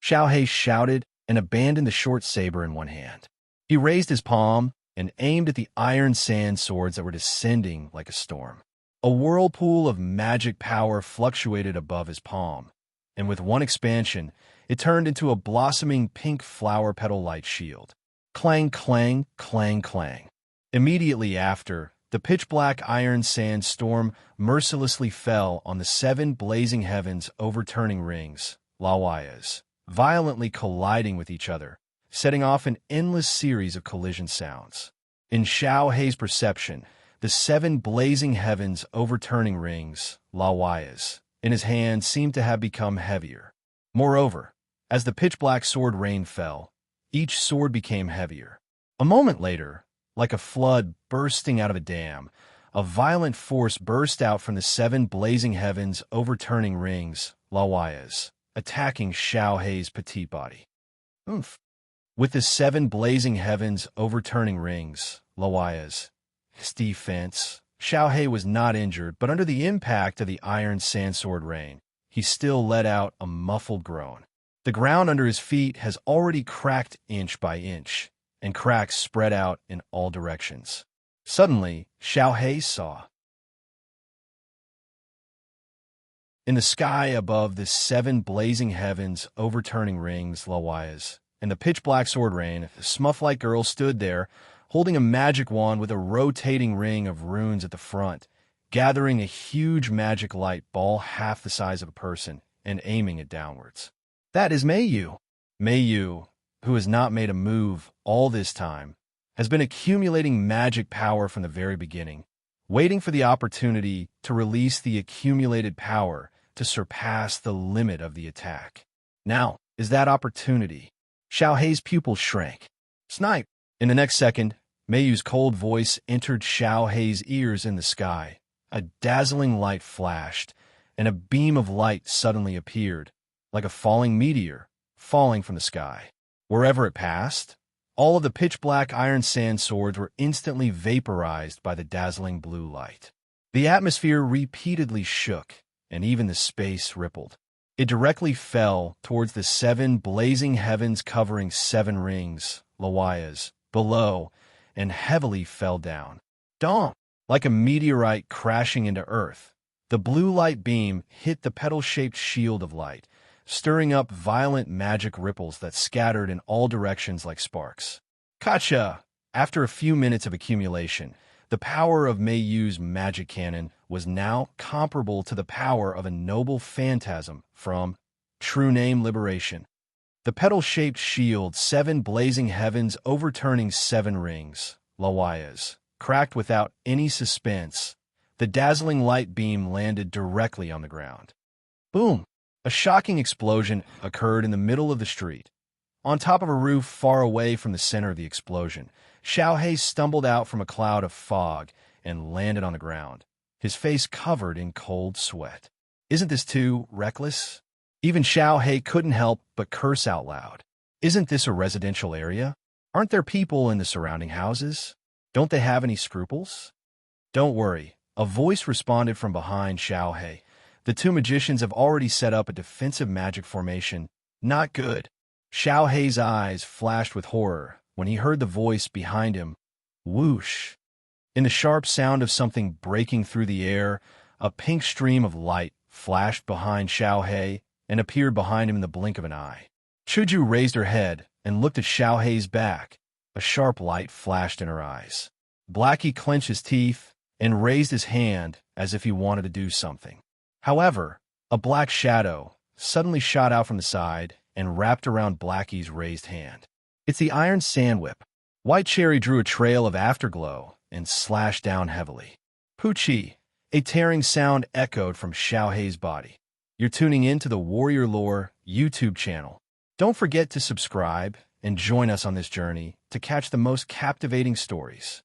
Xiao Hei shouted and abandoned the short saber in one hand. He raised his palm and aimed at the iron sand swords that were descending like a storm. A whirlpool of magic power fluctuated above his palm, and with one expansion, it turned into a blossoming pink flower petal light shield. Clang, clang, clang, clang. Immediately after, the pitch-black iron sand storm mercilessly fell on the 7 blazing heavens overturning rings, Lawaias, violently colliding with each other, setting off an endless series of collision sounds. In Xiao Hei's perception, the 7 blazing heavens overturning rings, Lawaias, in his hand seemed to have become heavier. Moreover, as the pitch-black sword rain fell, each sword became heavier. A moment later, like a flood bursting out of a dam, a violent force burst out from the 7 blazing heavens overturning rings, Lawaias, attacking Xiao Hei's petite body. Oomph! With the 7 blazing heavens overturning rings, Lawaias, his defense, Xiao Hei was not injured, but under the impact of the iron sandsword rain, he still let out a muffled groan. The ground under his feet has already cracked inch by inch, and cracks spread out in all directions. Suddenly, Xiao Hei saw. In the sky above the 7 blazing heavens overturning rings, Lawaias, and the pitch-black sword rain, a smuff-like girl stood there, holding a magic wand with a rotating ring of runes at the front, gathering a huge magic light ball half the size of a person and aiming it downwards. That is Meiyu. Meiyu, who has not made a move all this time, has been accumulating magic power from the very beginning, waiting for the opportunity to release the accumulated power to surpass the limit of the attack. Now is that opportunity. Xiao Hei's pupils shrank. Snipe! In the next second, Meiyu's cold voice entered Xiao Hei's ears in the sky. A dazzling light flashed, and a beam of light suddenly appeared, like a falling meteor, falling from the sky. Wherever it passed, all of the pitch-black iron sand swords were instantly vaporized by the dazzling blue light. The atmosphere repeatedly shook, and even the space rippled. It directly fell towards the 7 blazing heavens covering 7 rings, Lawaias, below, and heavily fell down. Dong! Like a meteorite crashing into Earth, the blue light beam hit the petal-shaped shield of light, stirring up violent magic ripples that scattered in all directions like sparks. Gotcha! After a few minutes of accumulation, the power of Meiyu's magic cannon was now comparable to the power of a noble phantasm from True Name Liberation. The petal-shaped shield, 7 blazing heavens overturning 7 rings, Lawaias, cracked without any suspense. The dazzling light beam landed directly on the ground. Boom! A shocking explosion occurred in the middle of the street. On top of a roof far away from the center of the explosion, Xiao Hei stumbled out from a cloud of fog and landed on the ground, his face covered in cold sweat. Isn't this too reckless? Even Xiao Hei couldn't help but curse out loud. Isn't this a residential area? Aren't there people in the surrounding houses? Don't they have any scruples? Don't worry, a voice responded from behind Xiao Hei. The two magicians have already set up a defensive magic formation. Not good. Xiao Hei's eyes flashed with horror when he heard the voice behind him. Whoosh! In the sharp sound of something breaking through the air, a pink stream of light flashed behind Xiao Hei and appeared behind him in the blink of an eye. Chuju raised her head and looked at Xiao Hei's back. A sharp light flashed in her eyes. Blackie clenched his teeth and raised his hand as if he wanted to do something. However, a black shadow suddenly shot out from the side and wrapped around Blackie's raised hand. It's the iron sand whip. White Cherry drew a trail of afterglow and slashed down heavily. Poochie! A tearing sound echoed from Xiao Hei's body. You're tuning in to the Warrior Lore YouTube channel. Don't forget to subscribe and join us on this journey to catch the most captivating stories.